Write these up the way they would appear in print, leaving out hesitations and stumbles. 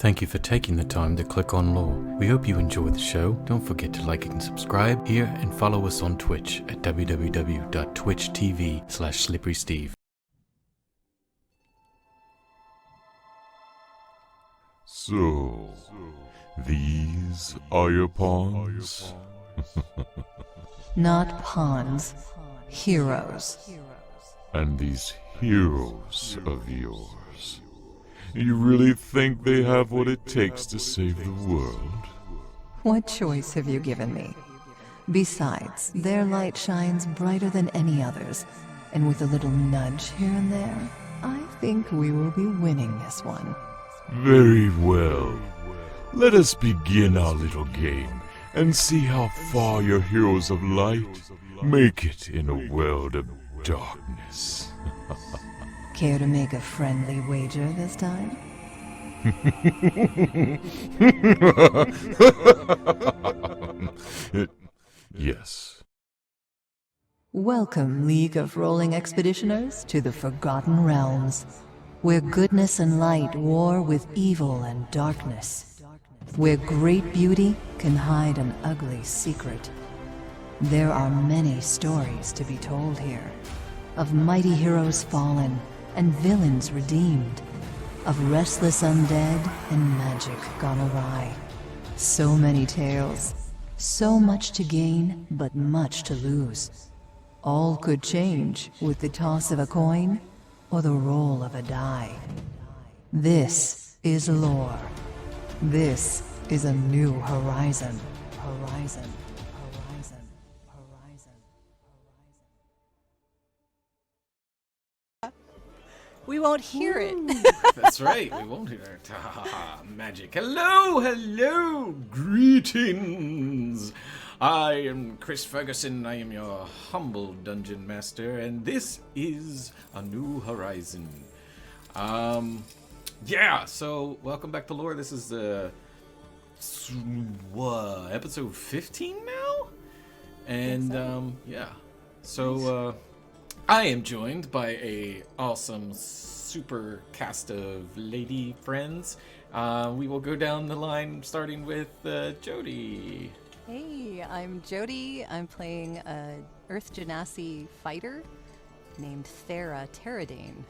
Thank you for taking the time to click on L.O.R.E. We hope you enjoy the show. Don't forget to like and subscribe here and follow us on Twitch at www.twitch.tv/slipperysteve. So, these are your pawns? Not pawns, heroes. And these heroes of yours, you really think they have what it takes to save the world? What choice have you given me? Besides, their light shines brighter than any others, and with a little nudge here and there, I think we will be winning this one. Very well. Let us begin our little game and see how far your heroes of light make it in a world of darkness. Care to make a friendly wager this time? Yes. Welcome, League of Rolling Expeditioners, to the Forgotten Realms, where goodness and light war with evil and darkness, where great beauty can hide an ugly secret. There are many stories to be told here, of mighty heroes fallen and villains redeemed, of restless undead and magic gone awry. So many tales, so much to gain, but much to lose. All could change with the toss of a coin or the roll of a die. This is L.O.R.E. This is a new horizon. Horizon. Horizon. Horizon. We won't hear it. That's right, we won't hear it. Magic. Hello, greetings. I am Chris Ferguson. I am your humble dungeon master, and this is A New Horizon. So welcome back to L.O.R.E. This is the episode 15 now? And I am joined by a awesome super cast of lady friends. We will go down the line starting with Jody. Hey, I'm Jody. I'm playing a Earth Genasi fighter named Thera Terradane.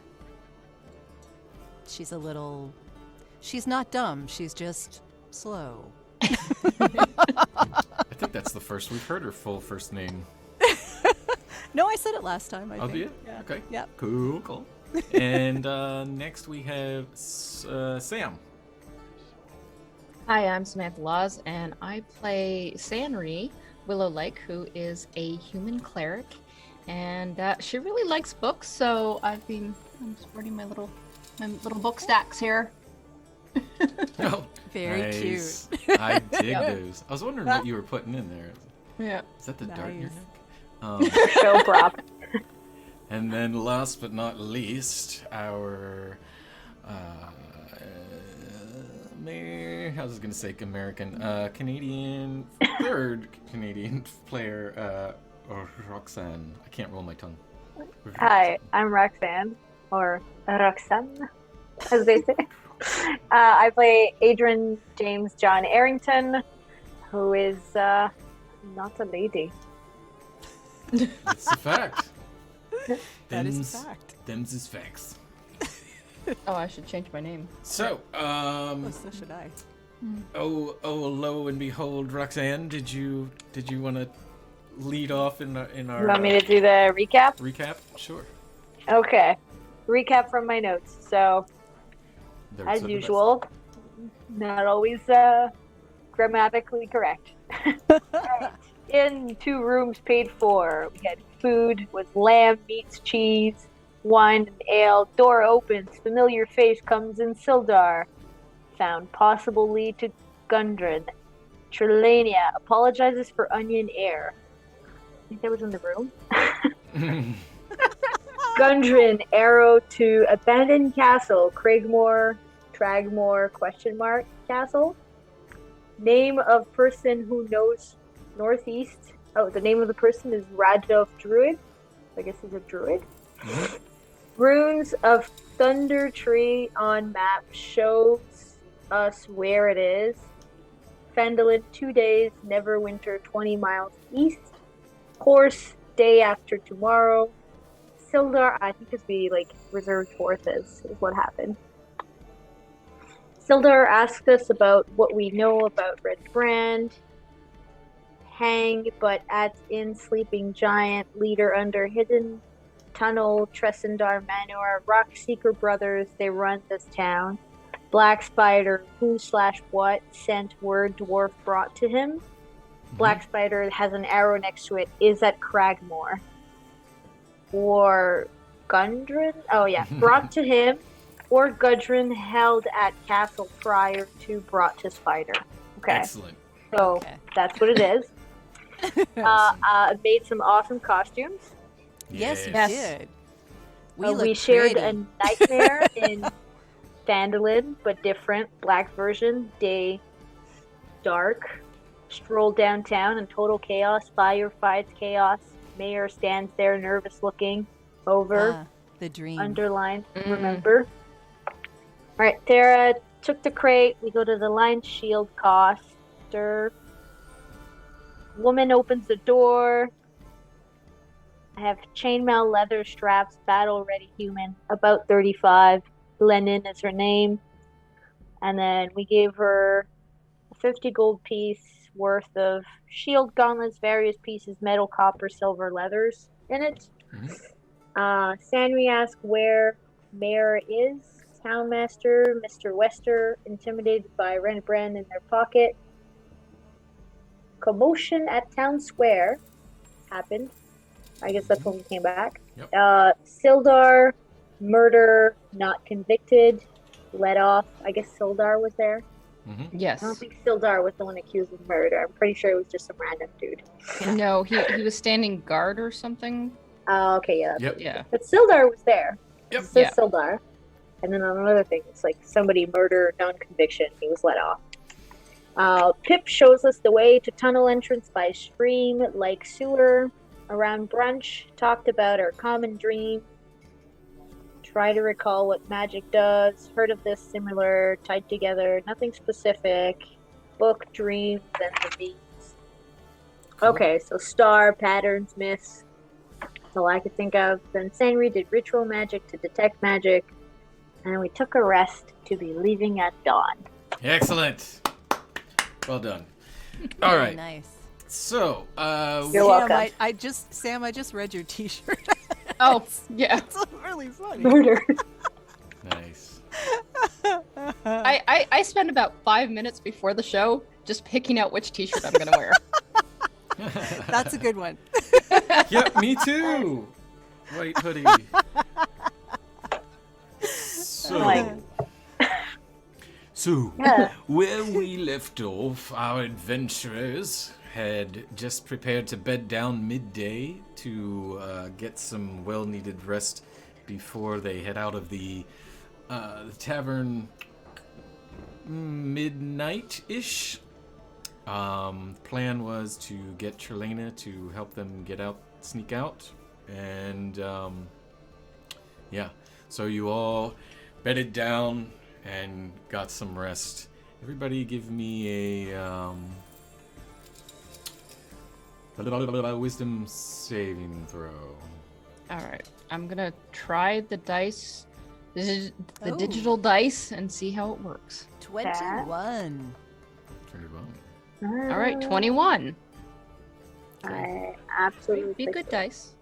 She's not dumb, she's just slow. I think that's the first we've heard her full first name. No, I said it last time, I think. Did you? Yeah. Okay. Yep. Cool. And next we have Sam. Hi, I'm Samantha Laws, and I play Sanri, Willow Lake, who is a human cleric, and she really likes books, so I'm sporting my little book stacks here. Oh, Very nice. cute. I dig those. I was wondering what you were putting in there. Yeah. Is that the dart in your Nice. neck? Show prop. And then last but not least, our Canadian, third Canadian player, Roxanne. I can't roll my tongue. Hi, I'm Roxanne, or Roxanne, as they say. I play Adrian James John Arrington, who is not a lady. That's a fact. That is a fact. Them's is facts. Oh, I should change my name. So, Oh, so should I. lo and behold, Roxanne, did you want to lead off in our You want me to do the recap? recap? Sure. Okay. Recap from my notes. So, They're as so the usual, not always grammatically correct. Alright. In 2 rooms paid for, we had food with lamb, meats, cheese, wine, and ale. Door opens. Familiar face comes in Sildar. Found possible lead to Gundren. Trelania apologizes for onion air. I think that was in the room. best. Gundren arrow to abandoned castle. Cragmore, Tragmore, ? Castle. Name of person who knows northeast. Oh, the name of the person is Radolf Druid. I guess he's a druid. Runes of Thunder Tree on map shows us where it is. Phandalin, 2 days, Neverwinter, 20 miles east. Course, day after tomorrow. Sildar, I think it's be like reserved forces is what happened. Sildar asked us about what we know about Redbrand. Hang, but at in Sleeping Giant, leader under Hidden Tunnel, Tressendar Manor, Rock Seeker Brothers, they run this town. Black Spider, who/what, sent word dwarf brought to him. Black Spider has an arrow next to it, is at Cragmore. Or Gundren? Oh yeah, brought to him. Or Gudrun held at Castle prior to brought to Spider. Okay. Excellent. So that's what it is. Made some awesome costumes. Yes, you Yes. did. We shared a nightmare in Phandalin, but different. Black version, day, dark. Stroll downtown in total chaos. Fire fights chaos. Mayor stands there, nervous looking. Over. The dream. Underlined. Remember. Alright, Tara took the crate. We go to the line. Shield coster. Woman opens the door. I have chainmail leather straps, battle ready human, about 35. Lenin is her name. And then we gave her a 50 gold piece worth of shield gauntlets, various pieces, metal, copper, silver, leathers in it. Sanri asked where Mayor is. Townmaster, Mr. Wester, intimidated by Redbrand in their pocket. Commotion at Town Square happened. I guess that's when we came back. Yep. Sildar, murder, not convicted, let off. I guess Sildar was there. Yes. I don't think Sildar was the one accused of murder. I'm pretty sure it was just some random dude. No, he was standing guard or something. Oh, okay, yeah. Yep. Yeah. But Sildar was there. Yep. It says Yeah. Sildar. And then on another thing, it's like somebody murder, non-conviction. He was let off. Pip shows us the way to tunnel entrance by stream, like sewer. Around brunch, talked about our common dream. Try to recall what magic does. Heard of this, similar, tied together. Nothing specific. Book, dreams, and the beats. Cool. Okay, so star, patterns, myths. That's all I could think of. Then Sanri did ritual magic to detect magic. And we took a rest to be leaving at dawn. Excellent. Well done. All right. Nice. So, You're welcome. Sam, I just read your T-shirt. Oh, yeah. It's really funny. Murder. nice. I spent about 5 minutes before the show just picking out which t-shirt I'm going to wear. That's a good one. Yep, me too. White hoodie. So, Yeah. where we left off, our adventurers had just prepared to bed down midday to get some well-needed rest before they head out of the tavern midnight-ish. Plan was to get Trelena to help them sneak out, and yeah. So you all bedded down and got some rest. Everybody give me a wisdom saving throw. All right. I'm going to try the dice, the Oh. digital dice, and see how it works. 21. 21. All right, 21. I absolutely Be good dice.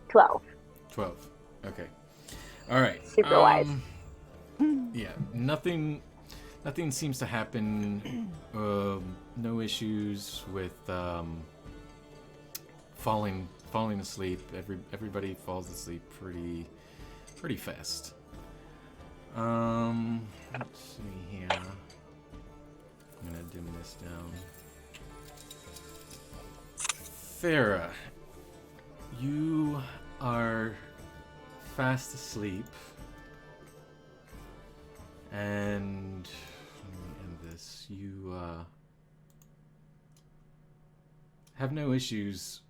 12. 12. Okay. All right. Super wise. Yeah. Nothing seems to happen. No issues with falling asleep. Everybody falls asleep pretty fast. Let's see here. I'm gonna dim this down. Farah, you are fast asleep, and let me end this. You have no issues,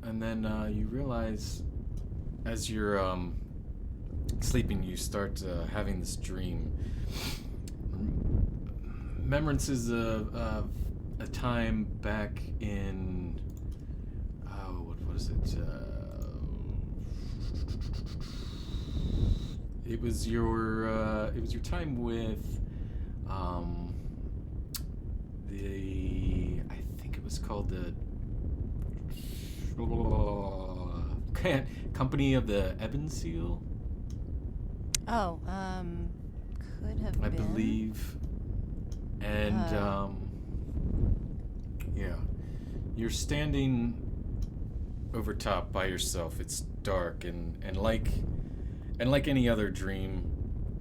and then you realize as you're sleeping, you start having this dream. Remembrances of a time back in what was it? It was your time with I think it was called the Company of the Ebon Seal. Oh, could have I been. believe. And yeah, you're standing over top by yourself. It's dark and like any other dream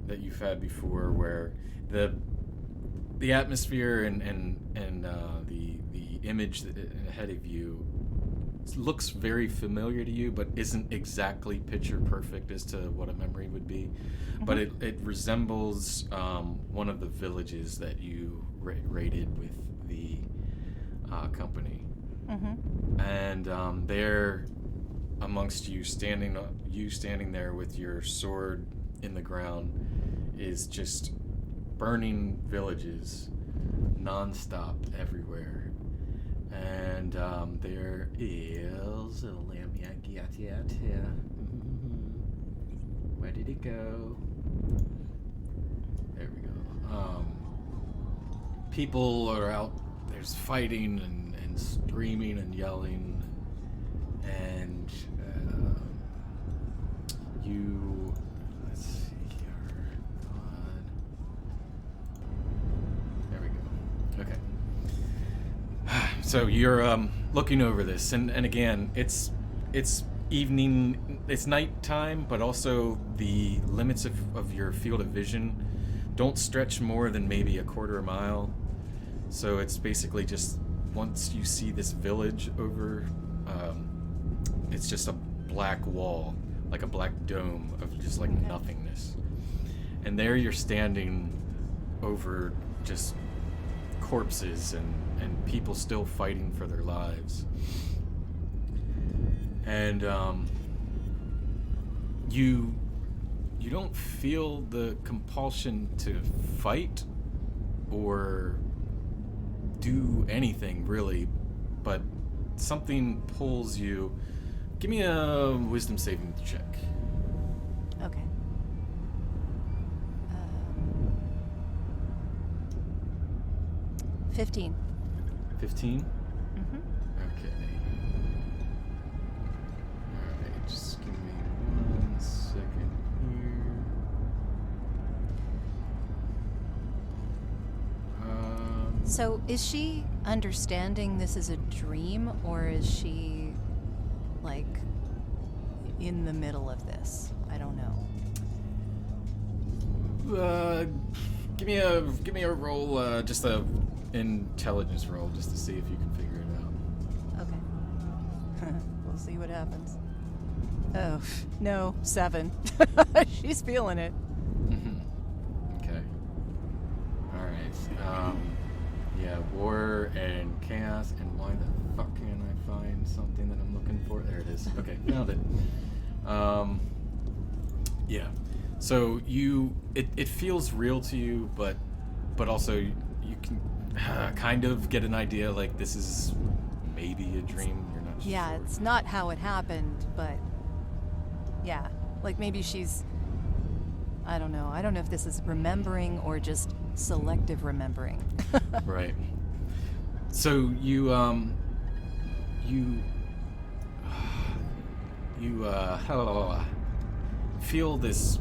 that you've had before, where the atmosphere and the image ahead of you looks very familiar to you, but isn't exactly picture perfect as to what a memory would be. Mm-hmm. But it resembles one of the villages that you raided with the company. Mm-hmm. And there, amongst you standing there with your sword in the ground, is just burning villages non-stop everywhere. And there is let me get it here. Where did it go? There we go. People are out. There's fighting and screaming and yelling, and you. Let's see here. There we go. Okay. So you're looking over this, and again, it's evening, it's nighttime, but also the limits of your field of vision don't stretch more than maybe a quarter mile. So it's basically just, once you see this village over, it's just a black wall, like a black dome of just like nothingness. And there you're standing over just corpses and people still fighting for their lives. And you don't feel the compulsion to fight or do anything really, but something pulls you. Give me a wisdom saving check. Okay. 15. 15? Mm-hmm. Okay. Alright, just give me 1 second here. So is she understanding this is a dream, or is she like in the middle of this? I don't know. Give me a roll, just a intelligence roll, just to see if you can figure it out. Okay. We'll see what happens. Oh, no, 7. She's feeling it. Okay. Alright. Yeah, war and chaos, and why the fuck can't I find something that I'm looking for? There it is. Okay, found it. Yeah. So it feels real to you, but also you can kind of get an idea like this is maybe a dream. You're not sure. Yeah, it's not how it happened, but yeah, like maybe she's, I don't know. I don't know if this is remembering or just selective remembering. Right. So you feel this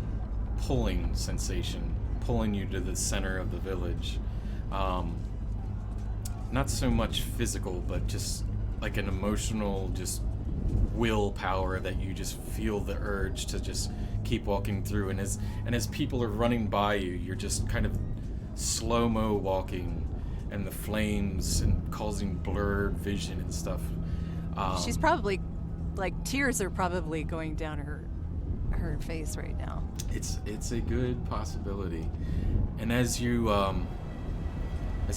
pulling sensation, pulling you to the center of the village. Not so much physical, but just like an emotional, just willpower that you just feel the urge to just keep walking through. And as people are running by you, you're just kind of slow-mo walking, and the flames and causing blurred vision and stuff. She's probably, like, tears are probably going down her face right now. It's a good possibility. And as you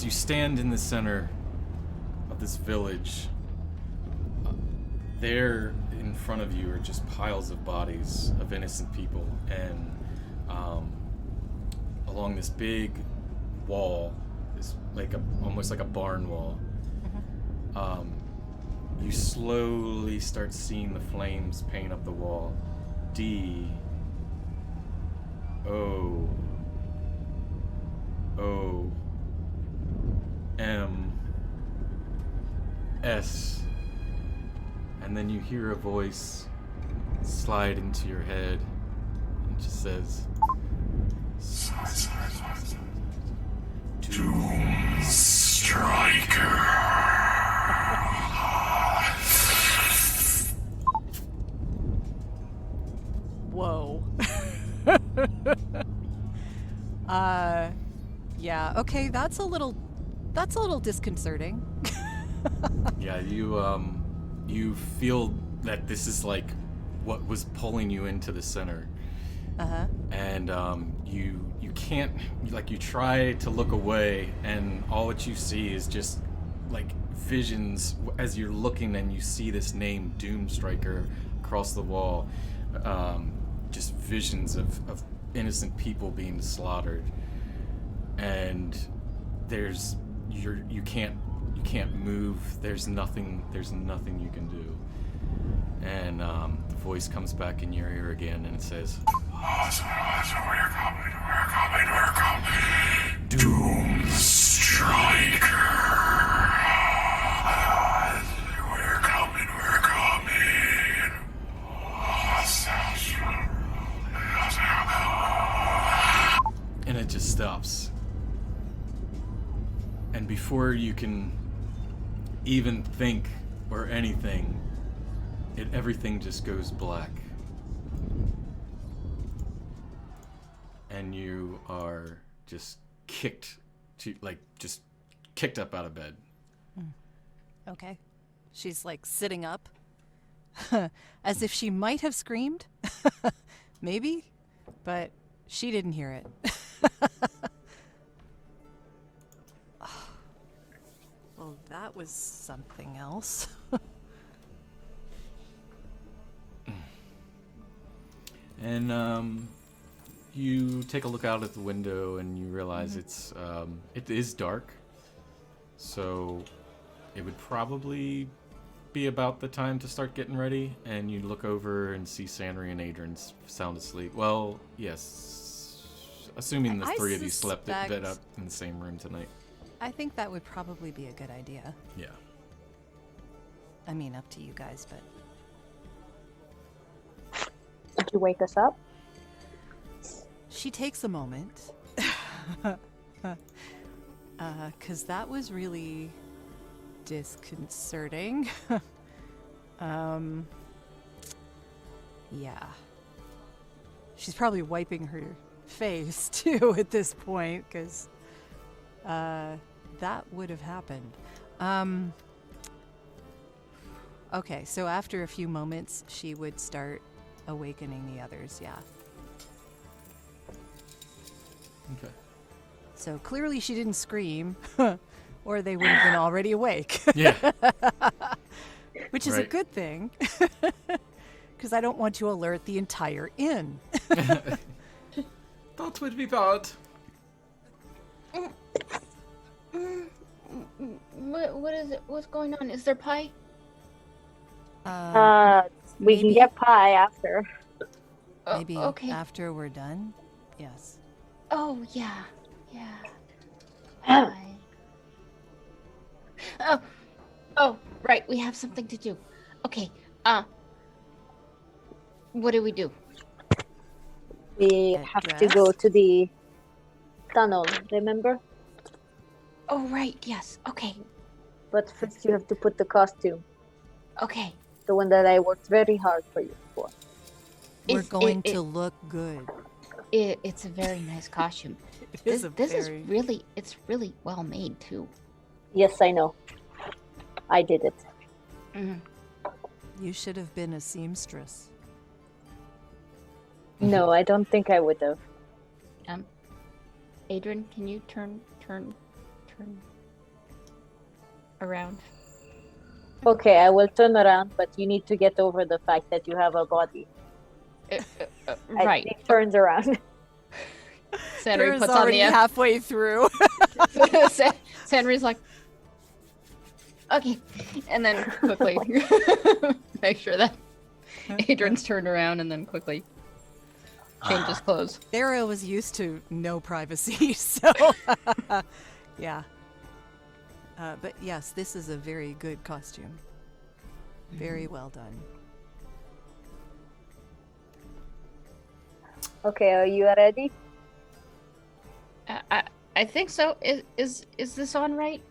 stand in the center of this village, there in front of you are just piles of bodies of innocent people, and along this big wall, this almost like a barn wall. You slowly start seeing the flames paint up the wall. D O O M S, and then you hear a voice slide into your head. It just says, Doom Striker. Whoa. Yeah, okay, that's a little disconcerting. yeah, you feel that this is like what was pulling you into the center. And you can't, like, you try to look away, and all that you see is just like visions as you're looking, and you see this name Doom Striker across the wall. Just visions of innocent people being slaughtered, and you can't move. There's nothing you can do. And the voice comes back in your ear again, and it says, We're coming. Doom Striker. We're coming. and it just stops. And before you can even think or anything, everything just goes black. And you are just kicked up out of bed. Okay. She's like sitting up, as if she might have screamed. Maybe, but she didn't hear it. Well, that was something else. And you take a look out at the window and you realize it is dark. So it would probably be about the time to start getting ready. And you look over and see Sandry and Adrian sound asleep. Well, yes, assuming the three of you slept at bed up in the same room tonight. I think that would probably be a good idea. Yeah. I mean, up to you guys, but... Did you wake us up? She takes a moment. 'Cause that was really disconcerting. Yeah. She's probably wiping her face, too, at this point, because that would have happened. Okay, so after a few moments, she would start awakening the others, yeah. Okay. So clearly she didn't scream, or they would have been already awake. Yeah. Which is a good thing, because I don't want to alert the entire inn. That would be bad. What is it? What's going on? Is there pie? We can get pie after. Maybe okay. after we're done? Yes. Oh, yeah. Pie. Oh, right. We have something to do. Okay. What do we do? We Get have to dressed? go to the tunnel, remember? Oh, right. Yes. Okay. But first you have to put the costume. Okay. The one that I worked very hard for you for. We're going to look good. It's a very nice costume. It is It's really well made too. Yes, I know. I did it. Mm-hmm. You should have been a seamstress. No, I don't think I would have. Adrian, can you turn around? Okay, I will turn around, but you need to get over the fact that you have a body. Right. It turns around. Sanri Kira's puts on already the halfway through. Sanri's like, okay, and then quickly make sure that Adrian's turned around and then quickly changes clothes. Thera was used to no privacy, so yeah. But yes, this is a very good costume. Very well done. Okay, are you ready? I think so. Is this on right?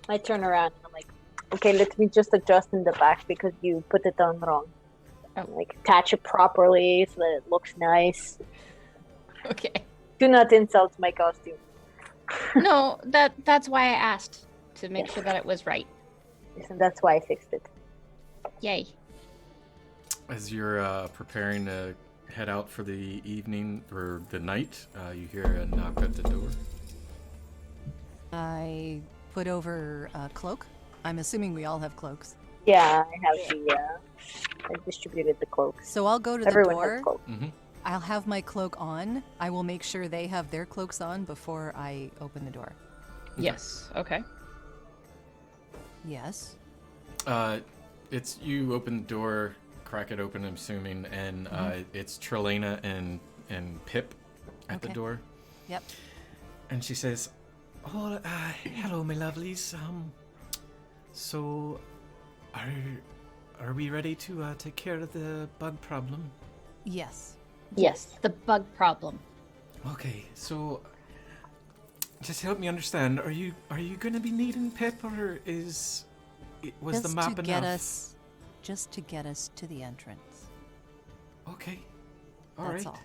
I turn around and I'm like, okay, let me just adjust in the back because you put it on wrong. Oh. Like, attach it properly so that it looks nice. Okay. Do not insult my costume. No, that's why I asked to make sure that it was right. Yes, and that's why I fixed it. Yay. As you're preparing to head out for the evening or the night, you hear a knock at the door. I put over a cloak. I'm assuming we all have cloaks. Yeah, I have the, I distributed the cloaks. So I'll go to Everyone the has door. cloaks. Mm-hmm. I'll have my cloak on. I will make sure they have their cloaks on before I open the door. Yes. Okay. Yes. It's you open the door, crack it open, I'm assuming, and it's Trelena and Pip at the Okay. door. Yep. And she says, "Oh, hello, my lovelies. So, are we ready to take care of the bug problem?" Yes. Yes. The bug problem. Okay, so just help me understand. Are you going to be needing Pip, or was the Just map to enough? just to get us to the entrance. Okay, all right. That's all.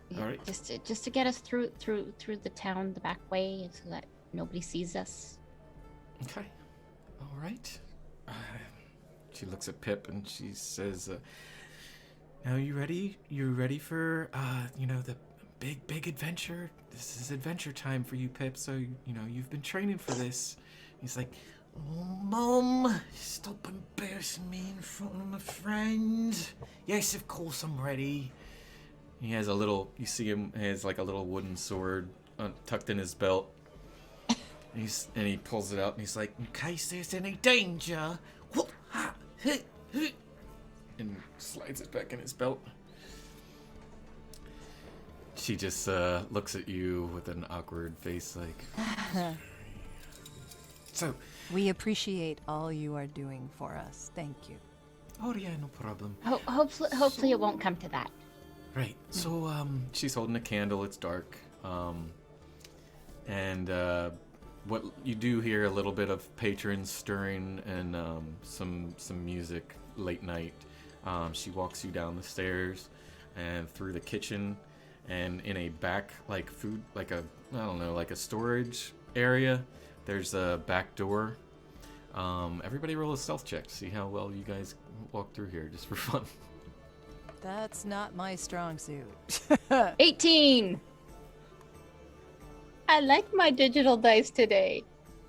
Yeah, All right. Just to get us through the town the back way, so that nobody sees us. Okay, all right. She looks at Pip and she says, "Now you ready? You ready for the big adventure? This is adventure time for you, Pip. So you've been training for this." He's like, "Oh, Mom, stop embarrassing me in front of my friends." "Yes, of course I'm ready." He has you see him, he has like a little wooden sword tucked in his belt. And he pulls it out and he's like, "In case there's any danger," and slides it back in his belt. She just looks at you with an awkward face like, "So, We appreciate all you are doing for us. Thank you. oh yeah, no problem." Hopefully it won't come to that. Right. So she's holding a candle. It's dark. And what you do hear a little bit of patrons stirring and some music late night. She walks you down the stairs and through the kitchen and in a back like a storage area. There's a back door. Everybody roll a stealth check. See how well you guys walk through here just for fun. That's not my strong suit. 18. I like my digital dice today.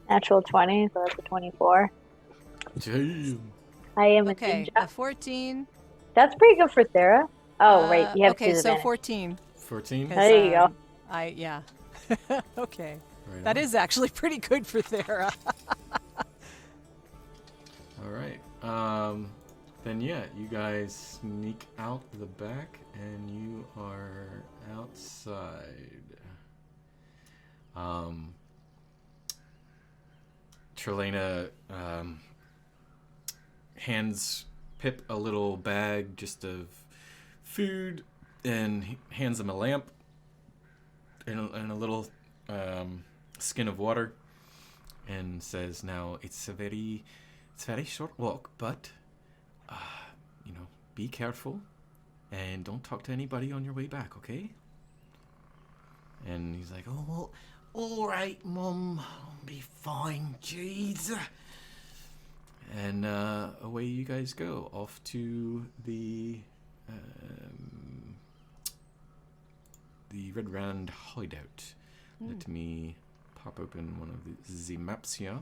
Natural 20, so that's a 24. Damn. I am a Okay, ninja. a 14. That's pretty good for Sarah. Oh, right, you have okay, so disadvantage. 14. 14. 'cause, There you go. Yeah. Okay. Right That on. is actually pretty good for Thera. All right. Then yeah, you guys sneak out the back and you are outside. Trelena hands Pip a little bag just of food and hands him a lamp and a little skin of water and says, "Now it's a very short walk, but be careful and don't talk to anybody on your way back, okay?" And he's like, "Oh, well, all right, Mum, I'll be fine, jeez." And away you guys go off to the Redbrand hideout. Let me pop open one of the maps here.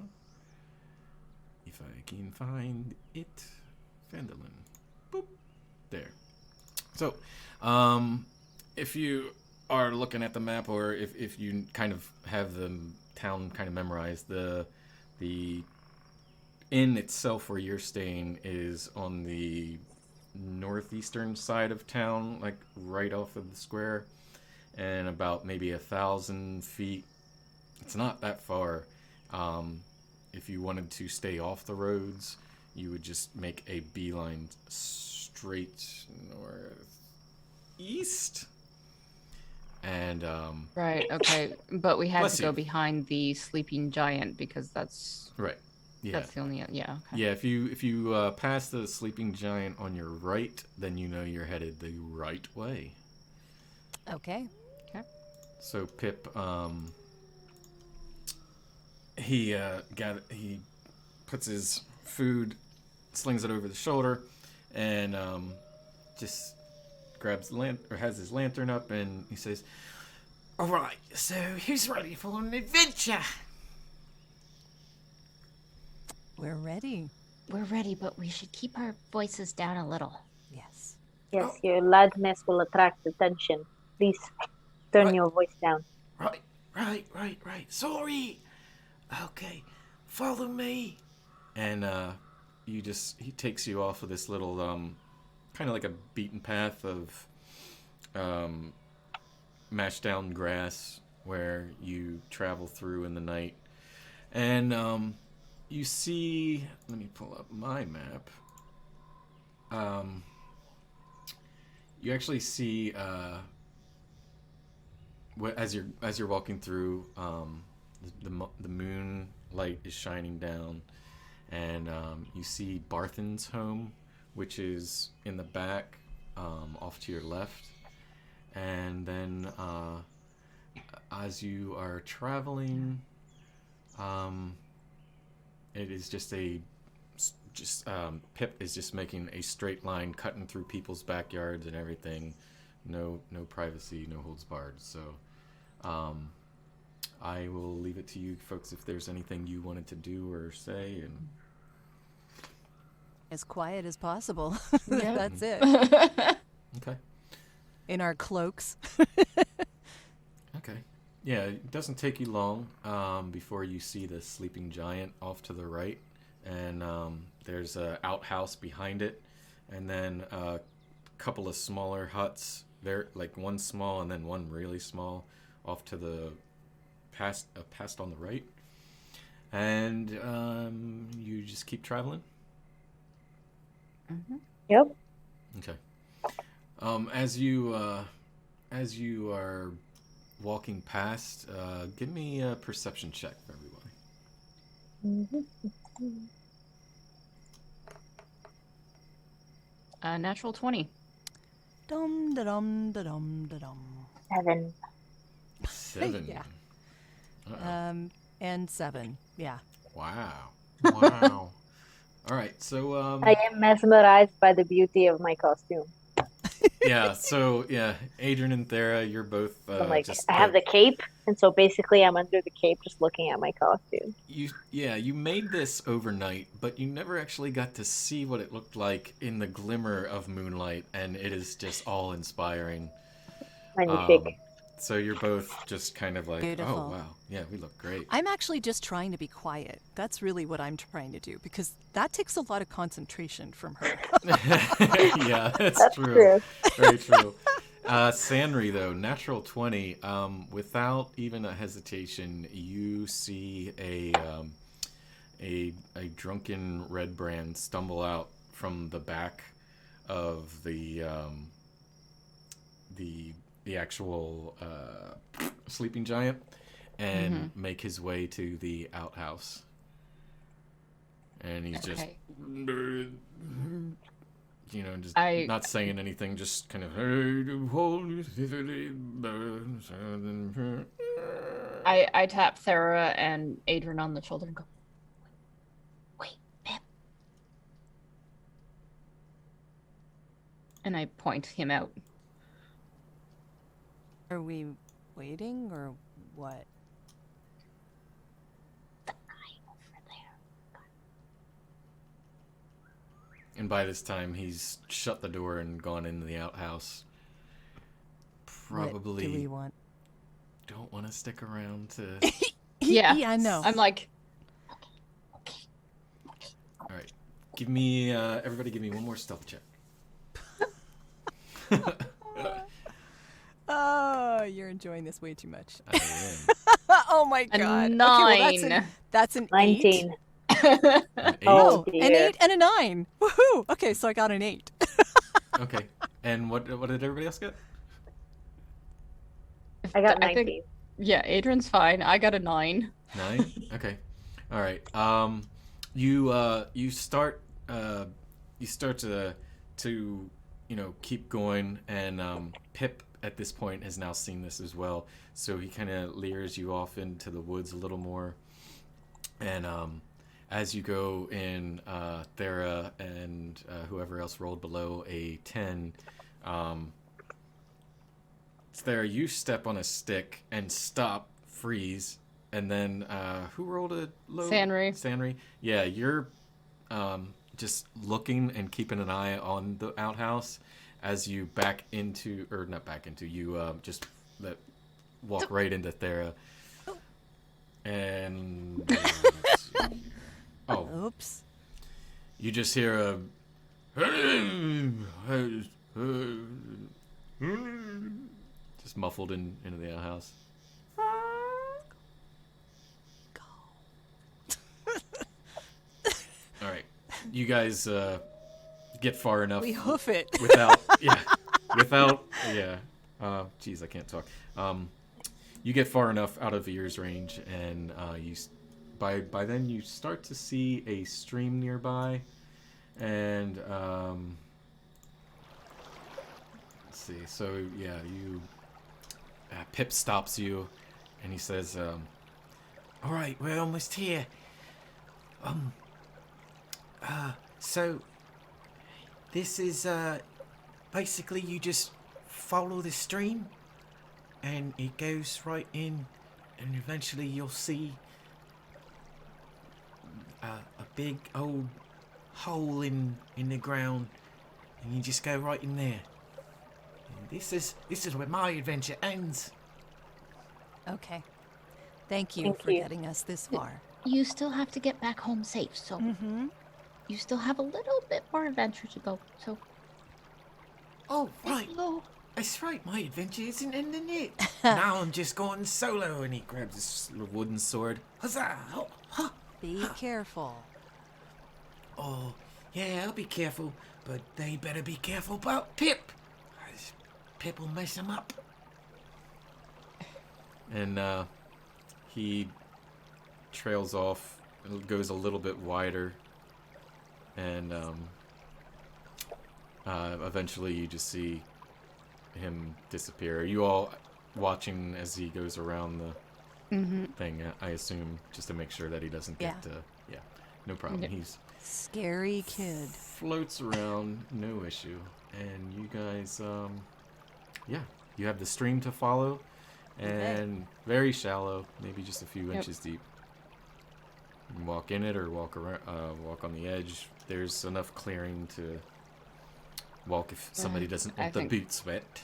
If I can find it. Vandalin. Boop. There. So, if you are looking at the map, or if you kind of have the town kind of memorized, the inn itself where you're staying is on the northeastern side of town, like right off of the square, and about maybe 1,000 feet. It's not that far. If you wanted to stay off the roads, you would just make a beeline straight northeast. And Right. Okay. But we had Bless to go you. behind the sleeping giant because that's right, yeah, that's the only. Yeah. Okay. yeah. If you pass the sleeping giant on your right, then you know you're headed the right way. Okay. So Pip, he puts his food, slings it over the shoulder, and just grabs the has his lantern up, and he says, "All right, so who's ready for an adventure?" We're ready. We're ready, but we should keep our voices down a little. Yes. Yes, your loudness will attract attention. Please turn Right. your voice down. Right. Sorry. Okay, follow me. And he takes you off of this little kind of like a beaten path of mashed down grass where you travel through in the night. And you see, let me pull up my map. You actually see as you're walking through, the moon light is shining down, and you see Barthen's home, which is in the back, off to your left. And then as you are traveling, it is Pip is just making a straight line, cutting through people's backyards and everything. No privacy, no holds barred. So I will leave it to you folks if there's anything you wanted to do or say. And As quiet as possible. Yeah. That's it. okay. In our cloaks. Okay. Yeah, it doesn't take you long before you see the sleeping giant off to the right, and there's an outhouse behind it, and then a couple of smaller huts. There, like one small and then one really small, off to the past on the right, and you just keep traveling. Yep. Okay. As you are walking past, give me a perception check for everybody. Natural 20. Dum da dum da dum da dum. 7. 7. Yeah. Uh-oh. And 7. Yeah. Wow. All right. So I am mesmerized by the beauty of my costume. yeah. So yeah, Adrian and Thera, you're both I'm like, just I have the cape, and so basically I'm under the cape just looking at my costume. you made this overnight, but you never actually got to see what it looked like in the glimmer of moonlight, and it is just all inspiring. Magnifique. So you're both just kind of like, Beautiful. oh wow, yeah, we look great. I'm actually just trying to be quiet. That's really what I'm trying to do, because that takes a lot of concentration from her. Yeah, that's true. Very true. Sanri, though, natural 20. Without even a hesitation, you see a drunken Redbrand stumble out from the back of the actual sleeping giant and make his way to the outhouse. And he's just, Okay. just I- not saying anything, just kind of. I tap Thera and Adrian on the shoulder and go, Wait, Pip. and I point him out. Are we waiting or what? The guy over there. And by this time, he's shut the door and gone into the outhouse. probably What do we want? don't want to stick around to. Yeah. Yeah, I know. I'm like, All right, give me everybody, give me one more stealth check. Oh, you're enjoying this way too much. I am. Oh my a god. 9. Okay, well, that's an 8. 19. An 8. Oh, An dear. 8 and a 9. Woohoo! Okay, so I got an 8. Okay, and what did everybody else get? I got I 19. think, yeah, Adrian's fine. I got a 9. 9. Okay, all right. You start to keep going, and Pip at this point has now seen this as well, so he kind of leers you off into the woods a little more, and as you go in, Thera and whoever else rolled below a 10, Thera, you step on a stick and stop, freeze, and then who rolled a low? Sanri. Sanri. Yeah, you're just looking and keeping an eye on the outhouse as you just walk right into Thera. And Oops. you just hear a just muffled into the outhouse. All right, you guys get far enough. We hoof it. Without. Geez, I can't talk. You get far enough out of ear's range, and by then you start to see a stream nearby, and let's see. So yeah, Pip stops you, and he says, "All right, we're almost here. So this is basically you just follow the stream, and it goes right in, and eventually you'll see a big old hole in the ground, and you just go right in there. And this is where my adventure ends." Okay. Thank you Thank for you. getting us this far. You still have to get back home safe, so Mm-hmm. you still have a little bit more adventure to go. So, Oh, right. hello. That's right, my adventure isn't ending yet. Now I'm just going solo, and he grabs his wooden sword. Huzzah! Oh, huh. Be careful. Oh, yeah, I'll be careful, but they better be careful about Pip. Pip will mess him up. And he trails off and goes a little bit wider, and eventually you just see him disappear. Are you all watching as he goes around the thing, I assume, just to make sure that he doesn't get yeah, no problem. Yep. He's Scary kid. floats around, no issue. And you guys, you have the stream to follow, and very shallow, maybe just a few inches deep. You can walk in it or walk around, walk on the edge. There's enough clearing to walk if somebody doesn't I want the think- boots wet.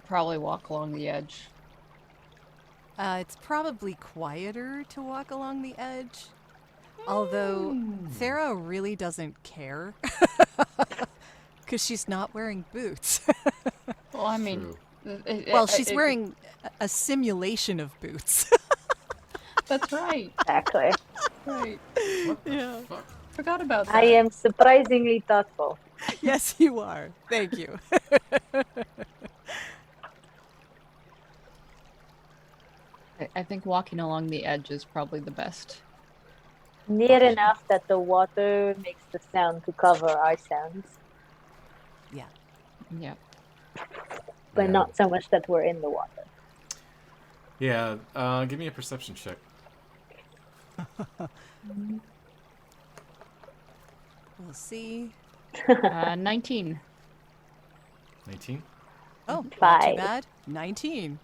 Probably walk along the edge. It's probably quieter to walk along the edge. Although Thera really doesn't care. Because she's not wearing boots. Well, I mean, True. Well, she's wearing a simulation of boots. That's right. Exactly. Right. What the Yeah. fuck? Forgot about that. I am surprisingly thoughtful. Yes, you are. Thank you. I think walking along the edge is probably the best. Near enough that the water makes the sound to cover our sounds, Yeah. Yeah. but Yeah. not so much that we're in the water. Yeah, give me a perception check. We'll see. 19. 19? Oh, not too 5. bad. 19.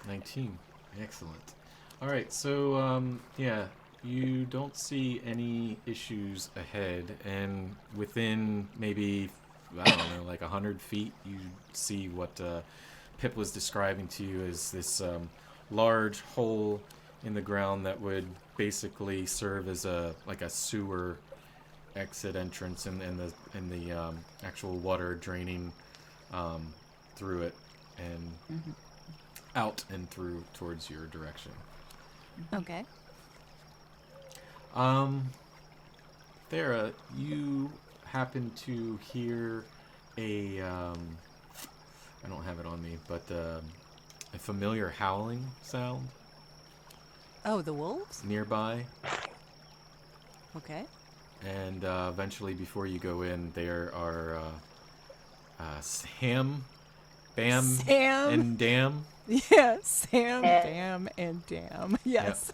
19. Excellent. All right, so yeah, you don't see any issues ahead, and within maybe, I don't know, like 100 feet, you see what Pip was describing to you is this large hole in the ground that would basically serve as a sewer exit entrance, and the actual water draining through it and out and through towards your direction. Okay. Thera, you happen to hear a I don't have it on me, but a familiar howling sound Oh, the wolves? nearby. Okay. And eventually, before you go in, there are Sam, Bam, Sam. and Dam. Yeah, Sam, Yeah. Bam, and Dam. Yes.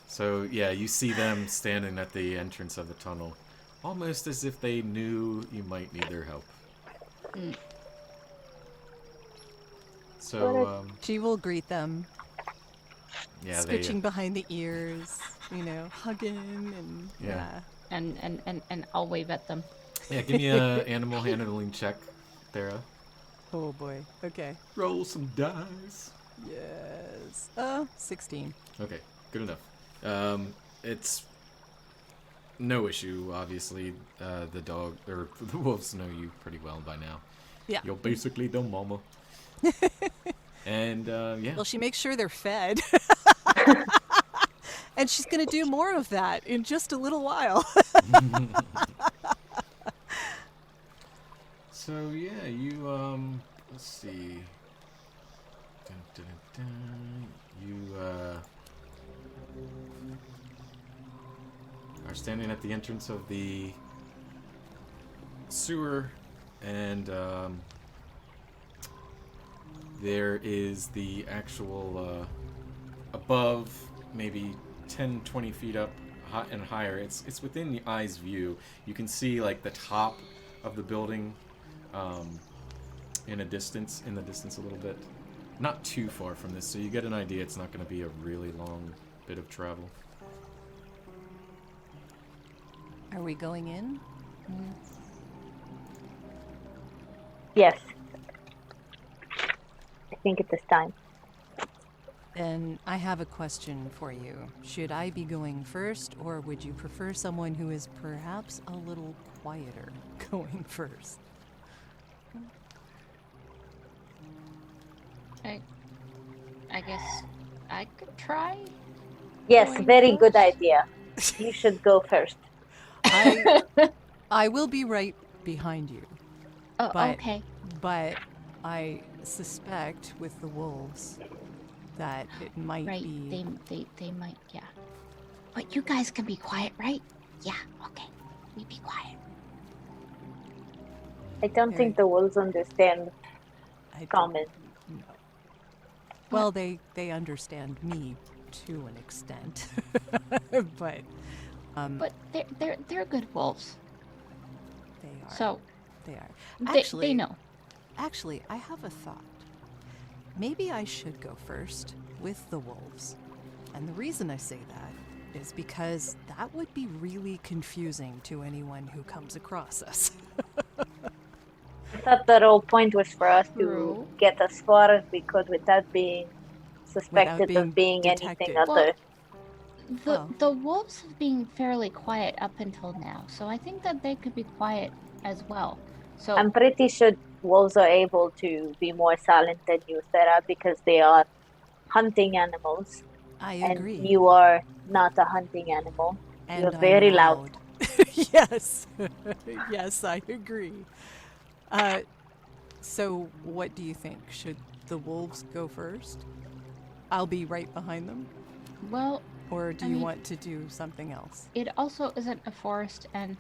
So, yeah, you see them standing at the entrance of the tunnel, almost as if they knew you might need their help. So, She will greet them, yeah, scritching behind the ears, hugging and Yeah. And I'll wave at them. yeah, give me a animal handling check, Thera. Oh boy. Okay. Roll some dice. Yes. 16. Okay, good enough. It's no issue, obviously. The dog, or the wolves know you pretty well by now. Yeah. You're basically their mama. And, yeah. Well, she makes sure they're fed. And she's going to do more of that in just a little while. So, yeah, you, let's see. Dun, dun, dun, dun. You, are standing at the entrance of the sewer, and, there is the actual, above, maybe 10, 20 feet up and higher. It's within the eye's view. You can see, like, the top of the building in the distance a little bit. Not too far from this, so you get an idea it's not going to be a really long bit of travel. Are we going in? Yes. I think it is time. Then I have a question for you. Should I be going first, or would you prefer someone who is perhaps a little quieter going first? I guess I could try. Yes, Going very good first? idea. You should go first. I will be right behind you, Oh, But- okay. but I suspect with the wolves that it might Right. be. They might. Yeah. But you guys can be quiet, right? Yeah, okay. We be quiet. I don't Very- think the wolves understand I don't common. know. Well, they understand me to an extent, but But they're good wolves. they are. So they are. they know. Actually, I have a thought. Maybe I should go first with the wolves. And the reason I say that is because that would be really confusing to anyone who comes across us. I thought the whole point was for us to True. get as far as we could without being suspected being of being detected. anything other. The Oh. the wolves have been fairly quiet up until now, so I think that they could be quiet as well. So I'm pretty sure wolves are able to be more silent than you, Sarah, because they are hunting animals, I and agree. you are not a hunting animal. And you're I'm very loud. Yes. Yes, I agree. So what do you think? Should the wolves go first? I'll be right behind them? well, Or do I you mean- want to do something else? it also isn't a forest, and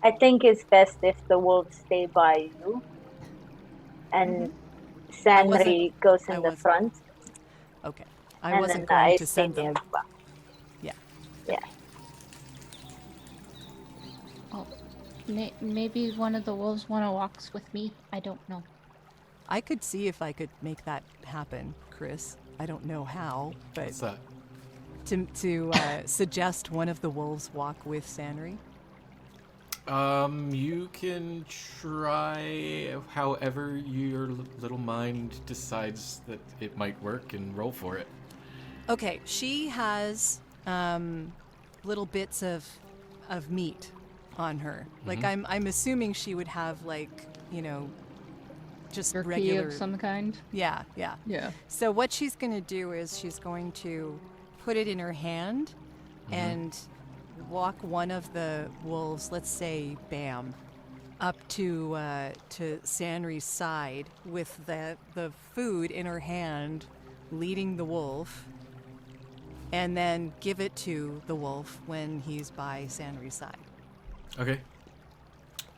I think it's best if the wolves stay by you, and Sanri goes I in the wasn't- front, Okay. I and wasn't then going I to stay send them. nearby. Yeah. Yeah. well, maybe one of the wolves want to walks with me. I don't know. I could see if I could make that happen, Chris. I don't know how, but What's that? to suggest one of the wolves walk with Sanri. You can try however your little mind decides that it might work and roll for it. Okay, she has little bits of meat on her. Like I'm assuming she would have like, just Jerky regular of some kind. Yeah. Yeah. So what she's going to do is she's going to put it in her hand and walk one of the wolves, let's say Bam, up to Sanri's side with the food in her hand, leading the wolf, and then give it to the wolf when he's by Sanri's side. Okay.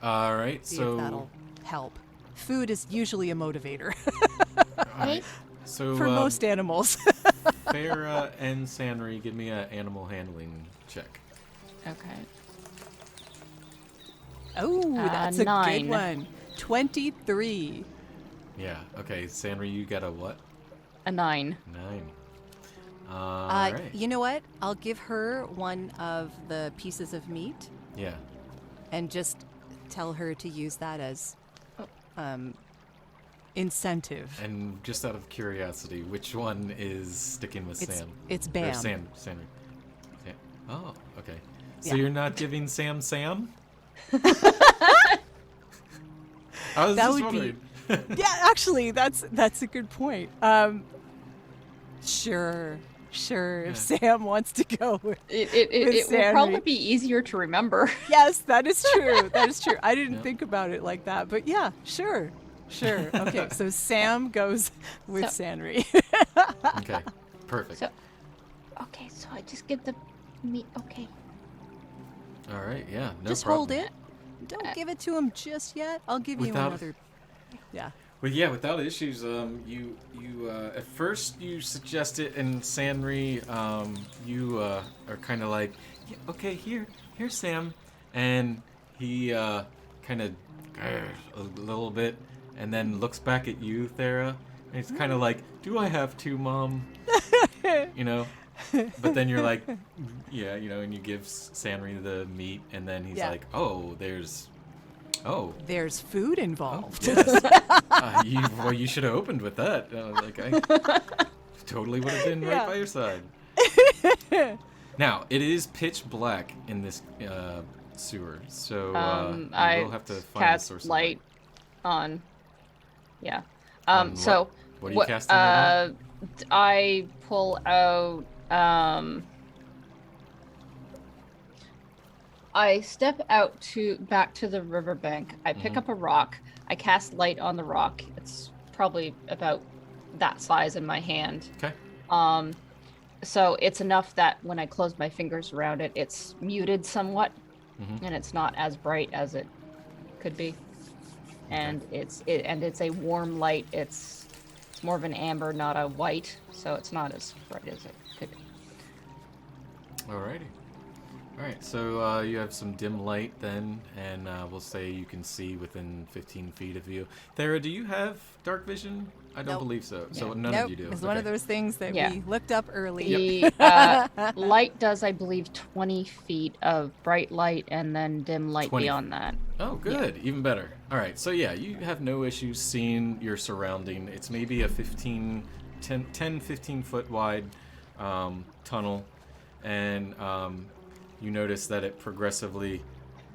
All right. See So if that'll help. Food is usually a motivator Okay. so for most animals. Farah and Sanri, give me an animal handling check. Okay. Oh, that's a 9. good one. 23. Yeah. Okay. Sanri, you got a what? A 9. 9. All right. You know what? I'll give her one of the pieces of meat Yeah. and just tell her to use that as incentive. And just out of curiosity, which one is sticking with Sam? It's Or Bam. Sanri. Sam. Oh, okay. So Yeah. you're not giving Sam? I was That just would wondering. Yeah, actually, that's a good point. Sure. If Sam wants to go with It will Sanri. probably be easier to remember. Yes, that is true. I didn't Yeah. think about it like that, but yeah, sure. Okay, so Sam goes with So- Sanri. Okay. Perfect. So- Okay, so I just give the meat. Okay. All right. Yeah. No Just problem. hold it. Don't give it to him just yet. I'll give you Without- another. Yeah. Well, yeah, without issues. You at first you suggest it, and Sanri, you are kind of like, yeah, okay, here, Sam, and he kind of a little bit, and then looks back at you, Thera, and it's kind of like, do I have to, Mom? you know. But then you're like, yeah, and you give Sanri the meat, and then he's Yeah. like, oh, there's food involved. Yes. You should have opened with that. Like I totally would have been right Yeah. by your side. Now it is pitch black in this sewer, so you I will have to find the cast source of light on. Yeah. On So what are you casting light on? I pull out. I step out back to the riverbank. I pick up a rock. I cast light on the rock. It's probably about that size in my hand. Okay. So it's enough that when I close my fingers around it, it's muted somewhat, Mhm. and it's not as bright as it could be. And it's a warm light. It's more of an amber, not a white, so it's not as bright as it could be. Alrighty. Alright, so you have some dim light then, and we'll say you can see within 15 feet of you. Thera, do you have dark vision? I don't Nope. believe so. So Yeah. none Nope, of you do. it's one of Okay. those things that Yeah. we looked up early. The light does, I believe, 20 feet of bright light, and then dim light 20. beyond that. Oh, good. Even better. All right. So, yeah, you have no issues seeing your surrounding. It's maybe a 10, 15 foot wide tunnel. And you notice that it progressively,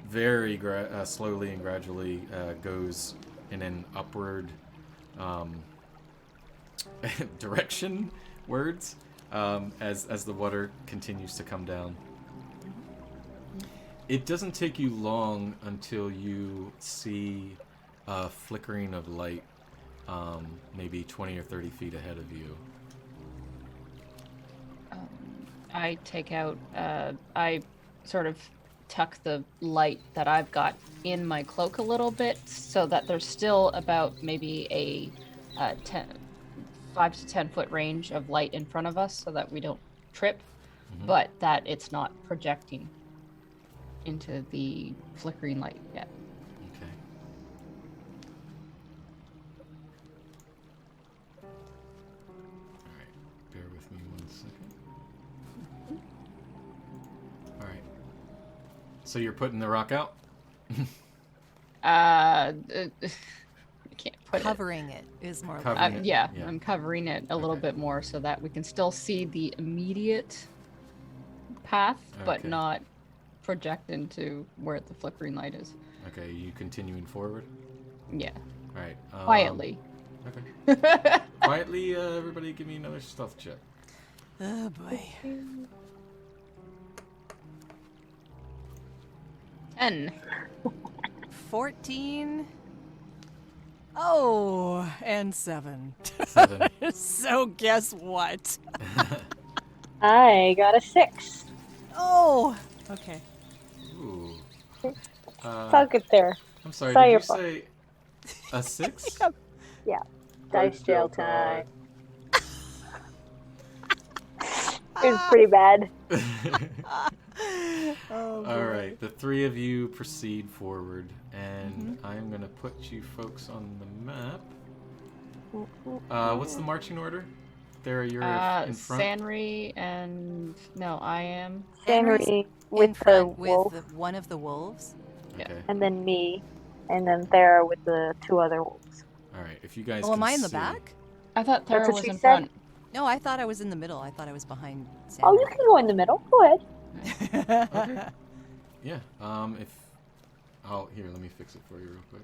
very slowly and gradually goes in an upward direction, as the water continues to come down. It doesn't take you long until you see a flickering of light, maybe 20 or 30 feet ahead of you. I take out, I sort of tuck the light that I've got in my cloak a little bit so that there's still about maybe a 5 to 10 foot range of light in front of us so that we don't trip, but that it's not projecting into the flickering light yet. Okay. All right. Bear with me 1 second. All right. So you're putting the rock out? I can't put Covering it is more like Covering it. yeah, Yeah. I'm covering it a little Okay. bit more so that we can still see the immediate path, but Okay. not project into where the flickering light is. Okay, you continuing forward? Yeah, All right. quietly. Okay. Quietly, everybody give me another stealth check. Oh boy. 10. 14. Oh, and 7. 7. So guess what? I got a 6. Oh, okay. Ooh. I'll get there. I'm sorry, Saw did your you fault. say a 6? Yeah. Dice jail time. It was pretty bad. Oh, All right, the three of you proceed forward, and I'm going to put you folks on the map. What's the marching order? There, you're in front. Sanri and no, I am. Henry with in the front wolf, with one of the wolves. Okay. and then me, and then Thera with the 2 other wolves. All right, if you guys Oh, can am I in the see- back? I thought That's Tara what was she in said. front. No, I thought I was in the middle. I thought I was behind Sam. Oh, you can go in the middle. Go ahead. Okay. Yeah. If oh, here, let me fix it for you real quick.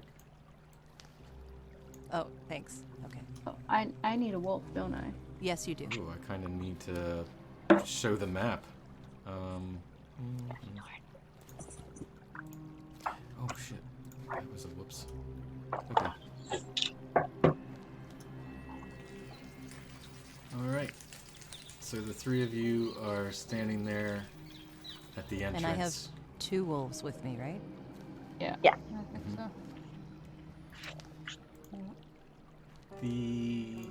Oh, thanks. Okay. Oh, I need a wolf, don't I? Yes, you do. Ooh, I kind of need to show the map. Oh shit, that was a whoops. Okay. All right. So the three of you are standing there at the entrance. And I have 2 wolves with me, right? Yeah. Yeah. I think so. The.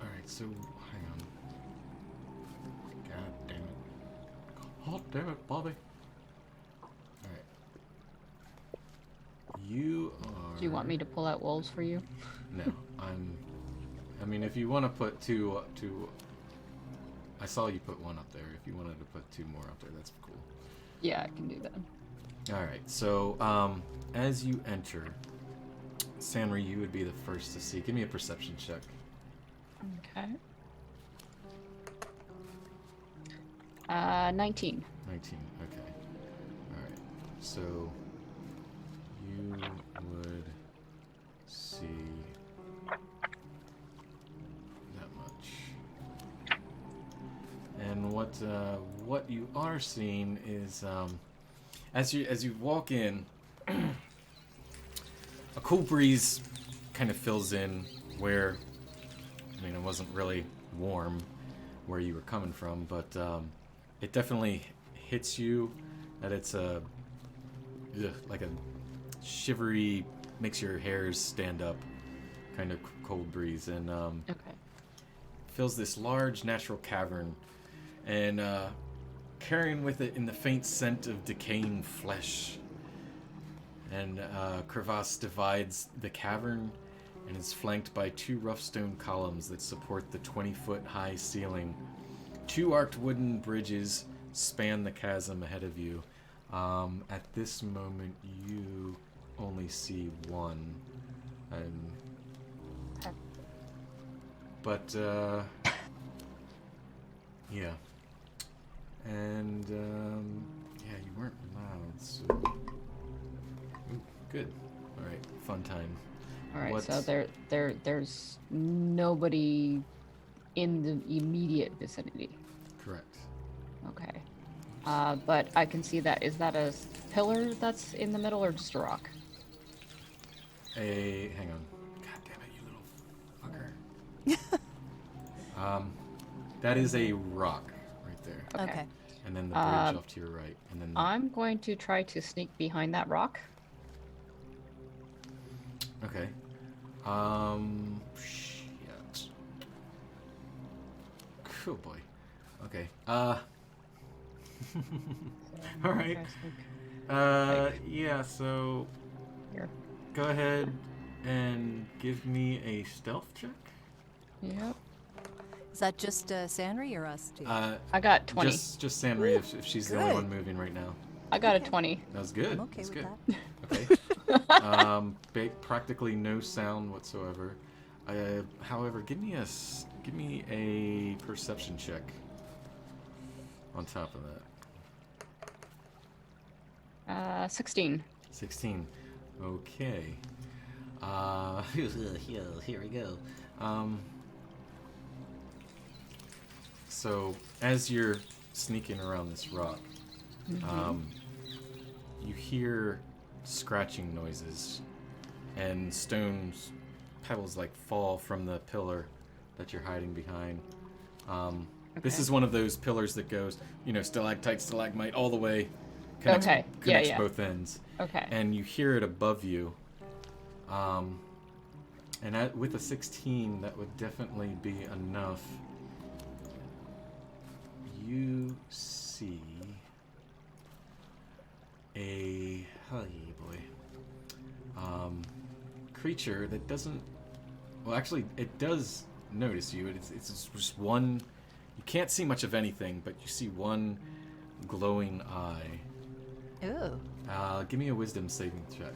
All right. So hang on. God damn it. Oh damn it, Bobby. All right. You are. Do you want me to pull out wolves for you? No, I mean, if you want to put two, I saw you put 1 up there. If you wanted to put 2 more up there, that's cool. Yeah, I can do that. All right. So, as you enter, Sanri, you would be the first to see. Give me a perception check. Okay. 19. 19. Okay. All right. So, you would see that much. And what you are seeing is as you walk in, a cool breeze kind of fills in where, I mean, it wasn't really warm where you were coming from, but it definitely hits you that it's like a shivery, makes your hairs stand up kind of cold breeze, and Okay. fills this large natural cavern, and carrying with it in the faint scent of decaying flesh. And crevasse divides the cavern and is flanked by 2 rough stone columns that support the 20-foot high ceiling. 2 arced wooden bridges span the chasm ahead of you. At this moment, you only see one. But, yeah. And, yeah, you weren't loud, so... Ooh, good. Alright, fun time. All right. What's- So there's nobody in the immediate vicinity. Correct. Okay. But I can see that. Is that a pillar that's in the middle or just a rock? Hang on. God damn it, you little fucker. That is a rock right there. Okay. And then the bridge off to your right. And then I'm going to try to sneak behind that rock. okay. Shit. Cool boy. Okay. All right. Yeah, so Here. go ahead and give me a stealth check. Yep. Is that just Sanri or us too? I got 20. Just Sanri if she's the only Good. one moving right now. I got a 20. That was good. I'm okay That's with good. that. Okay. Practically no sound whatsoever. However, give me a perception check on top of that. 16. 16. Okay. Here we go. So as you're sneaking around this rock, you hear scratching noises, and stones, pebbles like fall from the pillar that you're hiding behind. This is one of those pillars that goes, stalactite, stalagmite, all the way. Connects Yeah. both ends. Okay. And you hear it above you. And with a 16, that would definitely be enough. You see a creature that doesn't. Well, actually, it does notice you. It's just one. You can't see much of anything, but you see one glowing eye. Ooh. Give me a wisdom saving check.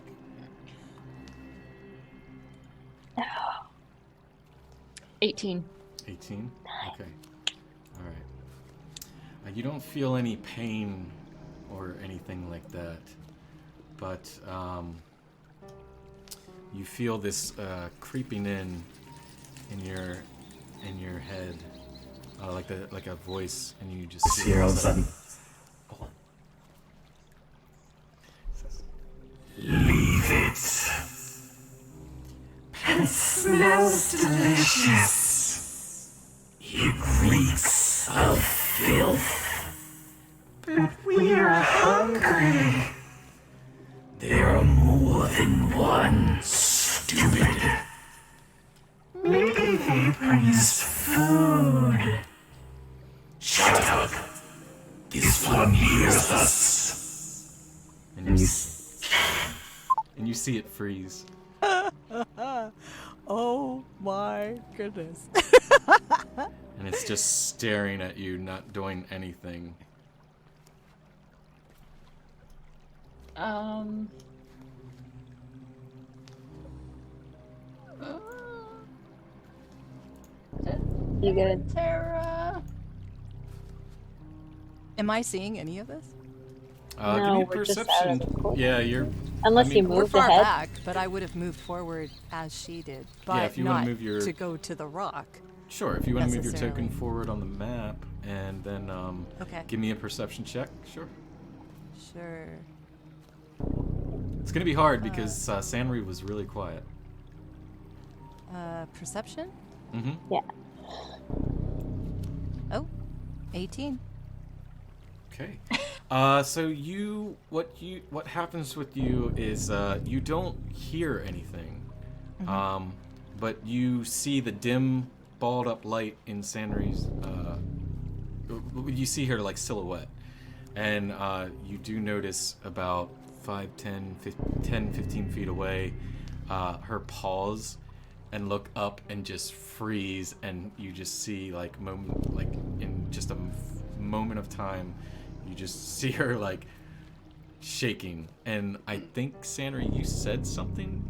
18. 18? Okay. Alright. You don't feel any pain or anything like that, but you feel this creeping in your head, like a voice, and you just see all of a sudden. Hold on. Leave it. It smells delicious. It reeks of filth. But we are hungry. There are more than one, stupid. Maybe they bring us food. Shut up. This one hears us. And you see it freeze. Oh my goodness. And it's just staring at you, not doing anything. You good? Tara. Am I seeing any of this? No, Give me a we're just out perception. of the cold. Yeah, you're. Unless you We're moved far ahead. back, but I would have moved forward as she did, but if you wanna not move your- to go to the rock. Sure, if you want to move your token Necessarily. forward on the map, and then Okay. give me a perception check. Sure. Sure. It's gonna be hard because Sanri was really quiet. Perception? Mm-hmm. Yeah. Oh, 18. Okay. So what happens with you is you don't hear anything, but you see the dim, balled up light in Sanri's. You see her like silhouette, and you do notice about 5, 10, 15 feet away, her pause and look up and just freeze, and you just see in just a moment of time, you just see her like shaking. And I think, Sanri, you said something?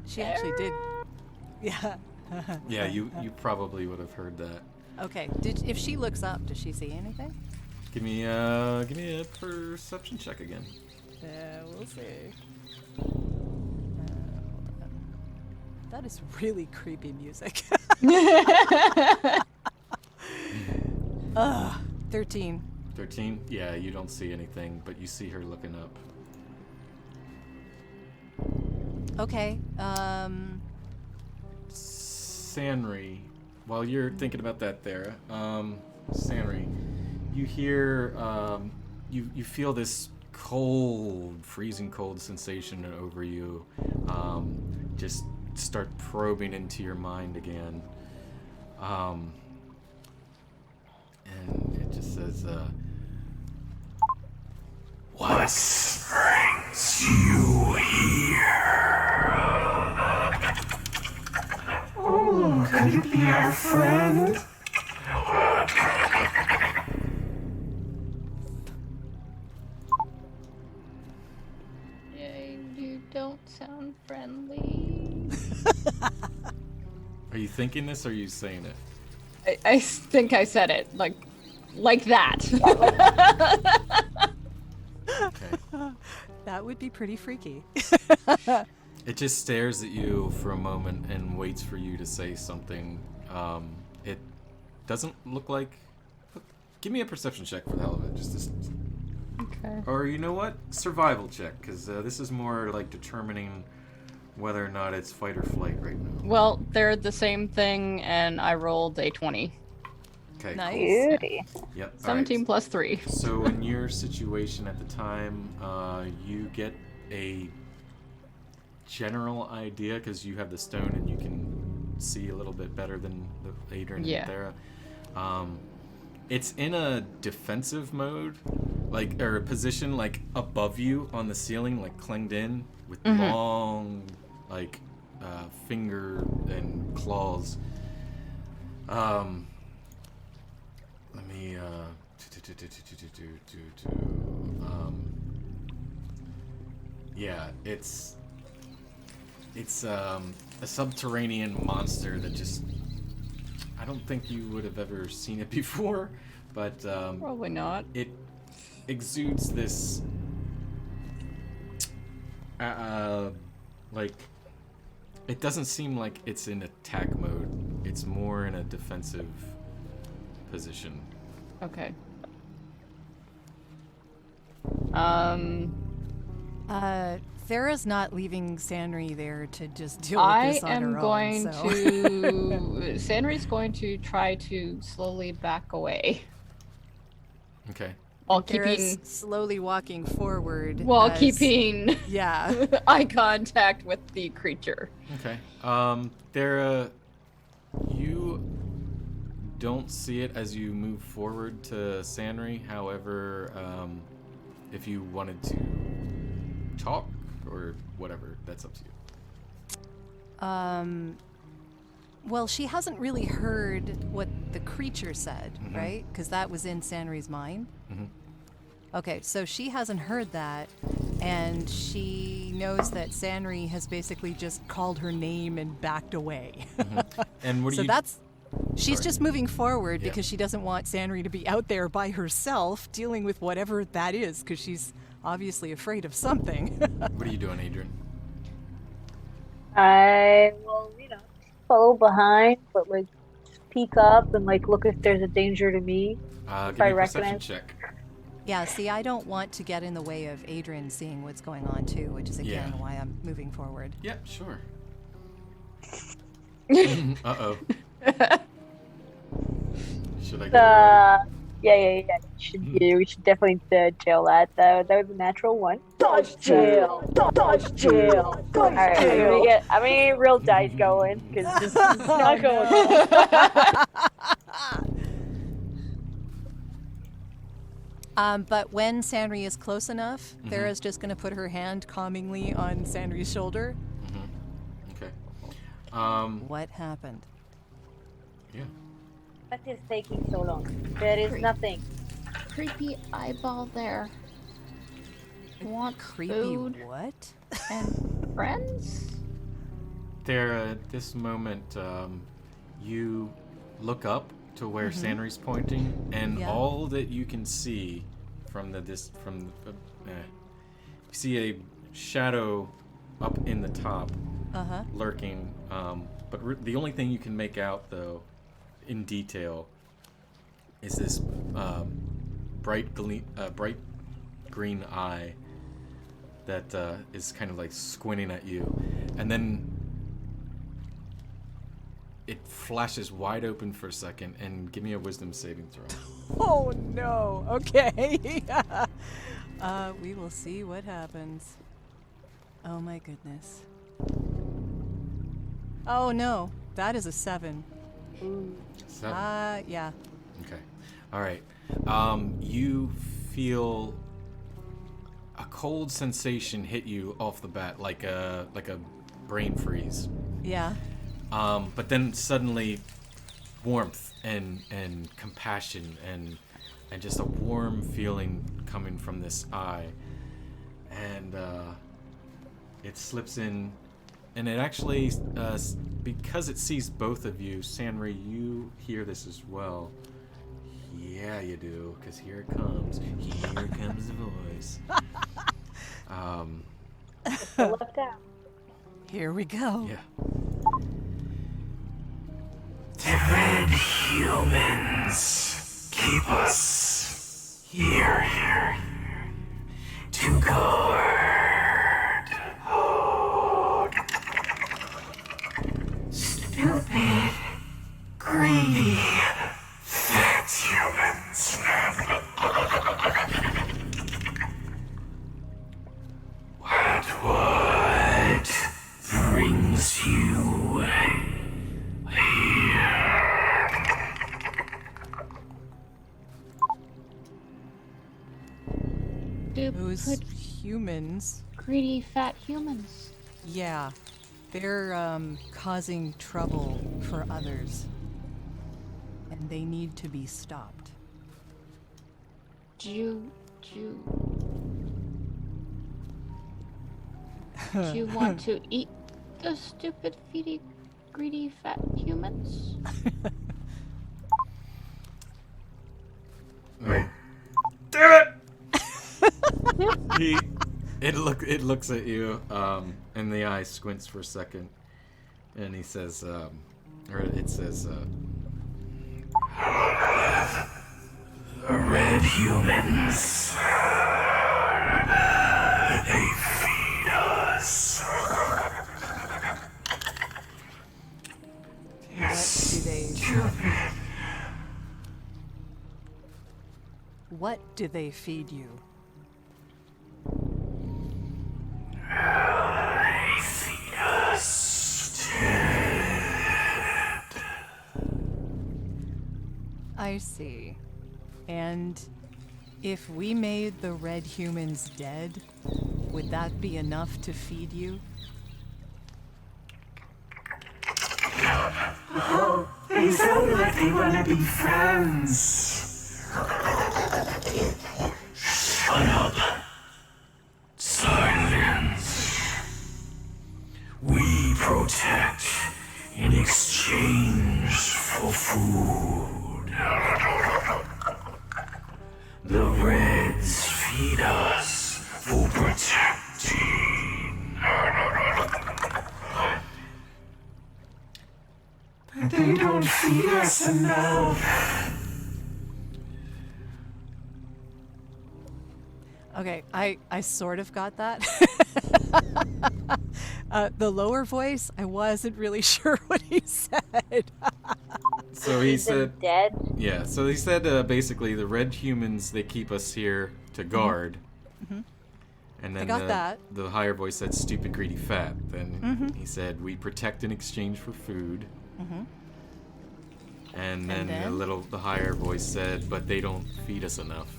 She actually did. Yeah. Yeah, you probably would have heard that. Okay. If she looks up, does she see anything? Give me a perception check again. Yeah, we'll see. That is really creepy music. 13. 13? Yeah, you don't see anything, but you see her looking up. Okay. Sanri, while you're thinking about that there, Sanri, you hear, you feel this cold, freezing cold sensation over you, just start probing into your mind again. And it just says, What brings you here? Oh, could it be our friend? friendly. Are you thinking this or are you saying it? I think I said it like that. Okay. That would be pretty freaky. It just stares at you for a moment and waits for you to say something. It doesn't look like... Give me a perception check for the hell of it. Okay. Or you know what? Survival check, because this is more like determining whether or not it's fight or flight right now. Well, they're the same thing, and I rolled a 20. Okay, Nice. Beauty. cool. Yep. 17 plus 3. So in your situation at the time, you get a general idea because you have the stone and you can see a little bit better than Adrian and Thera. It's in a defensive mode, or a position like above you on the ceiling, like clinged in with long, finger and claws. Let me it's a subterranean monster that just, I don't think you would have ever seen it before, but Probably not. it exudes this it doesn't seem like it's in attack mode. It's more in a defensive position. Okay. Thera's not leaving Sanri there to just deal with this on her own. Sanri's going to try to slowly back away. Okay. While Thera's keeping slowly walking forward. keeping Yeah. eye contact with the creature. Okay. Thera, you don't see it as you move forward to Sanri. However, if you wanted to talk or whatever, that's up to you. Well, she hasn't really heard what the creature said, right? Because that was in Sanri's mind. Okay, so she hasn't heard that, and she knows that Sanri has basically just called her name and backed away. And what do So you... she's Sorry. just moving forward Yeah. because she doesn't want Sanri to be out there by herself dealing with whatever that is, because she's obviously afraid of something. What are you doing, Adrian? I will, follow behind, but just peek up and look if there's a danger to me. Give me I a perception recognize- check. Yeah, see, I don't want to get in the way of Adrian seeing what's going on too, which is again Yeah. why I'm moving forward. Yep, sure. Uh-oh. Should I go? Yeah. We should definitely jail that. That was a natural one. Dodge jail. All right, I'm gonna get real dice going because this is not going well. But when Sanri is close enough, Thera's just going to put her hand calmingly on Sanri's shoulder. Okay. What happened? Yeah. What is taking so long? There is nothing. Creepy eyeball there. Want Creepy food what? and friends? There, at this moment, you look up to where Sanri's pointing, and Yeah. all that you can see from you see a shadow up in the top, lurking. But the only thing you can make out, though, in detail, is this bright green eye that is kind of like squinting at you, and then it flashes wide open for a second. And give me a wisdom saving throw. Oh no. Okay. We will see what happens. Oh my goodness. Oh no. That is a 7. 7. Yeah. Okay. All right. You feel a cold sensation hit you off the bat, like a brain freeze. Yeah. But then suddenly, warmth and compassion and just a warm feeling coming from this eye, and it slips in and it actually, because it sees both of you, Sanri, you hear this as well. Yeah, you do, because here it comes. Here comes the voice. Left out. Here we go. Yeah. The red humans keep us here to guard. Stupid, greedy, fat humans. What brings you here? Those Stupid, humans, greedy, fat humans. yeah, they're causing trouble for others. And they need to be stopped. Do you want to eat the stupid, feedy, greedy, fat humans? It looks at you, and the eye squints for a second, and he says, or it says, The red humans. They feed us. What do they feed you? They feed us dead. I see. And if we made the red humans dead, would that be enough to feed you? They sound like they want to be friends. Shut up. Silence. We protect in exchange for food. The Reds feed us for protecting. But they don't feed us enough. Okay, I sort of got that. The lower voice, I wasn't really sure what he said. so he Is it said, dead? yeah, so he said basically the red humans, they keep us here to guard. And then got that. the higher voice said stupid, greedy, fat. Then he said we protect in exchange for food. And then the higher voice said, but they don't feed us enough.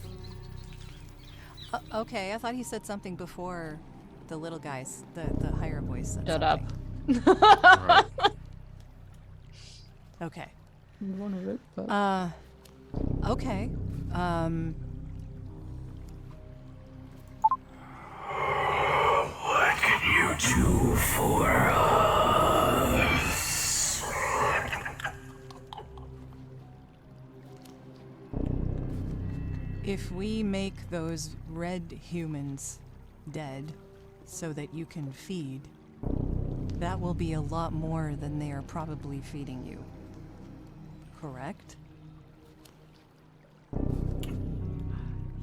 Okay, I thought he said something before the little guys, the higher voice said Shut something. up. Right. Okay. Okay. What can you do for us? If we make those red humans dead so that you can feed, that will be a lot more than they are probably feeding you. Correct?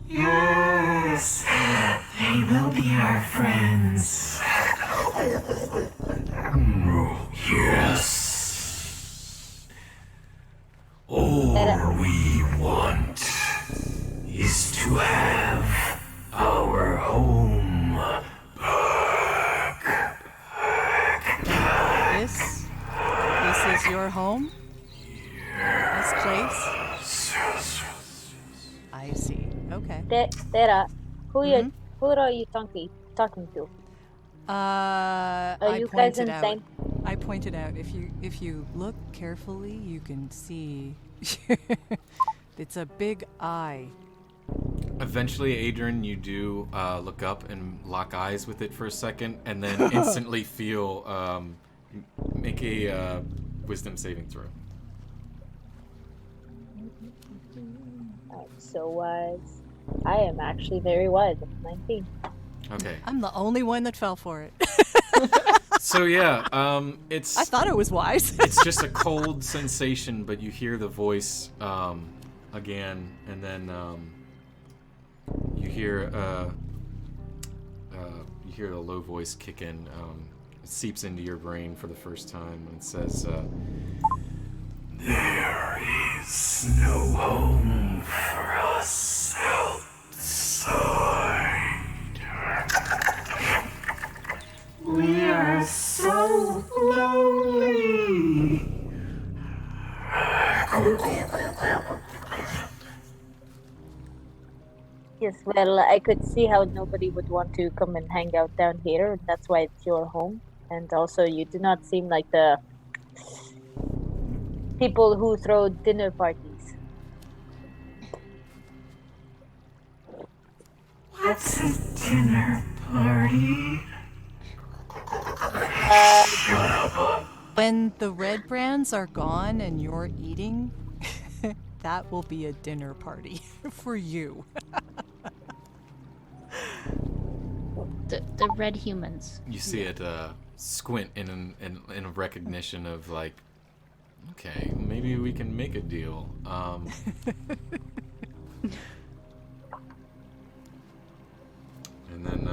Yes, they will be our friends. Yes. All we want is to have our home back. This is your home? This place? I see. Okay. Tera, who are you talking to? I you guys pointed out. insane? I pointed out. If you look carefully, you can see it's a big eye Eventually, Adrian, you do look up and lock eyes with it for a second, and then instantly feel make a wisdom saving throw. I'm so wise. I am actually very wise. I'm 19. Okay. I'm the only one that fell for it. So yeah, it's I thought it was wise. it's just a cold sensation, but you hear the voice again, and then you hear a low voice kick in. It seeps into your brain for the first time, and it says, There is no home for us outside. We are so lonely. Yes, well, I could see how nobody would want to come and hang out down here. That's why it's your home. And also, you do not seem like the people who throw dinner parties. What's a dinner party? When the Redbrands are gone and you're eating, that will be a dinner party for you. The red humans. you see it squint in a recognition of like, okay, maybe we can make a deal. And then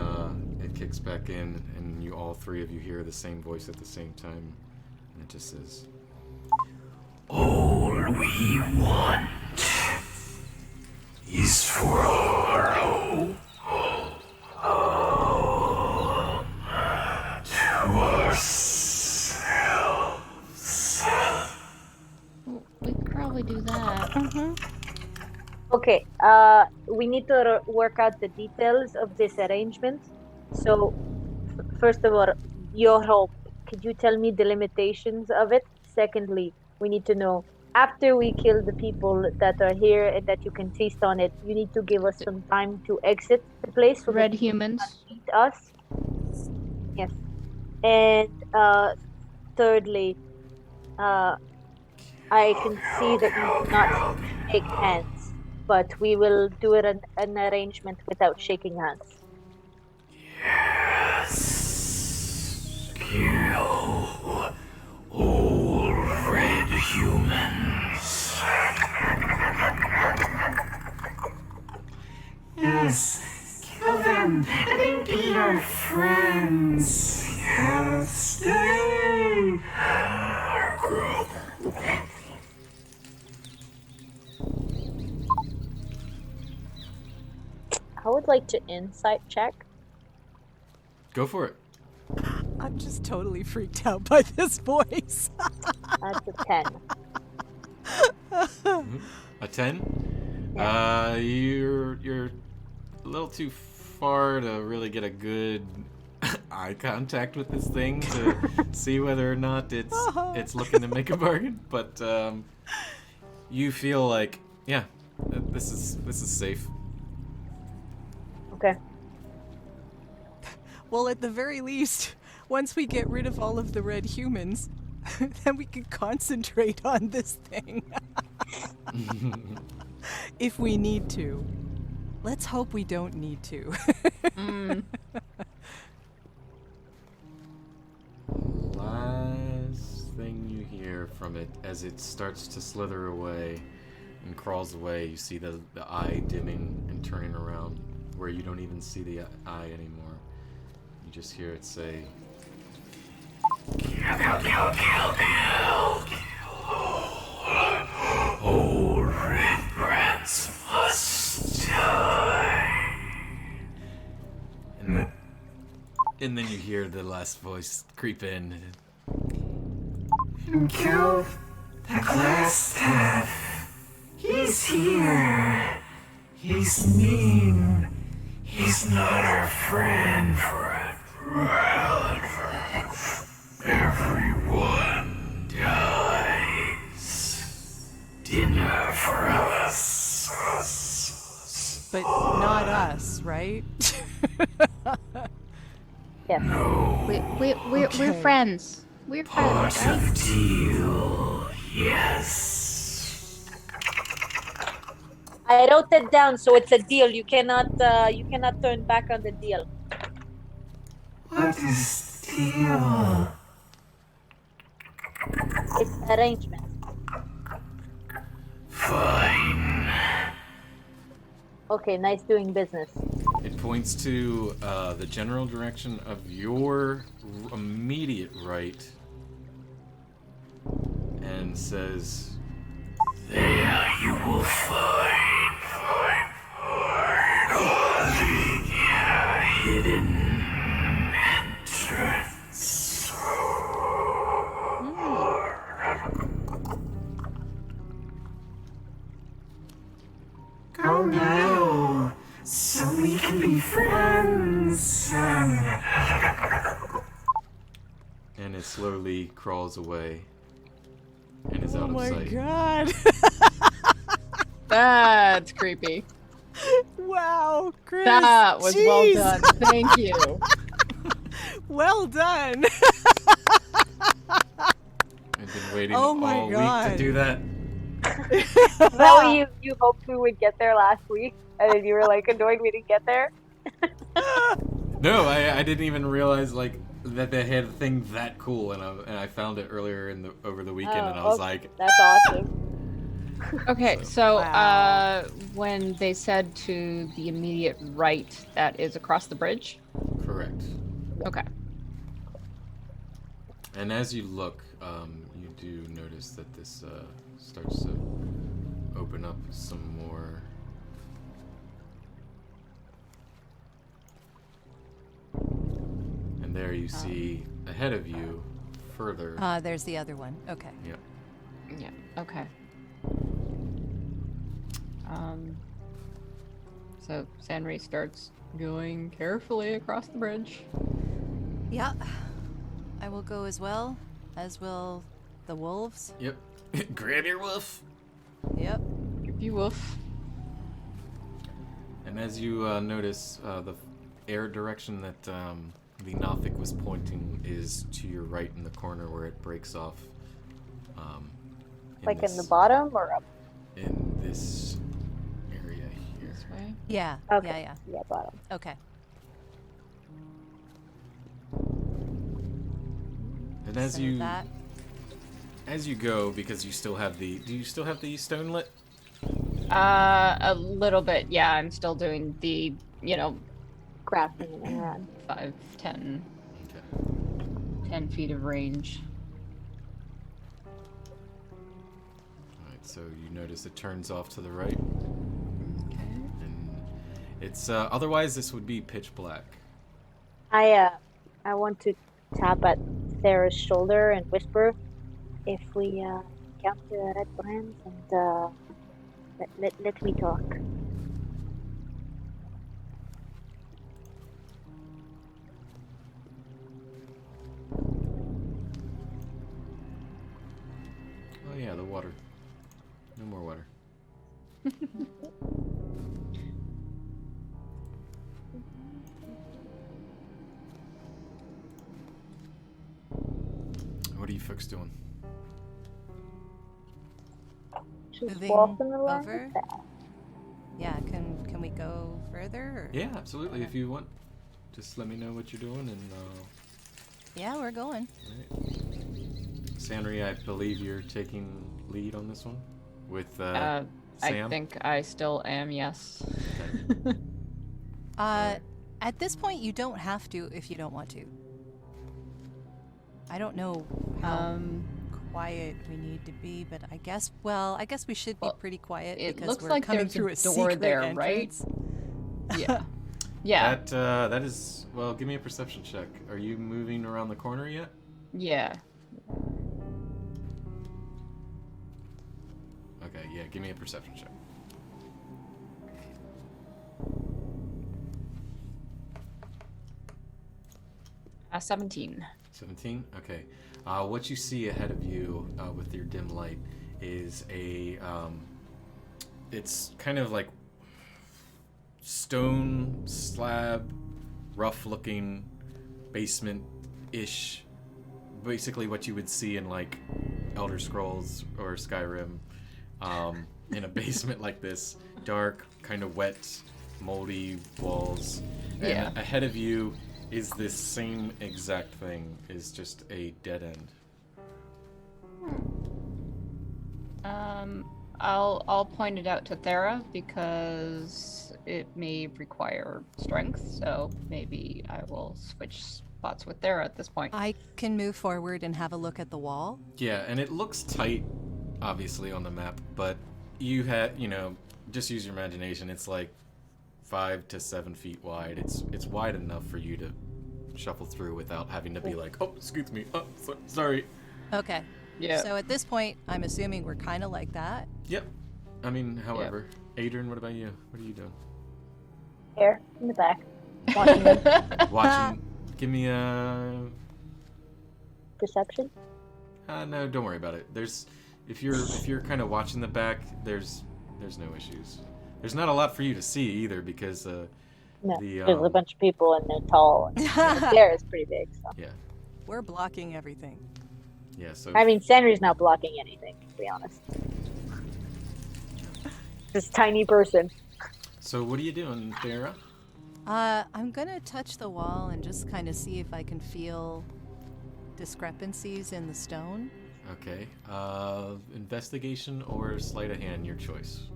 it kicks back in, and you all three of you hear the same voice at the same time, and it just says, All we want is for our home to ourselves. We could probably do that. Okay, we need to work out the details of this arrangement. So, first of all, your home. Could you tell me the limitations of it? Secondly, we need to know, after we kill the people that are here and that you can feast on it, you need to give us some time to exit the place. So Red that you humans. cannot eat us. Yes. And thirdly, I can see that you do not shake hands, but we will do an arrangement without shaking hands. Yes. Kill all red humans. Yes. Kill them and then be our friends. Yes. Stay. I would like to insight check. go for it. I'm just totally freaked out by this voice. That's a 10. A 10? You're a little too far to really get a good eye contact with this thing to see whether or not it's looking to make a bargain, but you feel like, yeah, this is safe. Okay. Well, at the very least, once we get rid of all of the red humans, then we can concentrate on this thing. If we need to. Let's hope we don't need to. Last thing you hear from it as it starts to slither away and crawls away, you see the eye dimming and turning around where you don't even see the eye anymore. You just hear it say, All Redbrands must die. and then you hear the last voice creep in. And kill the glass cat. He's here. He's mean. He's not our friend. Everyone dies. Dinner for us. but not us, right? Yes. We're Okay. friends. We're friends, Part right? of deal. Yes. I wrote it down, so it's a deal. You cannot turn back on the deal. What is deal? It's arrangement. Fine. Okay, nice doing business. It points to the general direction of your immediate right and says, There you will find all the hidden entrance. Go now, so we can be friends. and it slowly crawls away and is out Oh of my sight. god. That's creepy. Wow, Chris. That was well jeez. done. Thank you. Well done. I've been waiting Oh my all week to God. do that. Is that what you hoped we would get there last week? And then you were like annoyed we didn't get there? No, I didn't even realize like that they had a thing that cool, and I found it earlier over the weekend, and I was like, That's awesome. Okay, so Wow. when they said to the immediate right, that is across the bridge? correct. Okay. And as you look, you do notice that this starts to open up some more. And there you see ahead of you, further. There's the other one. Okay. Yep. Yeah, okay. So Sanri starts going carefully across the bridge. Yeah. I will go as well, as will the wolves. Yep. Granny Wolf. Yep. You woof. And as you notice, the air direction that the Nothic was pointing is to your right in the corner where it breaks off. Like in the bottom or up? In this area here. This way. Yeah. Okay. Yeah, Yeah, bottom. yeah. Okay. And as So you that. as you go, because you still have the, do you still have the stone lit? A little bit, yeah. I'm still doing the, Crafting and around. 5, 10, Okay. 10 feet of range. Alright, so you notice it turns off to the right. Okay. And it's otherwise this would be pitch black. I want to tap at Sarah's shoulder and whisper, if we encounter Redbrand, and let me talk. Oh yeah, the water. No more water. What are you folks doing? Just Moving walking along over. the path. Yeah. Can we go further? Or? Yeah, absolutely. If you want, just let me know what you're doing, and Yeah, we're going. alright. Sanri, I believe you're taking lead on this one with I Sam. think I still am, yes. Okay. At this point, you don't have to if you don't want to. I don't know how quiet we need to be, but I guess we should be Well, pretty quiet it because looks we're like coming there's a through a door secret there, entrance. right? Yeah. Yeah. That is, well, give me a perception check. Are you moving around the corner yet? Yeah. Okay, yeah, give me a perception check. 17. 17? Okay. What you see ahead of you with your dim light is a, it's kind of like stone slab, rough-looking basement-ish. Basically, what you would see in like Elder Scrolls or Skyrim, in a basement like this, dark, kind of wet, moldy walls. Yeah. And ahead of you is this same exact thing, is just a dead end. I'll point it out to Thera because it may require strength, so maybe I will switch spots with Thera at this point. I can move forward and have a look at the wall. Yeah, and it looks tight, obviously, on the map, but you had, just use your imagination. It's like 5 to 7 feet wide. It's wide enough for you to shuffle through without having to be like, oh, excuse me, oh, sorry. Okay. Yeah. So at this point, I'm assuming we're kind of like that. Yep. I mean, however, Adrian, what about you? What are you doing? Here, in the back. Watching them. Watching. Give me a. Perception? No, don't worry about it. If you're kind of watching the back, there's no issues. There's not a lot for you to see either because No, the there's a bunch of people and they're tall. And the stair is pretty big. So. yeah. We're blocking everything. Yeah, so I mean, Sandry's not blocking anything, to be honest. This tiny person. So what are you doing, Thera? I'm gonna touch the wall and just kind of see if I can feel discrepancies in the stone. Okay. Investigation or sleight of hand, your choice.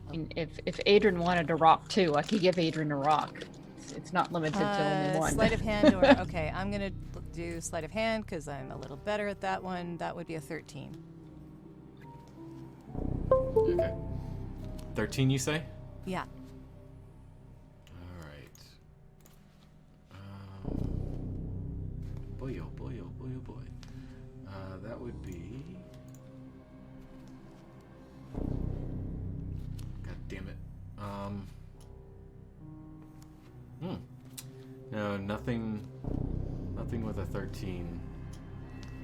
I mean, if Adrian wanted a rock too, I could give Adrian a rock. It's not limited to only one. Sleight of hand or okay, I'm gonna do sleight of hand because I'm a little better at that one. That would be a 13. Okay. 13, you say? Yeah. All right. Boy, oh boy, oh boy, oh boy. That would be. God damn it. No, nothing. Nothing with a 13.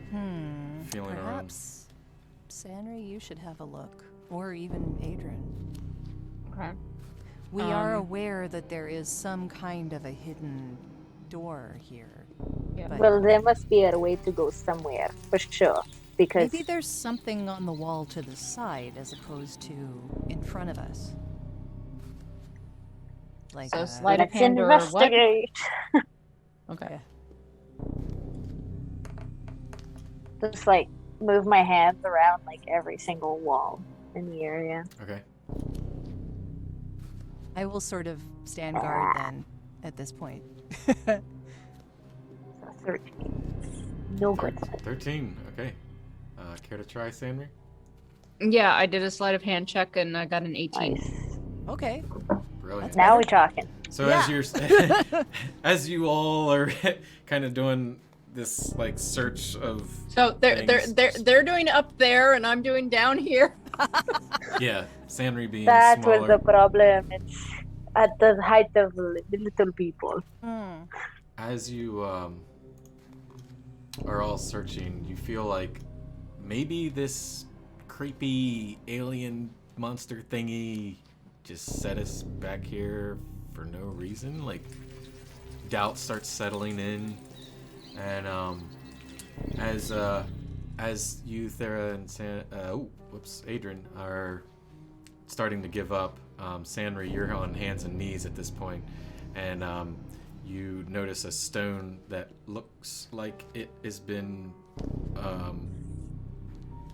Feeling around. Perhaps, Sanri, you should have a look, or even Adrian. Okay. We are aware that there is some kind of a hidden door here. Yeah. But Well, there must be a way to go somewhere, for sure. Because maybe there's something on the wall to the side as opposed to in front of us. Like So sleight of let's hand or what? investigate. Okay. Just like move my hands around like every single wall in the area. Okay. I will sort of stand guard then at this point. So 13. No good. 13. Okay. Care to try, Sandry? Yeah, I did a sleight of hand check and I got an 18. Nice. Okay. Brilliant. Now we're talking. So Yeah. as you're, as you all are kind of doing this like search of So things. they're doing up there and I'm doing down here. Yeah, Sandry being That smaller. was the problem. It's at the height of the little people. As you are all searching, you feel like maybe this creepy alien monster thingy just set us back here for no reason. Like, doubt starts settling in, and as you, Thera, and Adrian are starting to give up, Sandry, you're on hands and knees at this point, and you notice a stone that looks like it has been,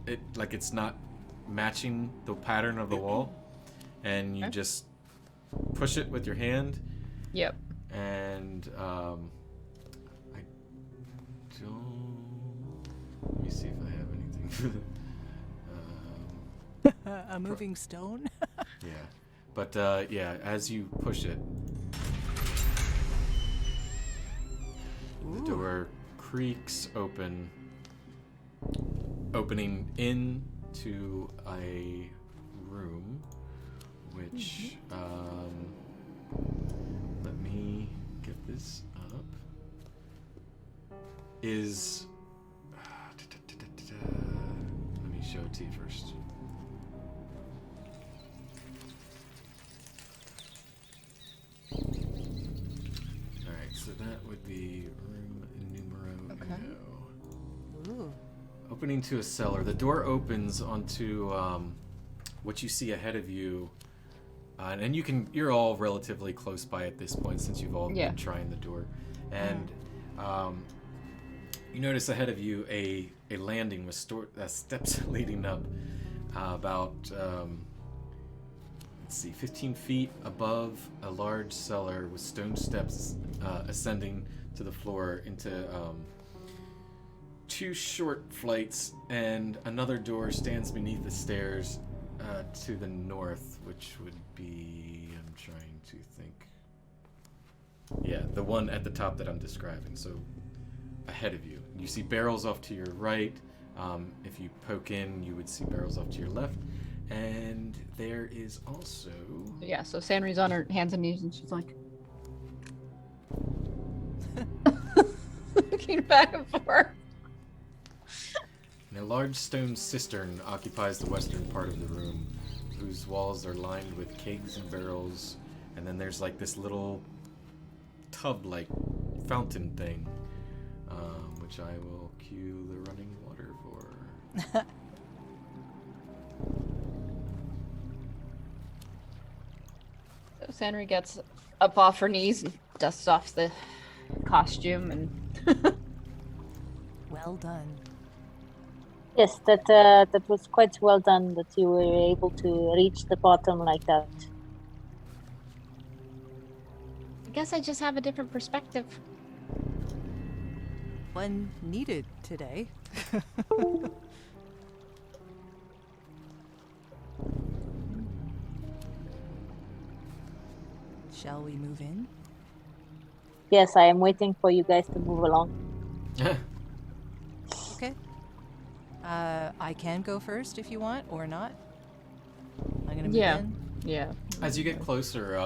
it's not matching the pattern of the wall, and you just push it with your hand. Yep. And I don't. Let me see if I have anything for the. A moving stone? Yeah, but yeah, as you push it, the door creaks open, opening into a room, which let me get this up. Is let me show it to you first. that would be room numero uno. Ooh. Opening to a cellar. The door opens onto what you see ahead of you. And you're all relatively close by at this point since you've all been trying the door. And you notice ahead of you a landing with steps leading up about, 15 feet above a large cellar with stone steps ascending to the floor into 2 short flights, and another door stands beneath the stairs to the north, which would be, I'm trying to think. Yeah, the one at the top that I'm describing. So ahead of you. You see barrels off to your right. If you poke in, you would see barrels off to your left. And there is also... Yeah, so Sanri's on her hands and knees and she's like... looking back and forth. And a large stone cistern occupies the western part of the room, whose walls are lined with kegs and barrels, and then there's like this little tub-like fountain thing, which I will cue the running water for. So Sanri gets up off her knees and dusts off the costume and... Well done. Yes, that was quite well done that you were able to reach the bottom like that. I guess I just have a different perspective. One needed today. Shall we move in? Yes, I am waiting for you guys to move along. Okay. I can go first if you want, or not. I'm gonna move in. Yeah. As you get closer,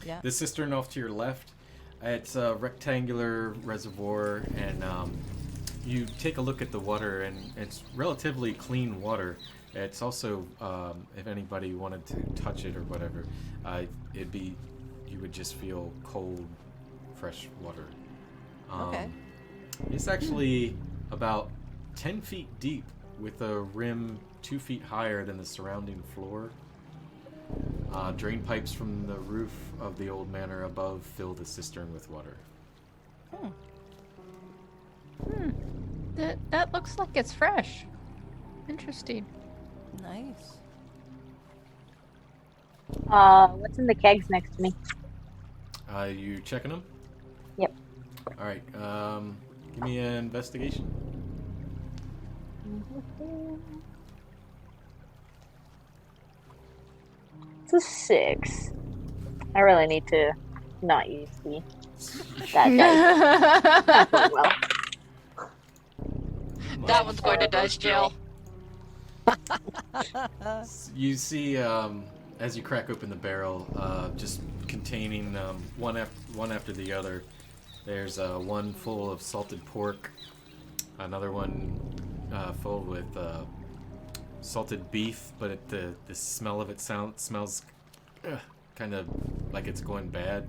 Yeah. the cistern off to your left, it's a rectangular reservoir, and you take a look at the water, and it's relatively clean water. It's also, if anybody wanted to touch it or whatever, you would just feel cold, fresh water. Okay. It's actually about 10 feet deep, with a rim 2 feet higher than the surrounding floor. Drain pipes from the roof of the old manor above fill the cistern with water. That looks like it's fresh. Interesting. Nice. What's in the kegs next to me? You checking them? Yep. All right. Give me an investigation. It's a 6. I really need to not use the that dice. Not going well. That one's going to dice jail. You see, as you crack open the barrel, just containing one after the other. There's one full of salted pork, another one full with salted beef, but the smell of it smells kind of like it's going bad.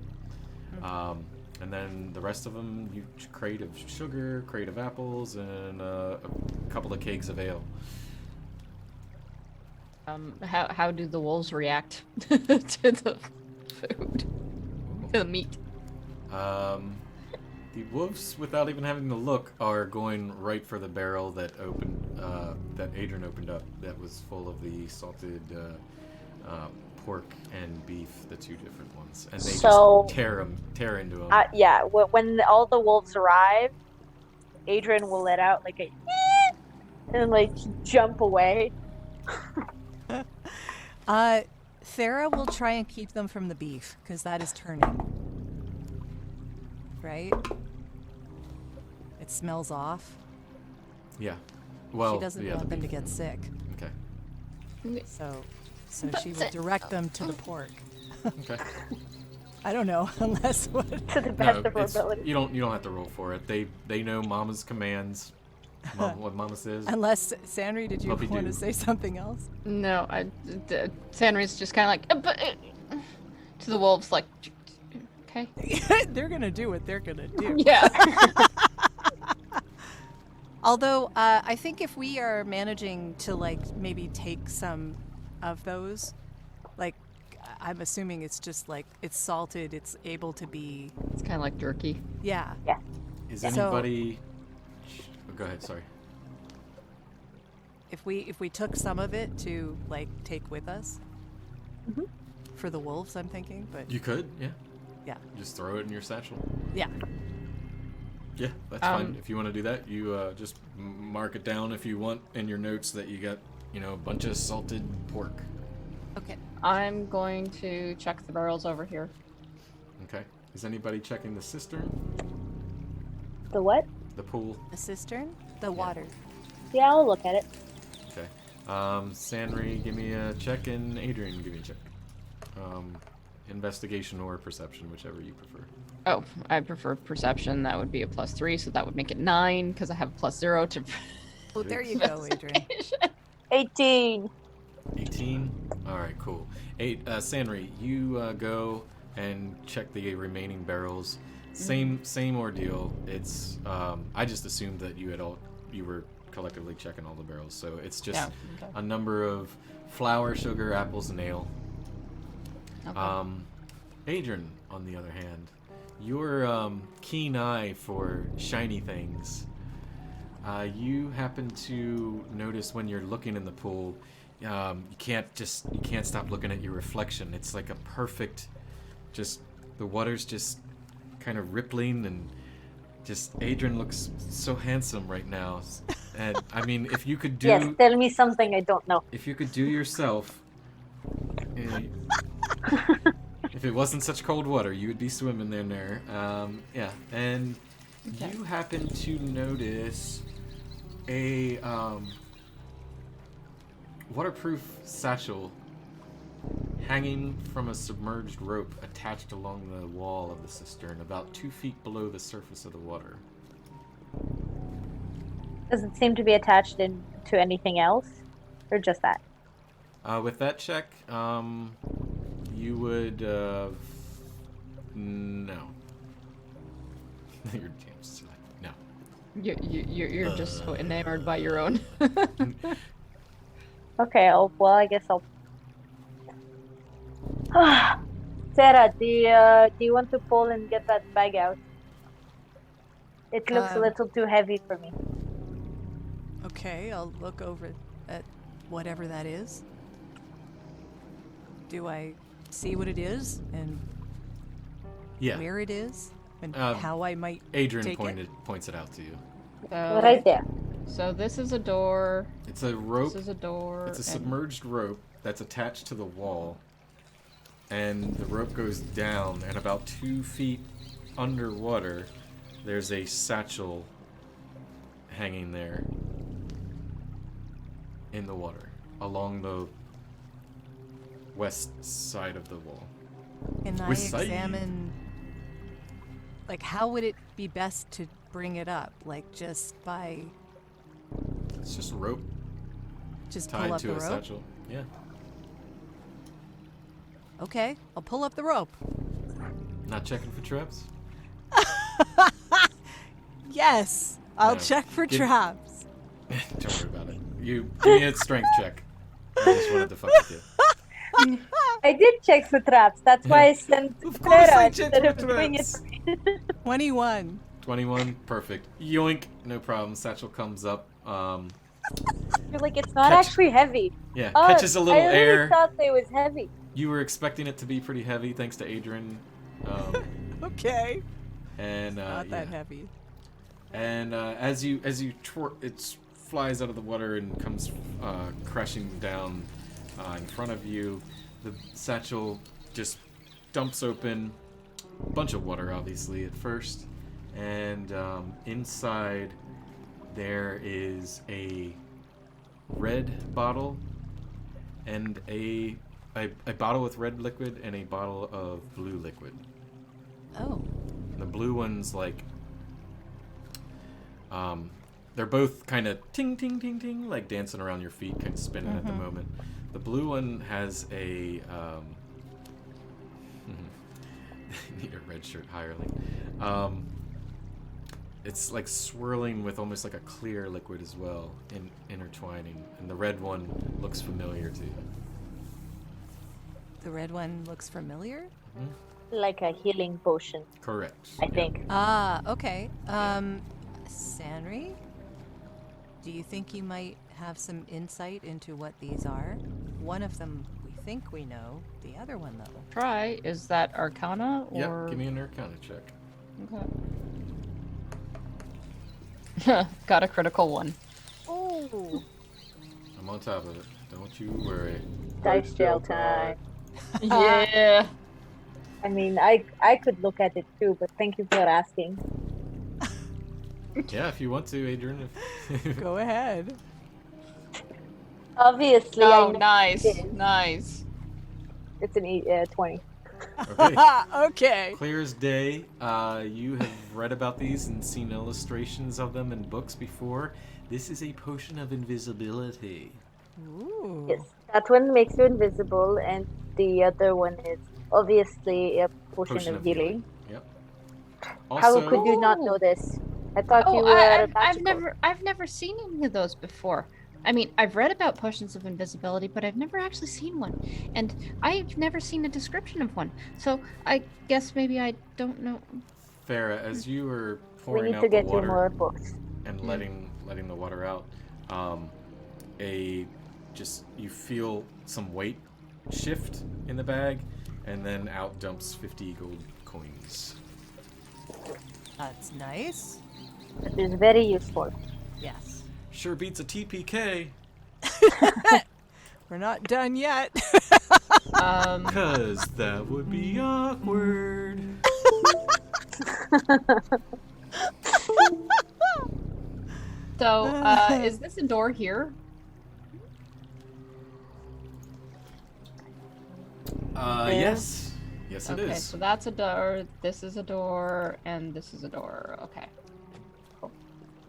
And then the rest of them, crate of sugar, crate of apples, and a couple of kegs of ale. How do the wolves react to the food, to the meat? The wolves, without even having to look, are going right for the barrel that that Adrian opened up. That was full of the salted pork and beef, the 2 different ones, and they just tear into them. Yeah. When all the wolves arrive, Adrian will let out like a and like jump away. Sarah will try and keep them from the beef, because that is turning. Right? It smells off. Yeah. Well, she doesn't want them to get sick. Okay. So she will direct them to the pork. Okay. I don't know, unless what. To the best of her ability. You don't have to roll for it. They know Mama's commands. What Mama says. Unless Sanri, did you want to say something else? No, Sanri's just kind of like to the wolves, like, Okay. They're gonna do what they're gonna do. Yeah. Although, I think if we are managing to, like, maybe take some of those, like, I'm assuming it's just, like, it's salted, it's able to be... It's kind of like jerky. Yeah. Yeah. Is So- anybody... Oh, go ahead, sorry. If we took some of it to, like, take with us, for the wolves, I'm thinking, but You could, yeah. yeah. Just throw it in your satchel. Yeah. Yeah, that's fine. If you want to do that, you just mark it down if you want in your notes that you got, a bunch of salted pork. Okay. I'm going to check the barrels over here. Okay. Is anybody checking the cistern? The what? The pool? The cistern? The water. Yeah, I'll look at it. Okay. Sanri, give me a check, and Adrian, give me a check. Investigation or perception, whichever you prefer. Oh, I prefer perception. That would be a +3, so that would make it 9 because I have a +0 to. Oh, there you go, Adrian. 18. 18? Alright, cool. Sanri, you go and check the remaining barrels. Same ordeal. It's I just assumed that you were collectively checking all the barrels, so it's just a number of flour, sugar, apples, and ale. Okay. Adrian, on the other hand, your keen eye for shiny things, you happen to notice when you're looking in the pool, you can't stop looking at your reflection. It's like a perfect, the water's just kind of rippling, and just Adrian looks so handsome right now. And I mean, if you could do, Yes, tell me something I don't know. if you could do yourself, if it wasn't such cold water, you would be swimming in there. Yeah, and you happen to notice a waterproof satchel hanging from a submerged rope attached along the wall of the cistern, about 2 feet below the surface of the water. Does it seem to be attached to anything else? Or just that? With that check, you would no. Your damn silly. No. You're just so enamored by your own. Okay, well, I guess I'll... Sarah, do you want to pull and get that bag out? It looks a little too heavy for me. Okay, I'll look over at whatever that is. Do I see what it is and Yeah. where it is and how I might Adrian take points it out to you. So, Right there. So this is a door. It's a rope. This is a door. It's a and- submerged rope that's attached to the wall, and the rope goes down, and about 2 feet underwater, there's a satchel hanging there in the water along the west side of the wall. Can I With sight. examine, like, how would it be best to bring it up? Like, just by, It's just a rope just pull tied up to the a rope? satchel. Yeah. Okay, I'll pull up the rope. Not checking for traps? Yes, I'll No. check for Give- traps. Don't worry about it. You give me a strength check. I just wanted to fuck with you. I did check for traps. That's why I sent Of course I Sarah checked instead for of doing it traps. for me. 21. 21, perfect. Yoink, no problem. Satchel comes up. You're like, it's not Catch- actually heavy. Yeah, Oh, catches a little I really air. thought it was heavy. You were expecting it to be pretty heavy, thanks to Adrian. Okay. And Not that yeah. heavy. And as you it flies out of the water and comes crashing down in front of you. The satchel just dumps open. A bunch of water, obviously, at first. And inside there is a red bottle and a bottle with red liquid and a bottle of blue liquid. Oh. And the blue one's like, they're both kind of ting, ting, ting, ting, like dancing around your feet, kind of spinning at the moment. The blue one has a, need a red shirt hireling. It's like swirling with almost like a clear liquid as well, intertwining. And the red one looks familiar to you. The red one looks familiar? Like a healing potion, Correct. I think. Ah, okay. Sanri? Do you think you might have some insight into what these are? One of them we think we know, the other one though. Try. Is that Arcana or? Yep, give me an Arcana check. Okay. Got a critical one. Oh! I'm on top of it. Don't you worry. Dice jail time. Yeah. I mean, I could look at it too, but thank you for asking. Yeah, if you want to, Adrian. Go ahead. Obviously, Oh, I know nice, it is. nice. It's an 20. Okay. Okay. Clear as day. You have read about these and seen illustrations of them in books before. This is a potion of invisibility. Ooh. Yes, that one makes you invisible, and the other one is obviously a potion of healing. Yep. How Also, could you not know this? I thought you Oh, were I've never seen any of those before. I mean, I've read about potions of invisibility, but I've never actually seen one, and I've never seen a description of one. So I guess maybe I don't know. Farah, as you were We pouring need out to the get you water more books. and letting the water out, you feel some weight shift in the bag, and then out dumps 50 gold coins. That's nice. It is very useful. Yes. Sure beats a TPK. We're not done yet. Cause that would be awkward. So, is this a door here? Yes. Yes, it Okay, is. so that's a door, this is a door, and this is a door. Okay. Cool.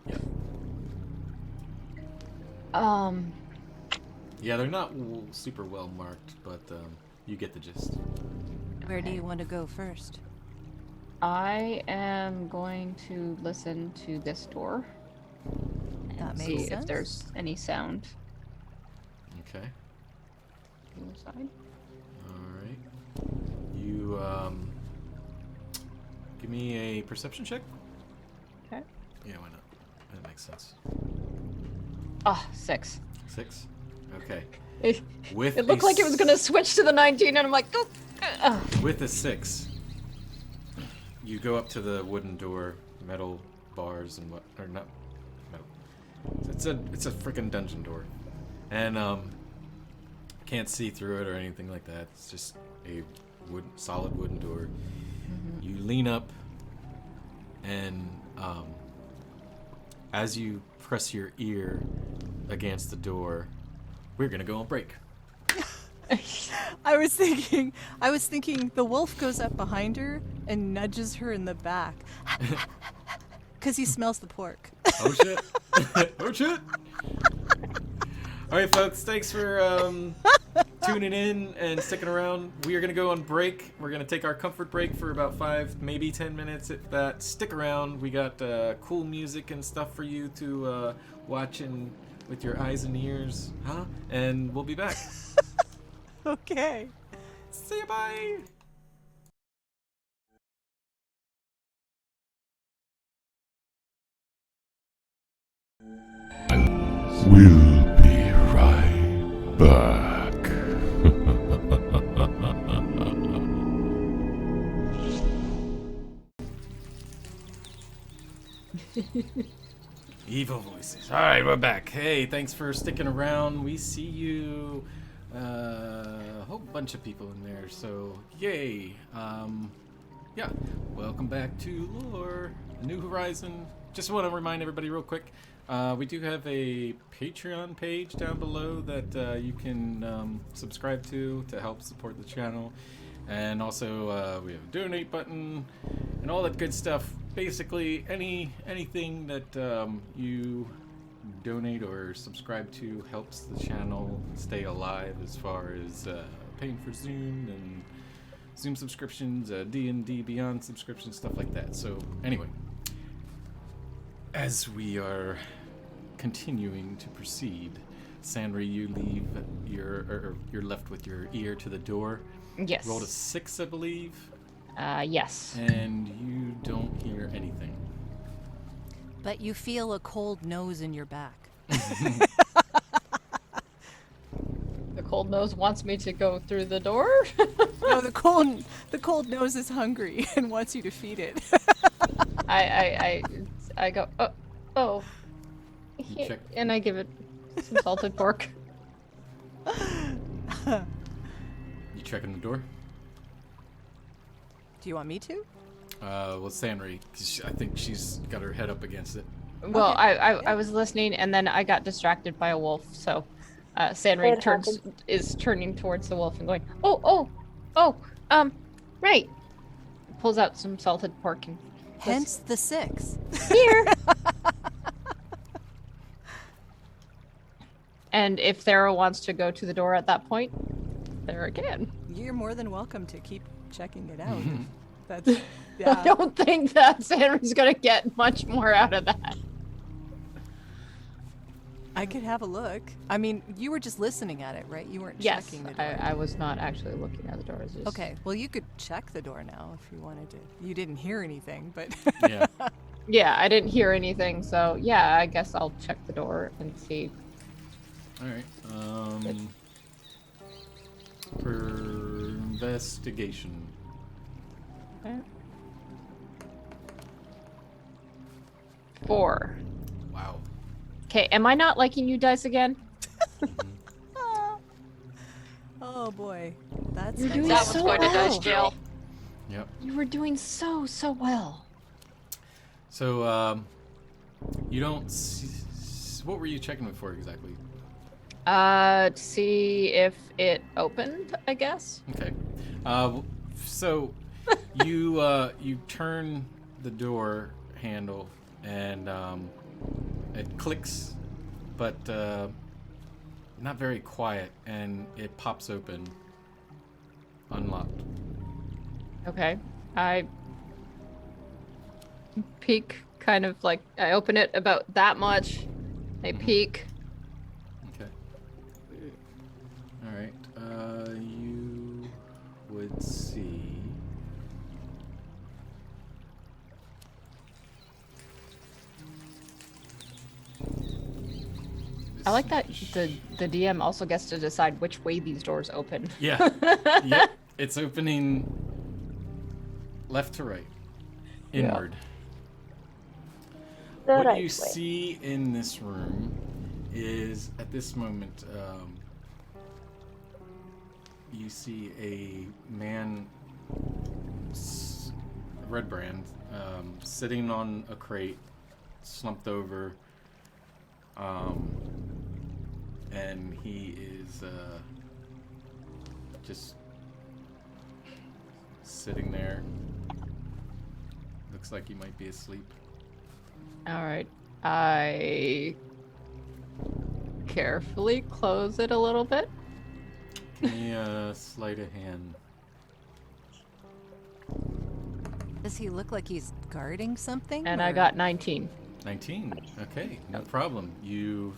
Yep. Yeah, they're not super well marked, but you get the gist. Where do you want to go first? I am going to listen to this door and That see makes sense. if there's any sound Okay. inside. All right. You give me a perception check. Okay. Yeah, why not? That makes sense. Ah, 6. 6. Okay. It With looked like it was gonna switch to the 19, and I'm like, oh. With a 6, you go up to the wooden door, metal bars and what, or not metal. It's a freaking dungeon door, and can't see through it or anything like that. It's just a solid wooden door. You lean up, and as you press your ear against the door, we're gonna go on break. I was thinking the wolf goes up behind her and nudges her in the back. Because he smells the pork. Oh shit. Oh shit. Alright folks, thanks for tuning in and sticking around. We are going to go on break. We're going to take our comfort break for about 5, maybe 10 minutes if that. Stick around. We got cool music and stuff for you to watch and with your eyes and ears. Huh? And we'll be back. Okay. See you, bye! We'll be right back. Evil voices. Alright, we're back. Hey, thanks for sticking around. We see you. A whole bunch of people in there, so yay. Yeah, welcome back to L.O.R.E, New Horizon. Just want to remind everybody real quick, we do have a Patreon page down below that you can subscribe to help support the channel. And also, we have a donate button and all that good stuff. Basically, anything that you donate or subscribe to helps the channel stay alive as far as paying for Zoom and Zoom subscriptions, D&D Beyond subscriptions, stuff like that. So anyway, as we are continuing to proceed, Sandry, you leave you're left with your ear to the door. Yes. Rolled a 6, I believe. Yes. And you don't hear anything. But you feel a cold nose in your back. The cold nose wants me to go through the door. No, the cold nose is hungry and wants you to feed it. I go, oh. Here, check. and I give it some salted pork. You checking the door? Do you want me to? Well, Sandry, 'cause I think she's got her head up against it. Well, Okay. I was listening, and then I got distracted by a wolf. So, Sandry It happens. is turning towards the wolf and going, right. Pulls out some salted pork and Hence the 6. here. And if Thera wants to go to the door at that point, Thera can. You're more than welcome to keep checking it out. Mm-hmm. That's I yeah. don't think that Sandry's gonna get much more out of that. I could have a look. I mean, you were just listening at it, right? You weren't Yes, checking the door. I was not actually looking at the door. I was just... Okay, well, you could check the door now if you wanted to. You didn't hear anything, but Yeah. Yeah, I didn't hear anything, so yeah, I guess I'll check the door and see. All right. For investigation. Okay. 4. Wow. Okay, am I not liking you dice again? oh boy, that's You're nice. doing That so one's going to well. dice jail. Yep. You were doing so well. So, you don't see... What were you checking it for exactly? To see if it opened, I guess. Okay. So, you turn the door handle and it clicks, but not very quiet, and it pops open, unlocked. Okay. I peek, kind of like I open it about that much. I peek. Okay. All right. You would see. I like that the DM also gets to decide which way these doors open. Yeah. Yep. It's opening left to right, inward. The What right you way. see in this room is, at this moment, you see a man, Redbrand, sitting on a crate, slumped over, and he is just sitting there. Looks like he might be asleep. All right. I carefully close it a little bit. Give me a sleight of hand. Does he look like he's guarding something? And I or- got 19. 19. Okay, no problem. You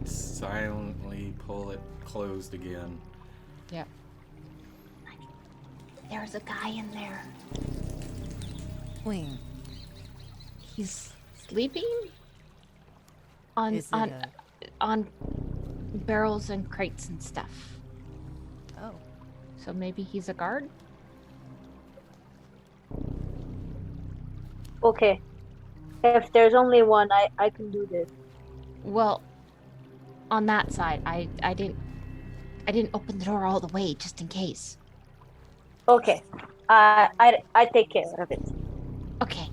silently pull it closed again. Yeah. There's a guy in there. Wing. He's sleeping on Is it on a- on barrels and crates and stuff. Oh. So maybe he's a guard? Okay. If there's only one, I can do this. Well, on that side, I didn't open the door all the way just in case. Okay. I take care of it. Okay.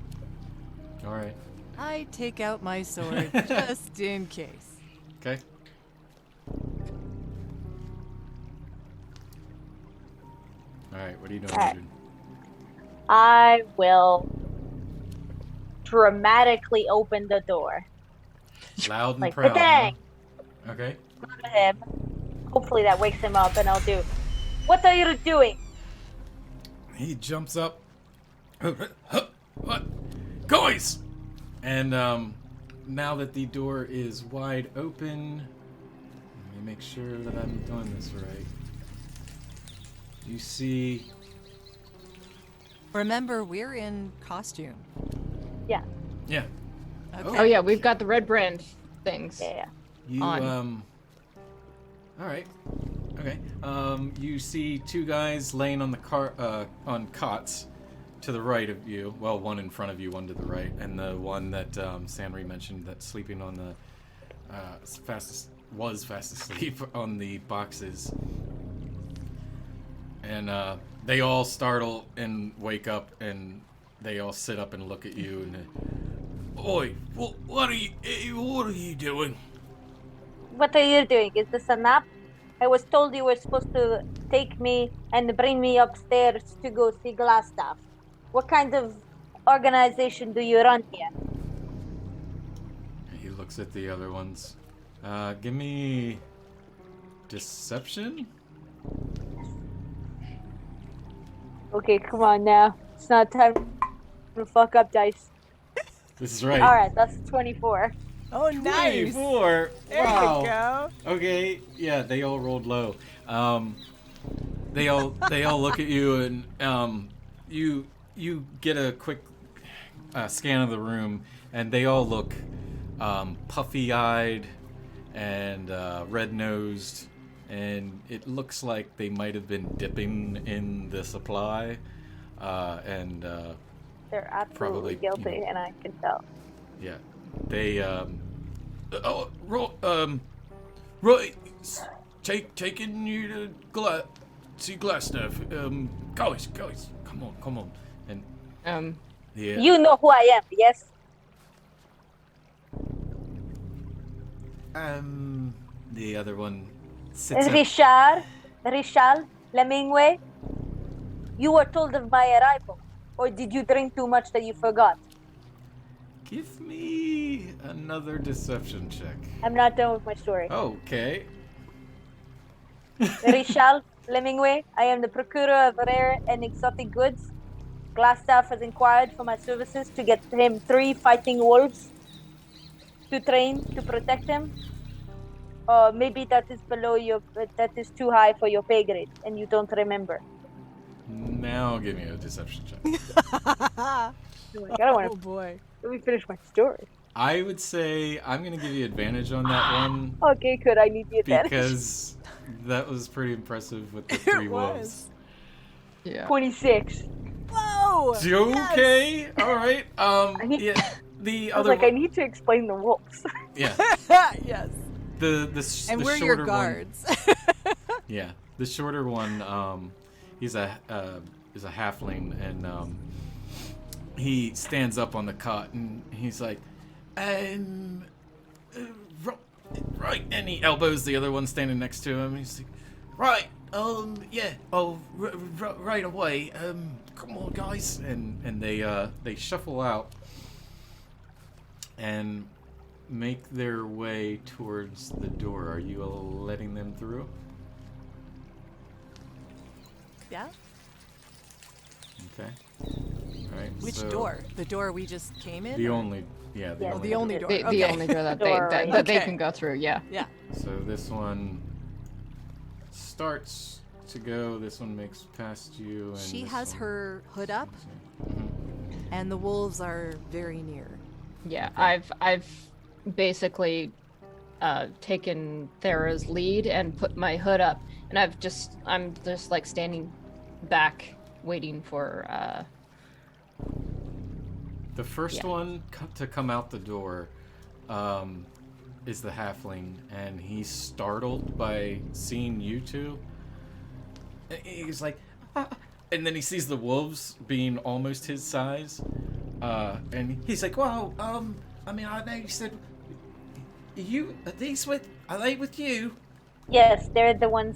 All right. I take out my sword just in case. Okay. All right. What are you doing, Alright. Adrian? I will dramatically open the door. Loud and Like, proud. dang! Huh? Okay. Go to him. Hopefully that wakes him up, and I'll do. What are you doing? He jumps up. What? Guys! And now that the door is wide open, let me make sure that I'm doing this right. You see... Remember, we're in costume. Yeah. Yeah. Okay. Oh yeah, we've got the Redbrand things. Yeah. You, On. Alright. Okay. You see two guys laying on the on cots to the right of you. Well, one in front of you, one to the right, and the one that Sanri mentioned that's sleeping on the was fast asleep on the boxes. And they all startle and wake up, and they all sit up and look at you. And oi, what are you doing? What are you doing? Is this a nap? I was told you were supposed to take me and bring me upstairs to go see Glassstaff. What kind of organization do you run here? He looks at the other ones. Give me deception. Okay, come on now. It's not time to fuck up, dice. This is right. All right, that's 24. Oh, nice. 24. There Wow. you go. Okay. Yeah, they all rolled low. They all look at you, and you get a quick scan of the room, and they all look puffy-eyed and red-nosed, and it looks like they might have been dipping in the supply, and They're absolutely probably, guilty, and I can tell. yeah, they right, taking you to see Glassstaff. Guys, come on, and yeah. You know who I am, yes? The other one sits up. Richard Lemingway? You were told of my arrival, or did you drink too much that you forgot? Give me another deception check. I'm not done with my story. Okay. Richard Lemingway, I am the procurer of rare and exotic goods. Glassstaff has inquired for my services to get him 3 fighting wolves to train to protect him. Maybe that is that is too high for your pay grade, and you don't remember. Now give me a deception check. I don't want Oh to. boy. Let me finish my story. I would say I'm gonna give you advantage on that one Okay, good. I need the advantage. because that was pretty impressive with the It 3 was. wolves. Yeah. 26. Whoa. Okay, all right. need- Yeah, the I was other like, I need to explain the wolves. yeah, Yes. the And we're shorter your one. guards. Yeah, the shorter one, he's a halfling, and he stands up on the cot and he's like, right, and he elbows the other one standing next to him. He's like, right, yeah, right away. Come on, guys, and they shuffle out and make their way towards the door. Are you letting them through? Yeah. Okay. All right. Which so door? The door we just came in? The or- only, yeah, the Yeah, only. The only door. The Okay. only door that Door, they right. that they Okay. can go through. Yeah. Yeah. So this one starts to go. This one makes past you. And She this has one- her hood up, Mhm. and the wolves are very near. Yeah. I've basically taken Thera's lead and put my hood up, and I'm just like standing back waiting for The first Yeah. one to come out the door is the halfling, and he's startled by seeing you two. He's like, "Ah," and then he sees the wolves being almost his size, and he's like, "Well, I mean, I know you said are they with you?" Yes, they're the ones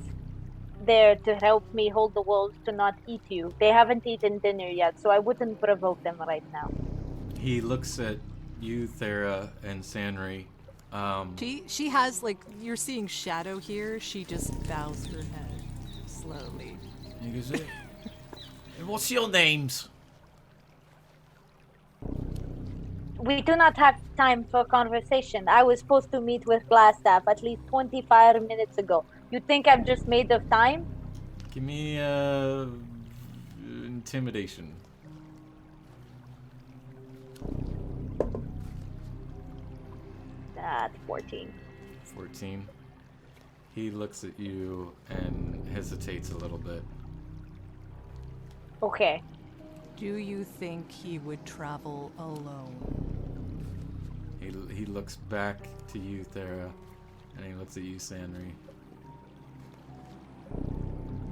there to help me hold the wolves to not eat you. They haven't eaten dinner yet, so I wouldn't provoke them right now. He looks at you, Thera, and Sanri. She has, like, you're seeing shadow here. She just bows her head slowly. He goes, What's your names? We do not have time for conversation. I was supposed to meet with Glassstaff at least 25 minutes ago. You think I'm just made of time? Give me intimidation. That's 14. 14. He looks at you and hesitates a little bit. Okay. Do you think he would travel alone? He looks back to you, Thera, and he looks at you, Sanri.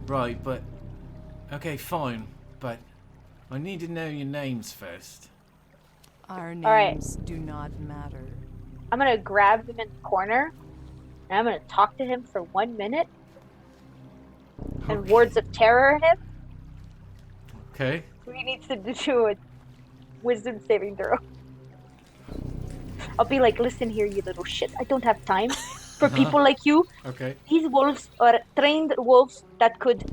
Right, but... Okay, fine, but I need to know your names first. Our right. names do not matter. I'm gonna grab him in the corner, and I'm gonna talk to him for 1 minute. And words of terror him. Okay. He needs to do a wisdom saving throw. I'll be like, listen here, you little shit. I don't have time for people like you. Okay. These wolves are trained wolves that could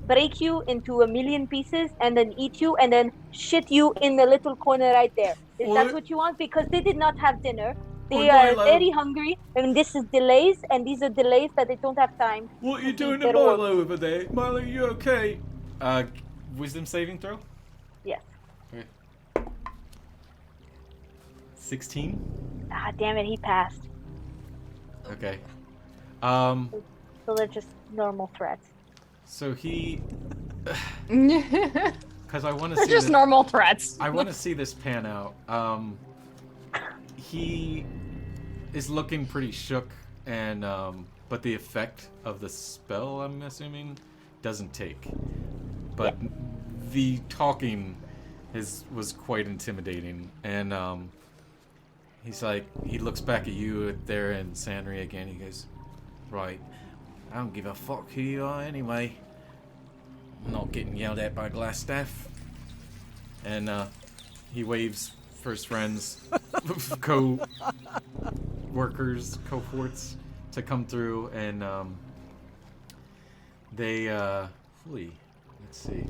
break you into 1,000,000 pieces and then eat you and then shit you in the little corner right there. Is that what you want? Because they did not have dinner. They are very hungry, and this is delays, and these are delays that they don't have time. What are you to doing feed to their Milo wolves. over there? Milo, you okay? Wisdom saving throw? Yes. Okay. 16? Ah, damn it, he passed. Okay. So they're just normal threats. So he... Because I want to They're see just this, normal threats. I want to see this pan out. He is looking pretty shook, and but the effect of the spell, I'm assuming, doesn't take. But the talking was quite intimidating, and he's like, he looks back at you there and Sanri again. He goes, right, I don't give a fuck who you are anyway. I'm not getting yelled at by Glassstaff. And he waves first friends, co-workers, cohorts to come through, and they flee. Let's see.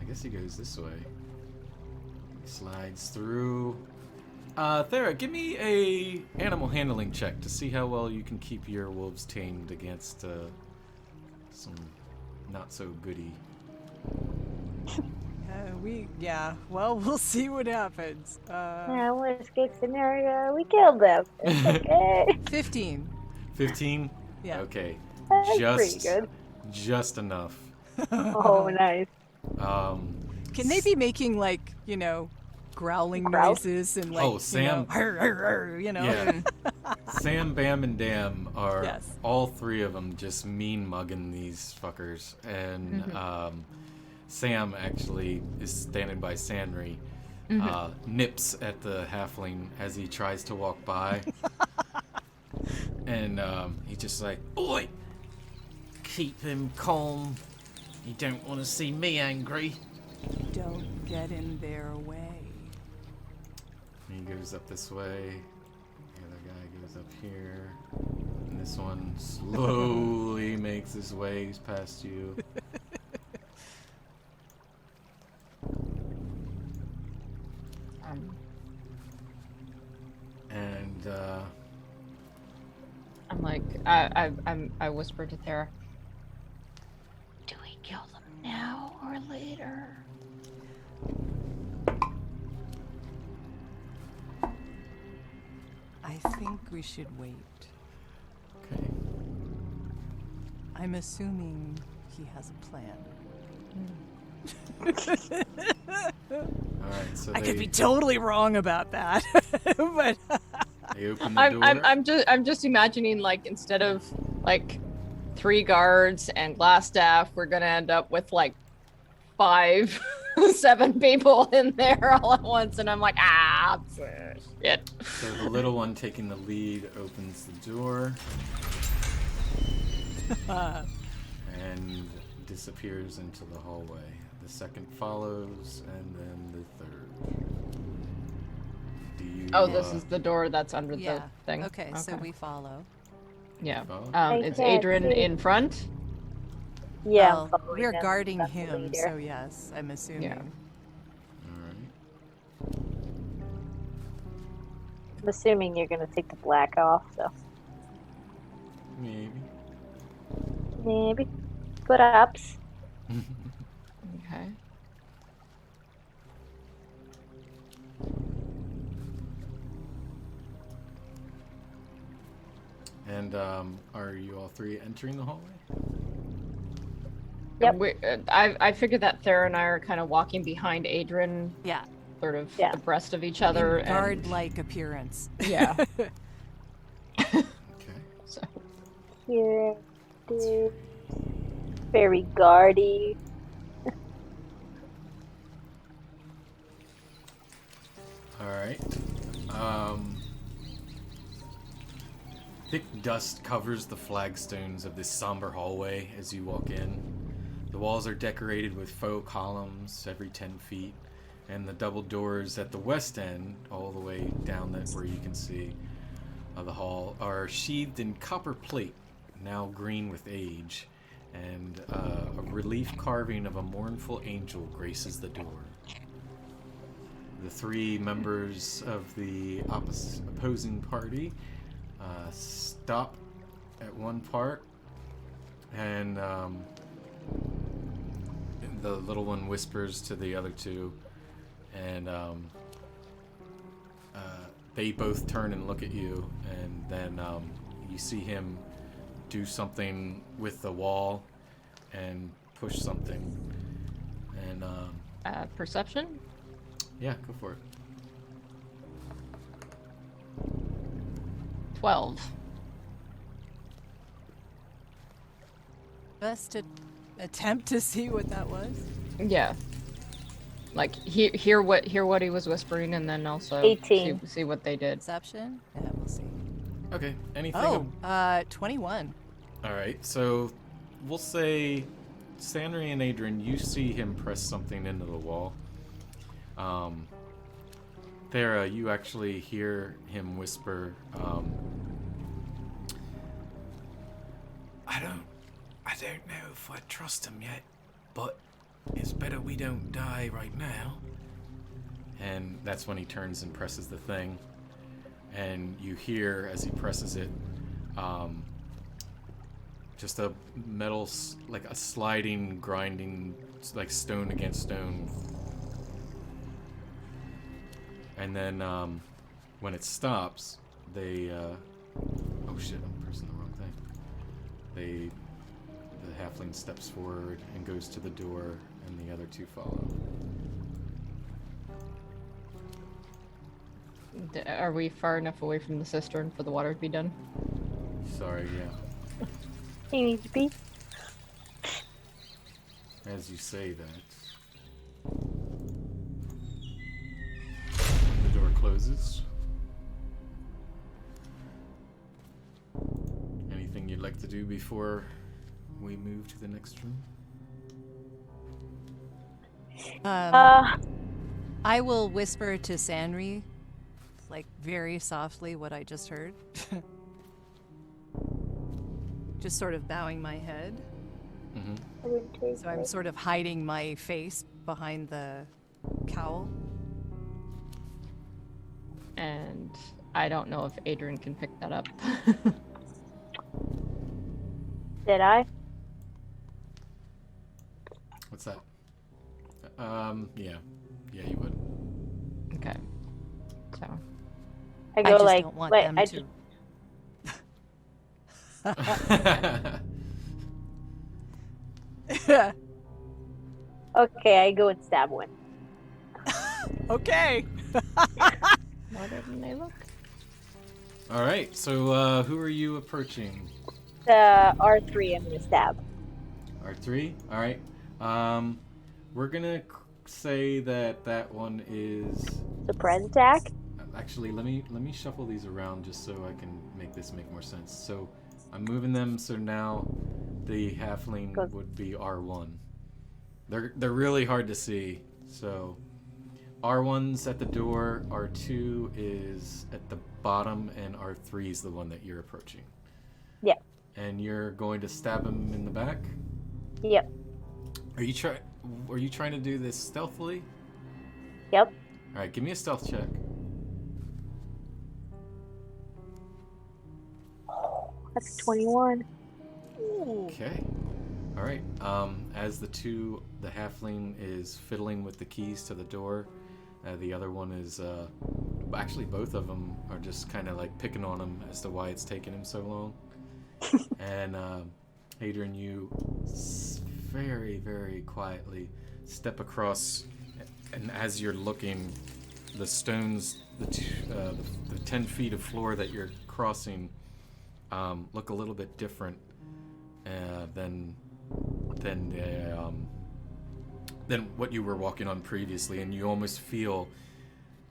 I guess he goes this way. He slides through. Thera, give me a animal handling check to see how well you can keep your wolves tamed against some not so goody. Well, we'll see what happens. Yeah, worst case scenario, we killed them. It's okay. 15. 15? Yeah. Okay. That's Just pretty good. Just enough. Oh, nice. Can they be making, like, growling Growl? noises and, like, Oh, Sam. Yeah. Sam, Bam, and Dam are Yes. all three of them just mean mugging these fuckers. And Sam actually is standing by Sanri, nips at the halfling as he tries to walk by. And he's just like, oi! Keep him calm. You don't want to see me angry. Don't get in their way. He goes up this way. The other guy goes up here. And this one slowly makes his way past you. And I'm like, I whispered to Thera. Do we kill them now or later? I think we should wait. okay. I'm assuming he has a plan. Alright, so I could be totally wrong about that, but they open the door. I'm just imagining, like, instead of like 3 guards and Glassstaff, we're gonna end up with like 5, 7 people in there all at once, and I'm like, shit. So the little one taking the lead opens the door and disappears into the hallway. The second follows, and then the third. Do you? Oh, this is the door that's under yeah. the thing. Okay, so we follow. Yeah. follow? Is Okay, Adrian see. in front? Yeah, Well, I'm following we're them. guarding That's the him, leader. so yes, I'm assuming. Yeah. All right. I'm assuming you're gonna take the black off, so Maybe. maybe. Put ups. Okay. And are you all three entering the hallway? Yep. I figured that Thera and I are kind of walking behind Adrian, Yeah. sort of Yeah. abreast of each other. In guard-like appearance. Yeah. Okay. So, Here it is. Very guardy. All right. Thick dust covers the flagstones of this somber hallway as you walk in. The walls are decorated with faux columns every 10 feet, and the double doors at the west end, all the way down that where you can see the hall, are sheathed in copper plate, now green with age, and a relief carving of a mournful angel graces the door. The three members of the opposing party stop at one part, and the little one whispers to the other two, and they both turn and look at you, and then you see him do something with the wall and push something, and perception? yeah, go for it. 12. Best to attempt to see what that was. Yeah. Like hear what he was whispering, and then also 18. see what they did. Perception? Yeah, we'll see. Okay, anything? Oh, 21. All right, so we'll say Sanri and Adrian, you see him press something into the wall. Thera, you actually hear him whisper, I don't know if I trust him yet, but it's better we don't die right now. And that's when he turns and presses the thing. And you hear, as he presses it, just a metal, like a sliding, grinding, like stone against stone. And then when it stops, they, oh shit, I'm pressing the wrong thing. The halfling steps forward and goes to the door, and the other two follow. Are we far enough away from the cistern for the water to be done? Sorry, yeah. You need to be. As you say that, the door closes. Anything you'd like to do before we move to the next room? I will whisper to Sanri, like very softly, what I just heard. Just sort of bowing my head. Mm-hmm. So I'm sort of hiding my face behind the cowl. And I don't know if Adrian can pick that up. Did I? What's that? Yeah. Yeah, you would. Okay. So. I I go just like, don't want wait, them I to. okay, I go and stab one. Okay. Why didn't they look? All right. So, who are you approaching? The R3 I'm gonna stab. R3. All right. We're gonna say that one is. Surprise attack? Actually, let me shuffle these around just so I can make this make more sense. So, I'm moving them so now the halfling would be R1. They're really hard to see. So, R1's at the door, R2 is at the bottom, and R3 is the one that you're approaching. Yeah. And you're going to stab him in the back? Yep. Are you trying to do this stealthily? Yep. All right, give me a stealth check. That's 21. Okay. All right. As the halfling is fiddling with the keys to the door, the other one is actually both of them are just kind of like picking on him as to why it's taking him so long. And Adrian, you very, very quietly step across, and as you're looking, the stones, the 10 feet of floor that you're crossing, look a little bit different than what you were walking on previously, and you almost feel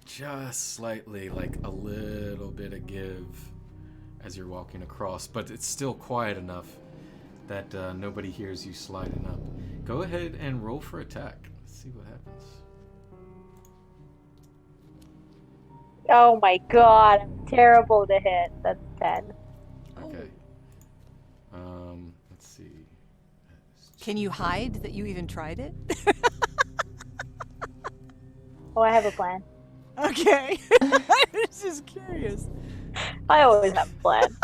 just slightly like a little bit of give as you're walking across, but it's still quiet enough that nobody hears you sliding up. Go ahead and roll for attack. Let's see what happens. Oh my god, I'm terrible to hit. That's 10. Okay. Let's see. Can you hide that you even tried it? Oh, I have a plan. Okay. I was just curious. I always have a plan.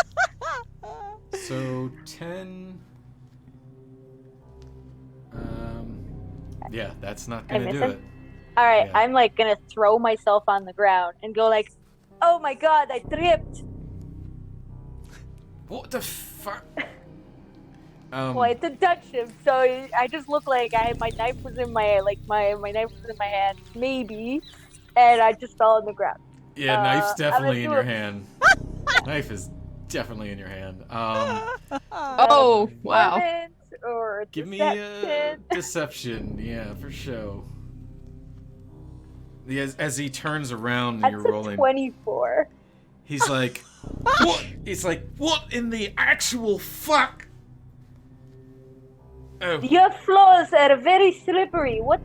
So 10. Yeah, that's not gonna do it. Alright, Yeah. I'm like gonna throw myself on the ground and go like, oh my god, I tripped. What the fuck? Well, I didn't touch him, so I just look like my knife was in my knife was in my hand, maybe, and I just fell on the ground. Yeah, knife's I'm definitely in gonna your do hand. Knife is definitely in your hand. Oh, wow. Performance or Give me a deception. deception, yeah, for show. As he turns around and That's you're a rolling, 24. he's like, "What?" He's like, "What in the actual fuck?" Oh, Your floors are very slippery. What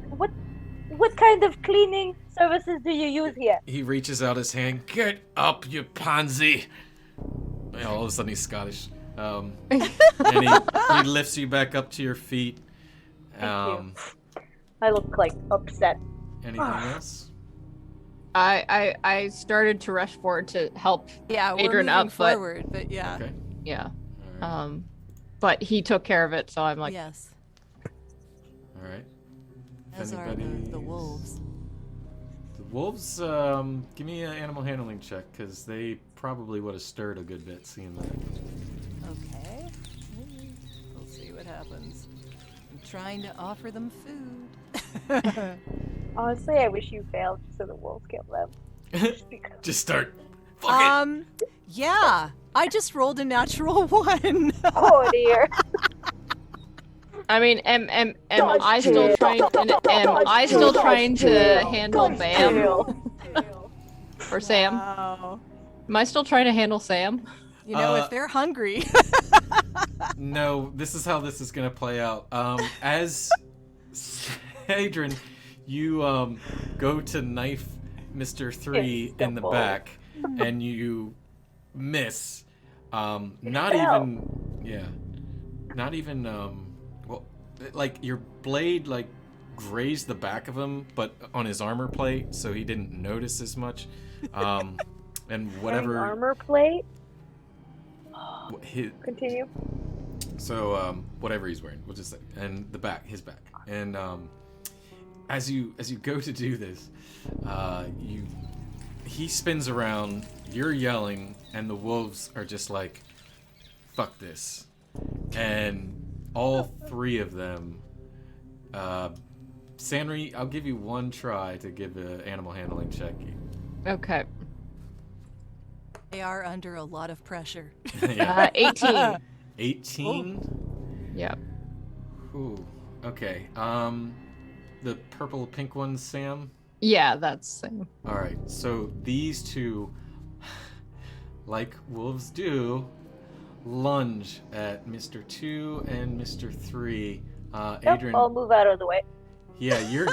kind of cleaning services do you use here? he reaches out his hand. Get up, you pansy! And all of a sudden, he's Scottish. And he lifts you back up to your feet. Thank you. I look like upset. Anything else? I started to rush forward to help Yeah, we're Adrian moving up, but forward, but yeah. Okay. yeah. All right. But he took care of it, so I'm like, Yes. All right. If As are the anybody's- wolves. The wolves, give me an animal handling check, because they probably would have stirred a good bit seeing that. Okay. We'll see what happens. I'm trying to offer them food. Honestly, I wish you failed so the wolves kill them. Just because. Just start. Fuck it! Yeah. I just rolled a natural 1. Oh dear. I mean, am Dodge I still tail. trying? Am I still trying to handle Bam or Sam? Wow. Am I still trying to handle Sam? You know, if they're hungry. No, this is how this is gonna play out. As Adrian, you go to knife Mr. 3 in the back, and you miss. Not even well, like your blade like grazed the back of him, but on his armor plate, so he didn't notice as much. And whatever Wearing armor plate. Continue. So whatever he's wearing, we'll just say, and his back, and as you go to do this, he spins around, you're yelling, and the wolves are just like, "Fuck this," and all 3 of them. Sanri, I'll give you one try to give an animal handling check. Okay. They are under a lot of pressure. Yeah. 18. 18. Yep. Ooh. Okay. The purple pink ones, Sam. Yeah, that's Sam. All right. So these 2, like wolves do, lunge at Mr. 2 and Mr. 3. Adrian. I'll move out of the way. Yeah, you're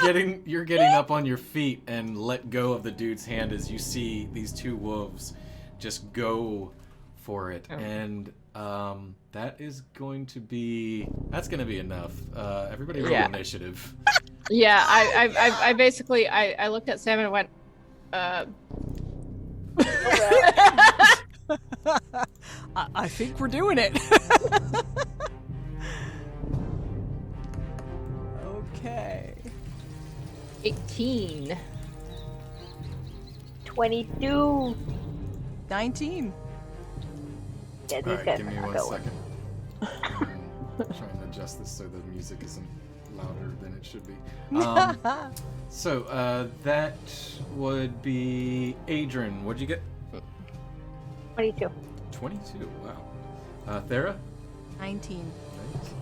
getting up on your feet and let go of the dude's hand as you see these 2 wolves just go for it. Oh. And That is going to be. That's going to be enough. Everybody roll Yeah. initiative. Yeah, I basically I looked at Sam and went, I think we're doing it. Okay. 18. 22. 19. Yeah, these All right, guys give are me not 1 going. second. I'm trying to adjust this so the music isn't louder than it should be. So that would be Adrian. What'd you get? 22. 22. Wow. Thera? 19.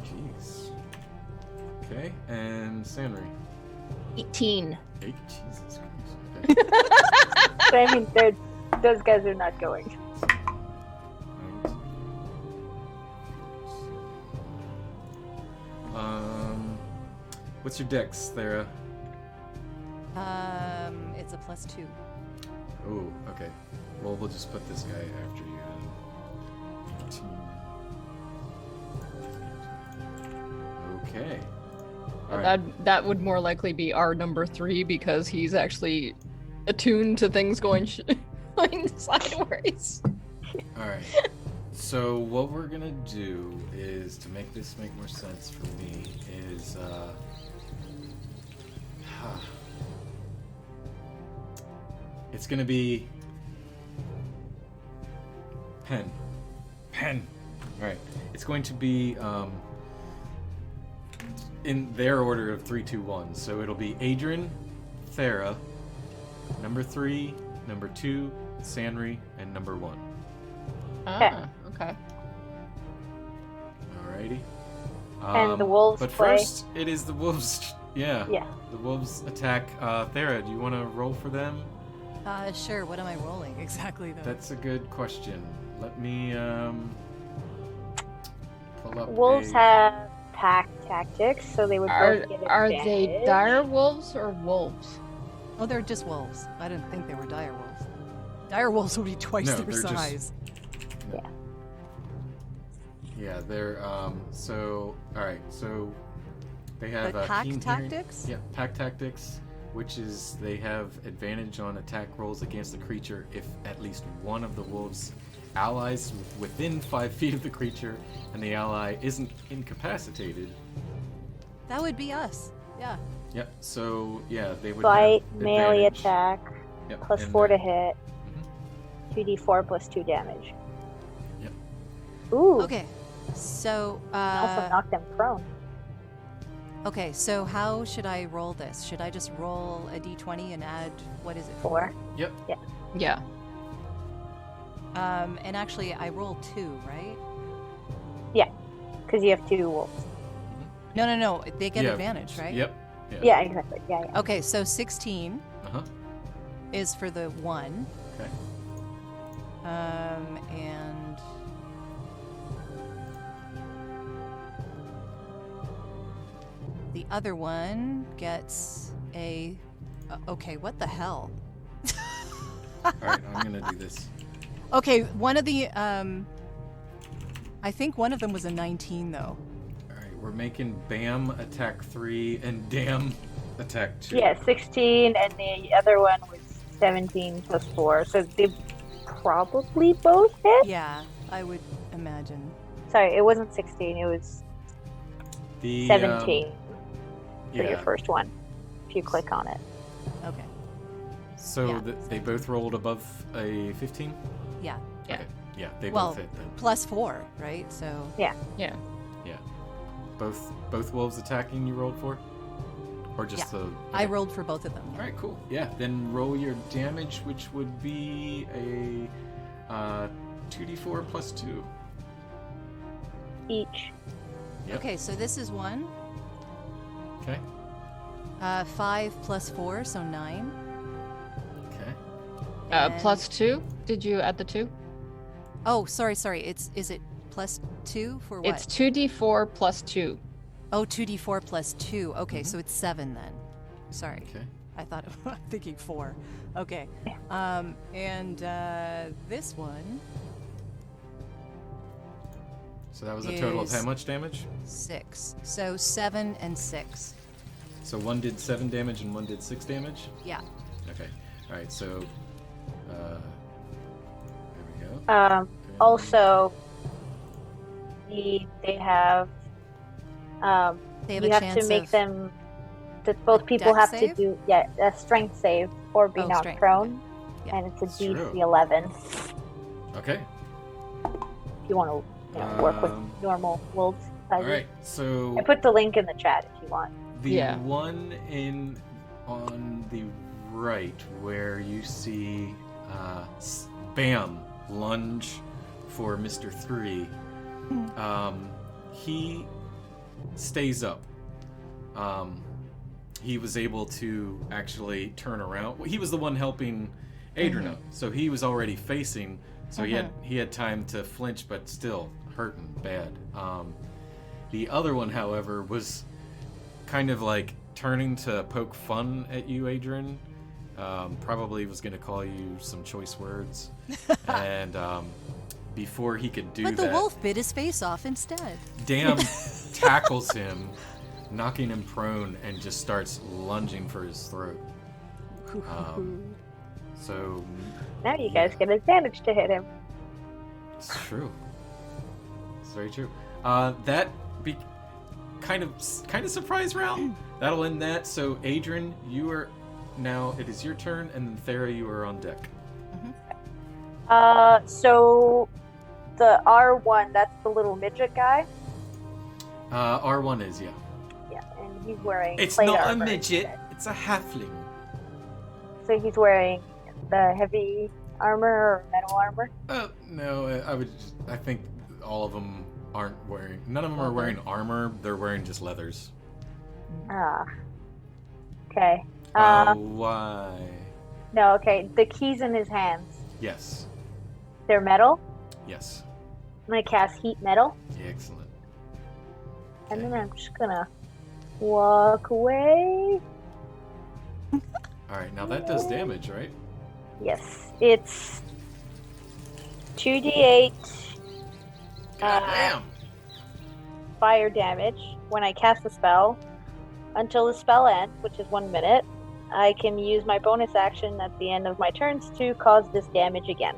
Jeez. Okay, and Sanri. 18. 8. Jesus Christ. Okay. But I mean, those guys are not going. 19. What's your dex, Thera? It's a +2. Oh, okay. Well, we'll just put this guy after you. 18. Okay. All right. That would more likely be our number 3 because he's actually attuned to things going sideways. All right. So what we're gonna do is, to make this make more sense for me, is it's gonna be pen. All right. It's going to be in their order of 3, 2, 1. So it'll be Adrian, Thera, number 3, number 2, Sanri, and number 1. Ah, okay. Alrighty. And the wolves But play. first, it is the wolves. Yeah. Yeah. The wolves attack. Thera, do you want to roll for them? Sure. What am I rolling exactly, though? That's a good question. Let me pull up. Wolves have pack tactics, so they would both get Are advantage. they dire wolves or wolves? Oh, they're just wolves. I didn't think they were dire wolves. Dire wolves would be twice No, their they're just- size. Yeah, they're So, all right. So they have But pack keen hearing- tactics? Yeah, pack tactics, which is they have advantage on attack rolls against the creature if at least one of the wolves allies within 5 feet of the creature and the ally isn't incapacitated. That would be us. Yeah. Yep. So yeah, they would Bite, have melee advantage. attack, Yep, plus and, 4 to hit, mhm. 2d4 plus 2 damage. Yep. Ooh. Okay. So, Also knock them prone. okay, so how should I roll this? Should I just roll a d20 and add, what is it? 4. Yep. Yeah. And actually, I roll 2, right? Yeah, because you have 2 wolves. No. They get Yeah, advantage, right? Yep. Yeah, exactly. Yeah. Okay, so 16 Uh-huh. is for the 1. Okay. And the other one gets a. Okay, what the hell? All right, I'm gonna do this. Okay, one of the. I think one of them was a 19, though. All right, we're making Bam attack 3 and Dam attack 2. Yeah, 16, and the other one was 17 plus 4, so they probably both hit? Yeah, I would imagine. Sorry, it wasn't 16, it was The 17 for your yeah. first one, if you click on it. Okay. So Yeah. they both rolled above a 15. Yeah. Yeah. Okay. Yeah, they Well, both hit then. plus 4, right? So. Yeah. Yeah. Both wolves attacking you rolled for, or just Yeah. the? I okay. rolled for both of them. All right, cool. Yeah, then roll your damage, which would be a 2d4 plus 2. Each. Yep. Okay, so this is 1. Okay. 5 plus 4, so 9. Okay. And- Plus 2? Did you add the 2? Oh, sorry. Is it plus 2 for what? It's 2d4 plus 2. Oh, 2d4 plus 2. Okay, so it's 7 then. Sorry. Okay. I thought I'm thinking 4. Okay. And this one So that was a total of how much damage? 6. So 7 and 6. So one did 7 damage and one did 6 damage? Yeah. Okay. Alright, so there we go. Also, they have They have you a have chance to make of them that both a people dex have save? to do a strength save or be knocked strength, prone, Yeah. and it's a That's DC true. 11 Okay. if you want to work with normal wolves. Alright, so I put the link in the chat if you want. the Yeah. one on the right where you see Bam lunge for Mr. 3, he stays up. He was able to actually turn around. Well, he was the one helping Adriana, so he was already facing, so he had time to flinch, but still hurting bad. The other one, however, was kind of like turning to poke fun at you, Adrian. Probably was going to call you some choice words. And before he could do But that, the wolf bit his face off instead. Dam tackles him, knocking him prone, and just starts lunging for his throat. So Now you guys get advantage to hit him. it's true. It's very true. That be kind of surprise round. That'll end that. So Adrian, you are now. It is your turn, and then Thera, you are on deck. So the R1, that's the little midget guy. R1 is, yeah. Yeah, and he's wearing It's plate not a armor midget. instead. It's a halfling. So he's wearing the heavy armor or metal armor. No, I think all of them aren't wearing. None of them are wearing armor. They're wearing just leathers. Ah. Okay. Why? No, okay. The keys in his hands. Yes. They're metal. Yes. I'm gonna cast heat metal. Yeah, excellent. And then I'm just gonna walk away. All right, now that does damage, right? Yes. It's 2d8 God damn. fire damage when I cast a spell. Until the spell ends, which is 1 minute, I can use my bonus action at the end of my turns to cause this damage again.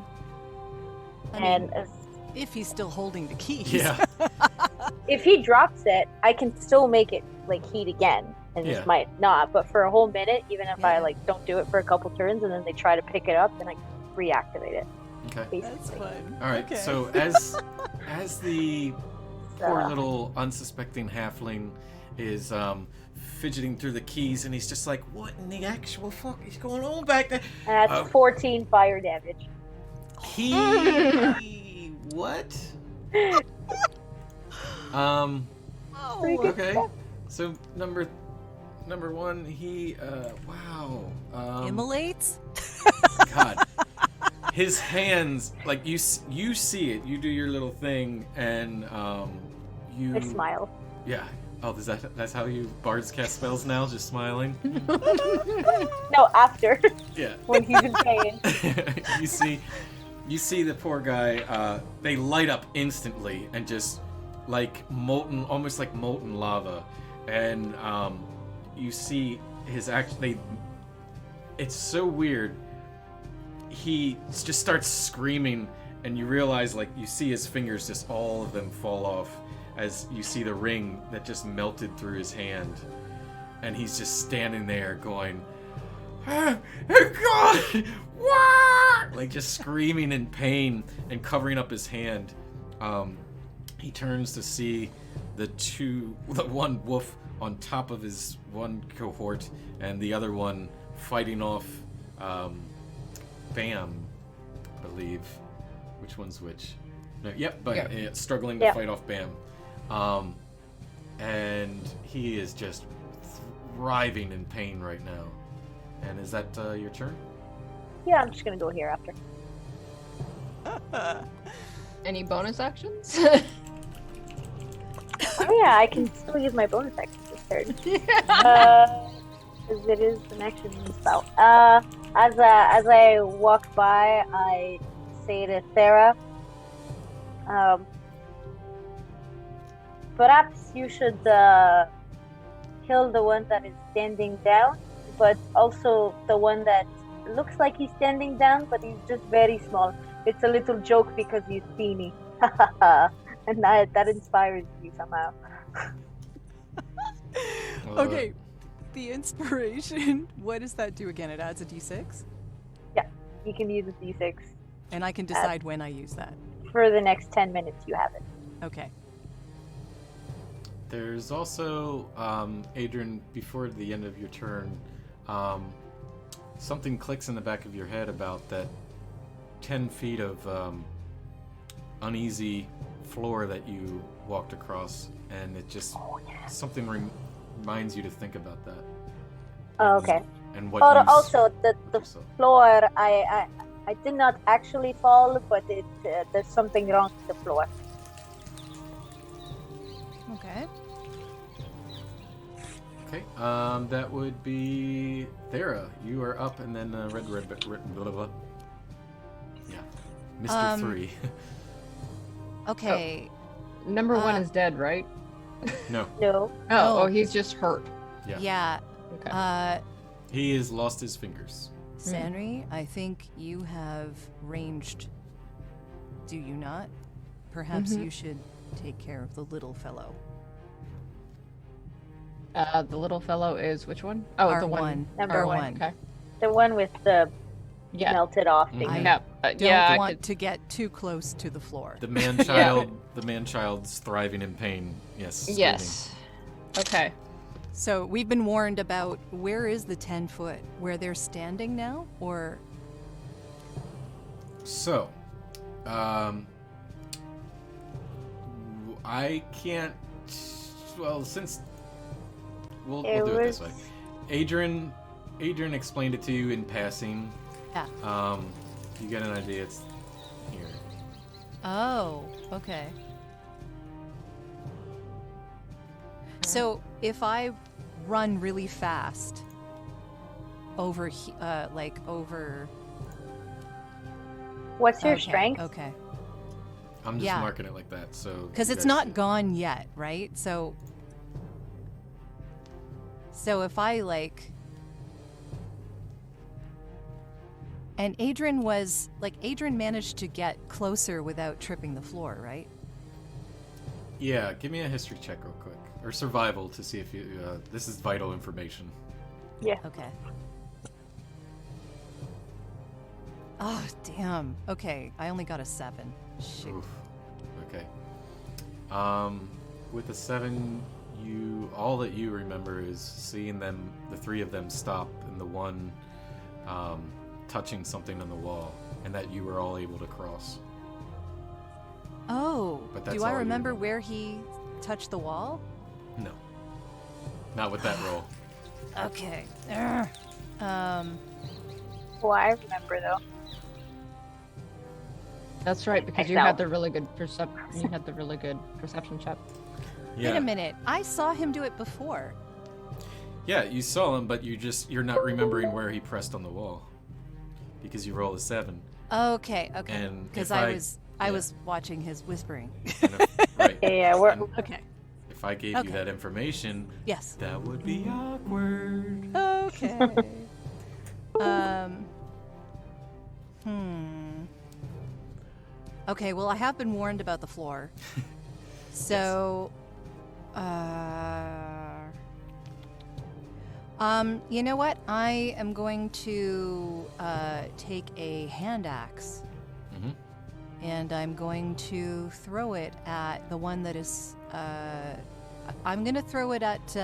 I And mean, if he's still holding the keys. Yeah. if he drops it, I can still make it like heat again, and Yeah. this might not. But for a whole minute, even if I Yeah. like don't do it for a couple turns, and then they try to pick it up, then I reactivate it. Okay. That's Basically, fun. All right. Okay. So as the poor little unsuspecting halfling is fidgeting through the keys, and he's just like, "What in the actual fuck is going on back there?" and that's 14 fire damage. He what? Okay. So number 1, he wow. Immolates? God. His hands, like you see it. You do your little thing, and you I smile. Yeah. Oh, that's how you bards cast spells now? Just smiling? No, after Yeah. when he's in pain. you see the poor guy, they light up instantly and just like molten, almost like molten lava. And you see his it's so weird. He just starts screaming, and you realize, like, you see his fingers, just all of them fall off as you see the ring that just melted through his hand. And he's just standing there going, "Oh God! What?" Like, just screaming in pain and covering up his hand. He turns to see the one wolf on top of his one cohort, and the other one fighting off Bam, I believe. Which one's which? No, struggling to fight off Bam. And he is just writhing in pain right now. And is that your turn? Yeah, I'm just gonna go here after. Any bonus actions? Oh yeah, I can still use my bonus action this turn. Because it is an action spell. As I walk by, I say to Sarah, perhaps you should kill the one that is standing down, but also the one that looks like he's standing down, but he's just very small. It's a little joke because he's teeny. And that inspires me somehow. Okay, the inspiration, what does that do again? It adds a d6? Yeah, you can use a d6. And I can decide when I use that. For the next 10 minutes, you have it. Okay. There's also, Adrian, before the end of your turn, something clicks in the back of your head about that 10 feet of uneasy floor that you walked across, and it just something reminds you to think about that. Oh, okay. And what Also, the floor, I did not actually fall, but there's something wrong with the floor. Okay. Okay, that would be Thera. You are up, and then Red, blah, blah. Yeah, Mr. 3. Okay. Number 1 is dead, right? No. No. Oh, he's just hurt. Yeah. Yeah. Okay. He has lost his fingers. Sanri, I think you have ranged. Do you not? Perhaps you should take care of the little fellow. The little fellow is which one? Oh, R1. the one. Number R1. one. Okay. The one with the Yeah. melted off thing. I Yeah. don't yeah. I want could- to get too close to the floor. The man-child's thriving in pain. Yes. screaming. Yes. Okay. So we've been warned about where is the 10 foot? Where they're standing now? Or So, I can't. Well, since we'll do it this way. Adrian explained it to you in passing. Yeah. You get an idea. It's here. Oh, okay. So if I run really fast over, over. What's your Okay, strength? Okay. I'm just Yeah. marking it like that, so. Because you it's guys not see. gone yet, right? So if I and Adrian managed to get closer without tripping the floor, right? Yeah, give me a history check real quick, or survival to see if you. This is vital information. Yeah. Okay. Oh, damn. Okay, I only got a 7. Shoot. Oof. Okay. With the 7, all that you remember is seeing them, the 3 of them stop, and the one touching something on the wall, and that you were all able to cross. Oh, But that's do I all you remember remember. where he touched the wall? No. Not with that roll. Okay. Urgh. Well, I remember though. That's right, because you Excel. had the really good perception check. Yeah. Wait a minute. I saw him do it before. Yeah, you saw him, but you're not remembering where he pressed on the wall. Because you roll a 7. Okay. And Because if I was watching his whispering. Right. Yeah, we're And Okay. if I gave Okay. you that information, Yes. that would be awkward. Okay. Okay, well, I have been warned about the floor. So, you know what? I am going to take a hand axe, Mhm. and I'm going to throw it at the one that is. I'm going to throw it at.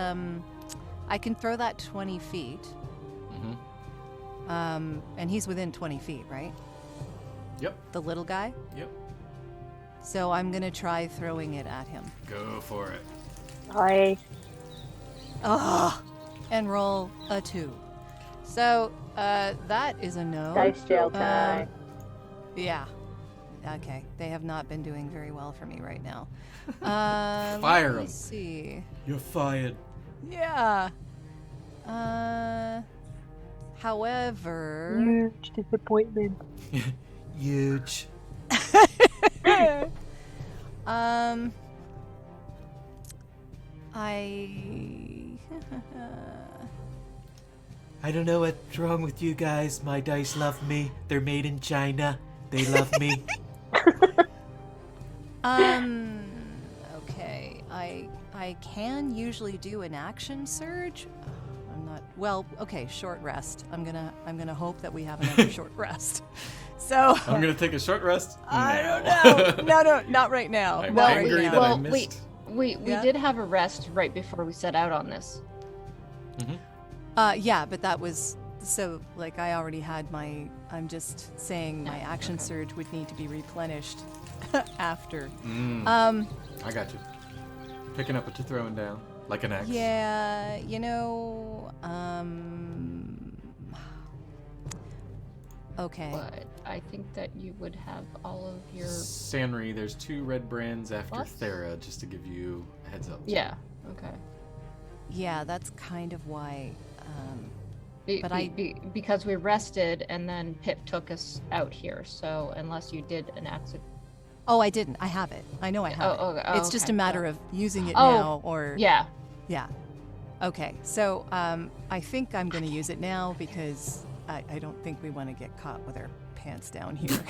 I can throw that 20 feet. Mm-hmm. And he's within 20 feet, right? Yep. The little guy? Yep. So I'm going to try throwing it at him. Go for it. I Ugh! And roll a 2. So, that is a no. dice jail time. Yeah. Okay. They have not been doing very well for me right now. Fire 'em. Let's see. You're fired. Yeah. However... Huge disappointment. Huge. I don't know what's wrong with you guys. My dice love me. They're made in China. They love me. Okay. I can usually do an action surge. I'm not well. Okay, short rest. I'm gonna hope that we have another short rest. So I'm gonna take a short rest. I now. don't know. No, not right now. I'm Not angry right that now. I missed. We Yeah. did have a rest right before we set out on this. Yeah, but that was so like I already had my. I'm just saying my action surge would need to be replenished after. I got you. Picking up what you're throwing down, like an axe. Yeah, okay. But I think that you would have all of your... Sanri, there's 2 Redbrands after What? Thera, just to give you a heads up. Yeah, okay. Yeah, that's kind of why. But Because we rested and then Pip took us out here, so unless you did an accident... Oh, I didn't. I have it. I know I have it. It's just a matter of using it now or... Yeah. Yeah. Okay, so I think I'm going to use it now because I don't think we want to get caught with our pants down here.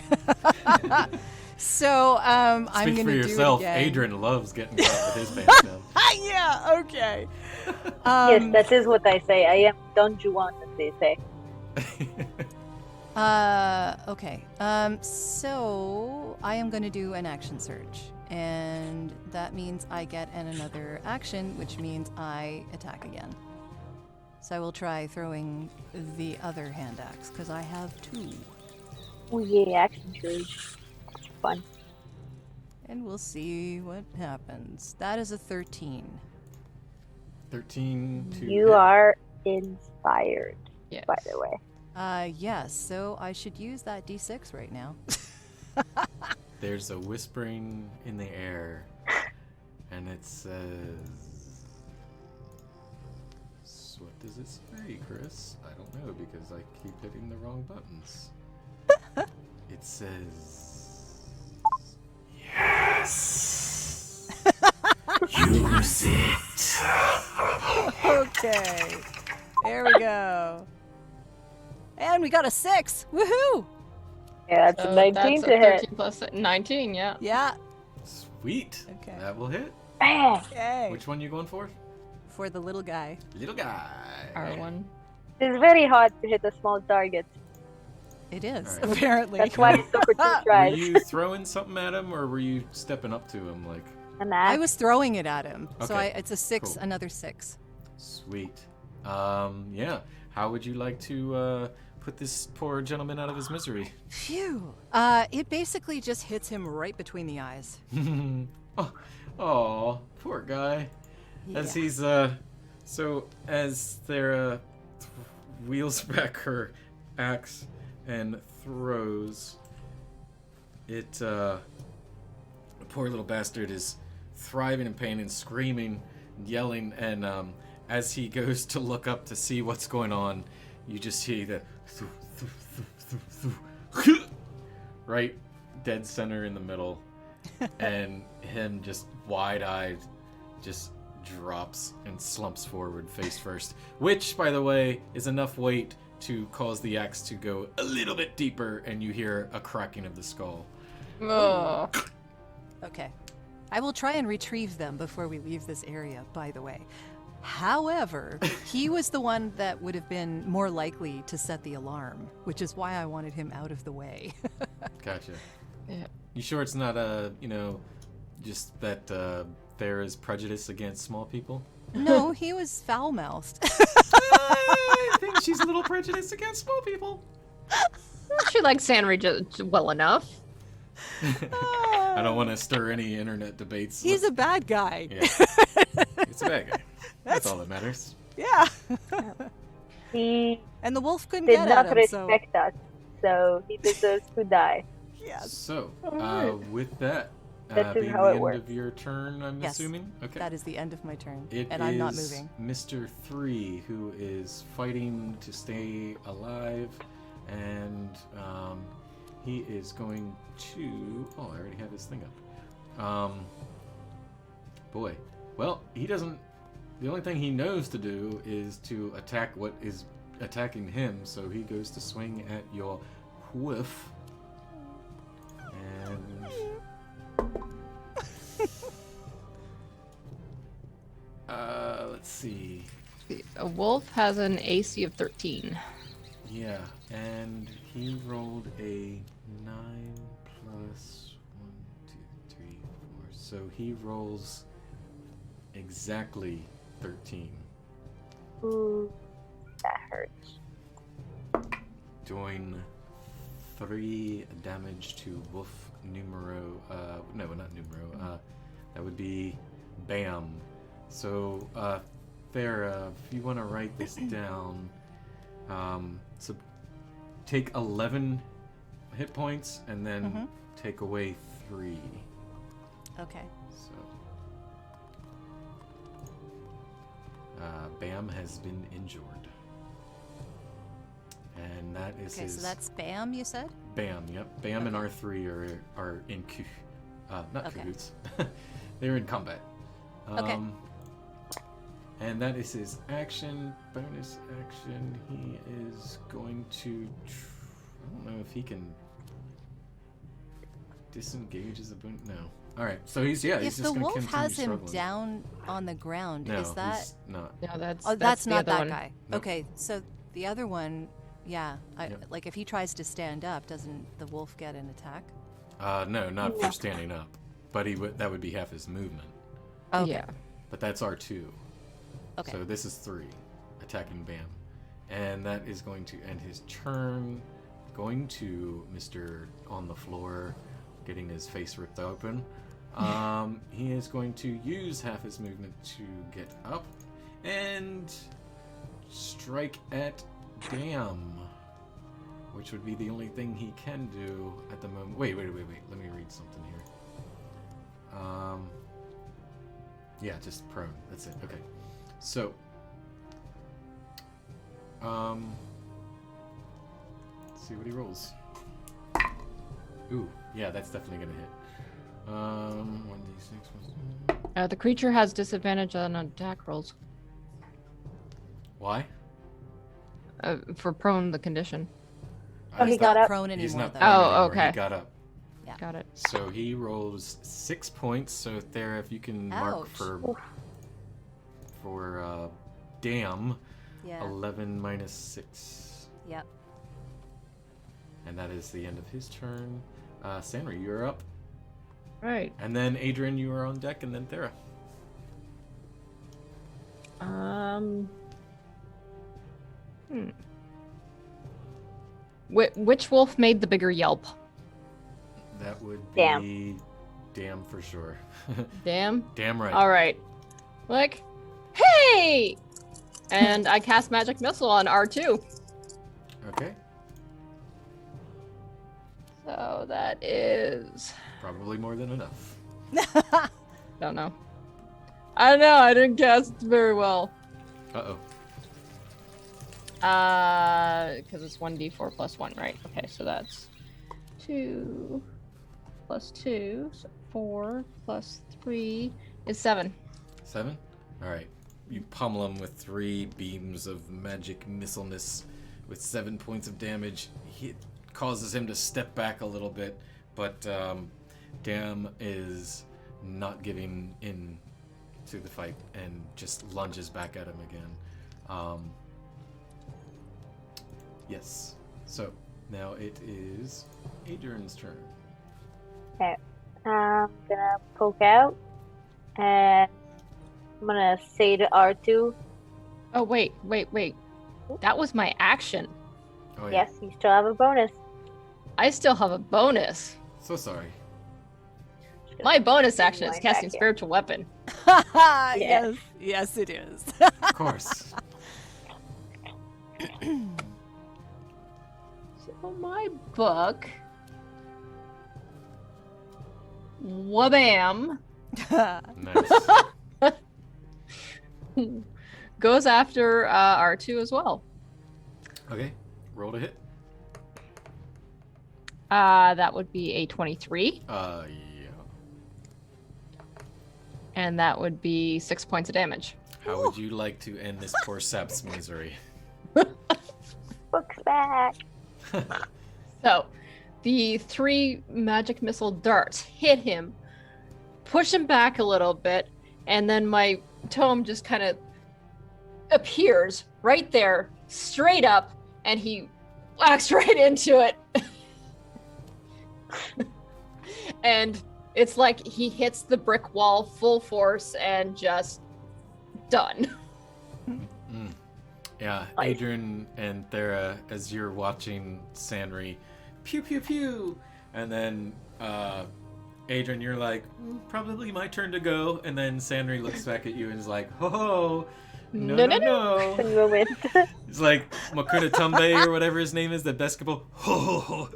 So I'm going to do it yourself. again. Adrian loves getting caught with his pants down. Yeah, okay. Yes, that is what I say. I am Don Juan, as they say. Okay. So I am going to do an action surge, and that means I get another action, which means I attack again. So I will try throwing the other hand axe because I have 2, Oh yeah, action surge. Fun. and we'll see what happens. That is a 13. 13 to You hit. are inspired, Yes. by the way. Yes. So I should use that D6 right now. There's a whispering in the air, and it says... What does it say, Chris? I don't know because I keep hitting the wrong buttons. It says... Yes. Use it. Okay. There we go. And we got a 6. Woohoo! Yeah, that's So a 19 that's to a hit. 13 plus 19, yeah. Yeah. Sweet. Okay. That will hit. Bang! Yay. Which one you going for? For the little guy. Little guy. R1. It's very hard to hit a small target. It is, All right. apparently. That's why it took her 2 Were tries. you throwing something at him, or were you stepping up to him like... An I axe. was throwing it at him. So Okay, it's a 6, cool. another 6. Sweet. Yeah. How would you like to put this poor gentleman out of his misery? Phew. It basically just hits him right between the eyes. Oh, poor guy. As Yeah. he's so as Thera wheels back her axe and throws it, the poor little bastard is thriving in pain and screaming, yelling, and as he goes to look up to see what's going on, you just see the right dead center in the middle, and him just wide-eyed just drops and slumps forward face first, which, by the way, is enough weight to cause the axe to go a little bit deeper, and you hear a cracking of the skull. Oh. Okay. I will try and retrieve them before we leave this area, by the way. However, he was the one that would have been more likely to set the alarm, which is why I wanted him out of the way. Gotcha. Yeah. You sure it's not just that there is prejudice against small people? No, he was foul-mouthed. I think she's a little prejudiced against small people. She likes Sanri well enough. I don't want to stir any internet debates. He's a bad guy. Yeah. It's a bad guy. That's all that matters. Yeah. He And the wolf couldn't did get not at him, so... respect us, so he deserves to die. Yes. So, with that, That is being how the it end works. of your turn, I'm Yes. assuming? Okay. That is the end of my turn, It and I'm not is moving. Mr. 3 who is fighting to stay alive, and he is going to... Oh, I already have his thing up. Boy. Well, he doesn't the only thing he knows to do is to attack what is attacking him. So he goes to swing at your hoof. And let's see. A wolf has an AC of 13. Yeah, and he rolled a 9 plus 1, 2, 3, 4. So he rolls exactly 13. Ooh, that hurts. Doing 3 damage to wolf numero. No, not numero. That would be Bam. So, Farah, if you want to write this down, so take 11 hit points and then take away 3. Okay. So, Bam has been injured. And that is Okay, his... so that's Bam, you said? Bam, yep. Bam and R3 are in cahoots. They're in combat. Okay. And that is his action. Bonus action. He is going to... I don't know if he can disengage as a bonus. No. Alright, so he's If just the going to wolf continue has him struggling. down on the ground, No, is that... he's not. No, that's Oh, that's the not other that one. guy. Nope. Okay, so the other one, yeah. Yep. Like, if he tries to stand up, doesn't the wolf get an attack? No, not for standing up. But that would be half his movement. Okay. Yeah. But that's R2. Okay. So this is 3, attacking Bam. And that is going to end his turn. Going to Mr. on the floor, getting his face ripped open. He is going to use half his movement to get up and strike at Dam, which would be the only thing he can do at the moment. Wait. Let me read something here. Yeah, just prone. That's it. Okay. So, let's see what he rolls. Ooh, yeah, that's definitely gonna hit. 1d6. The creature has disadvantage on attack rolls. Why? For prone, the condition. Oh, he He's got not up. prone anymore, He's not though. prone Oh, anymore. okay. He got up. Yeah. Got it. So he rolls 6 points. So Thera, if you can mark Ouch. for Dam, Yeah. 11 minus 6. Yep. And that is the end of his turn. Sanri, you're up. Right. And then Adrian, you are on deck, and then Thera. Which wolf made the bigger yelp? That would Dam. be Dam for sure. Damn. Damn right. All right. Like, hey! And I cast magic missile on R2. Okay. So that is... Probably more than enough. Don't know. I don't know. I didn't cast very well. Uh-oh. Because it's 1d4 plus 1, right? Okay, so that's 2 plus 2, so 4 plus 3 is 7. 7? Alright. You pummel him with 3 beams of magic missileness with 7 points of damage. It causes him to step back a little bit, but Dam is not giving in to the fight and just lunges back at him again. Yes. So, now it is Adrian's turn. Okay. I'm gonna poke out and I'm gonna say to R2, Oh, wait. That was my action. Oh, yeah. yes, you still have a bonus. I still have a bonus. So sorry. My bonus action is Rewind casting back here. spiritual weapon. Yes. Yes, it is. Of course. So my book... Wabam! Nice. Goes after R2 as well. Okay. Roll to hit. That would be a 23. Yeah. And that would be 6 points of damage. How would you like to end this poor sap's misery? Books back. So, the 3 magic missile darts hit him, push him back a little bit, and then my tome just kind of appears right there, straight up, and he whacks right into it. And it's like he hits the brick wall full force and just done. Yeah, Adrian and Thera, as you're watching Sanri, pew pew pew, and then Adrian, you're like, probably my turn to go, and then Sanri looks back at you and is like, ho ho, no. Moment. It's like Makuna Tumbe or whatever his name is, the basketball, ho ho ho,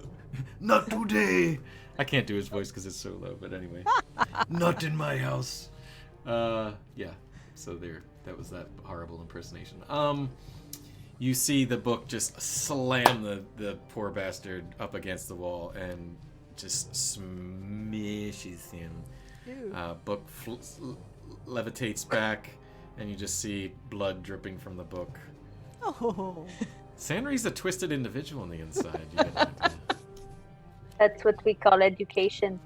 not today. I can't do his voice because it's so low, but anyway. Not in my house. Yeah, so there, that was that horrible impersonation. You see the book just slam the poor bastard up against the wall and just smashes him. Book levitates back, and you just see blood dripping from the book. Oh. Sanri's a twisted individual on the inside. You get an idea. That's what we call education.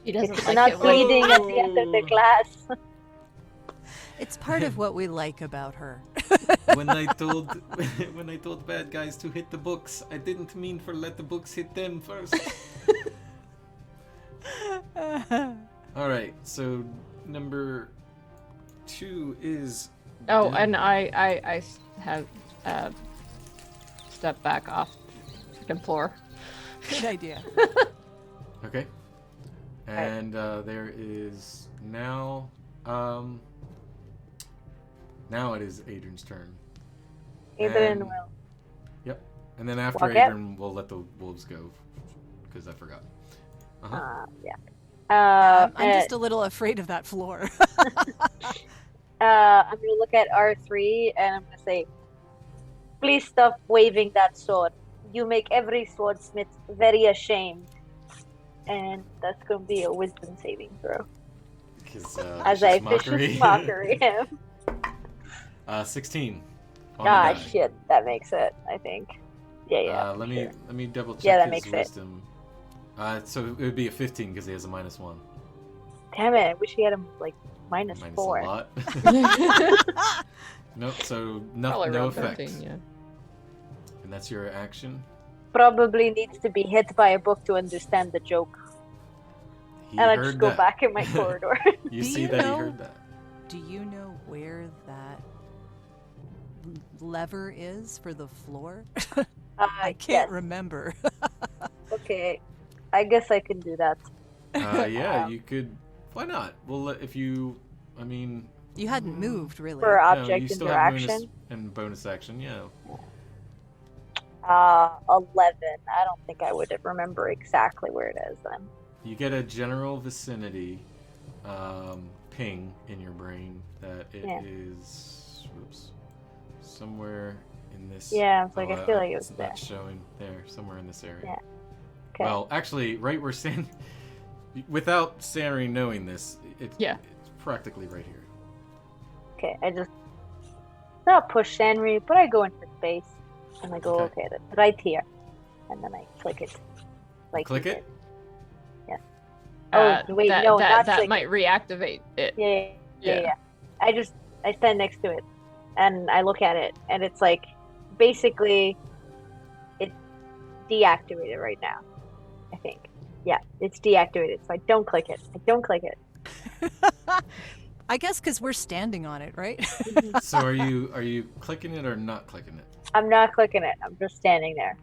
He doesn't It's like not it when- bleeding at the end of the class. It's part of what we like about her. When I told bad guys to hit the books, I didn't mean for let the books hit them first. All right, so number 2 is. Oh, dead. and I have stepped back off the second floor. Good idea. Okay. And there is now. Now it is Adrian's turn. Adrian And- will. Yep. And then after Walk out. Adrian, we'll let the wolves go because I forgot. Yeah. I'm just a little afraid of that floor. I'm gonna look at R3 and I'm gonna say, please stop waving that sword. You make every swordsmith very ashamed. And that's gonna be a wisdom saving throw. As I vicious mockery him. 16. Ah, shit, that makes it, I think. Yeah. Let me double check Yeah, that his makes it. wisdom. So it would be a 15 because he has a -1. Damn it, I wish he had him like Minus -4. a lot. Nope. So Probably no around effect. 13, yeah. And that's your action. Probably needs to be hit by a book to understand the joke. He And I heard just go that. back in my corridor. You Do see you that know- he heard that. Do you know where that lever is for the floor? I can't remember. Okay, I guess I can do that. Yeah, you could. Why not? Well, if you, I mean, You hadn't moved, really. For no, object you still have interaction. bonus action. Yeah. 11. I don't think I would remember exactly where it is then. You get a general vicinity ping in your brain that it is somewhere in this. Yeah, I was like, I feel like it was it's there. not showing there, somewhere in this area. Yeah. Okay. Well, actually, right where without Sanri knowing this, it's practically right here. Okay, I just not push Henry, but I go into space and I go, okay, that's right here, and then I click it. Like Click you it? did. Yeah. Oh wait, no, not that click might it. reactivate it. Yeah. I stand next to it, and I look at it, and it's like, basically, it's deactivated right now. I think. Yeah, it's deactivated, so I don't click it. I guess because we're standing on it, right? So are you clicking it or not clicking it? I'm not clicking it. I'm just standing there,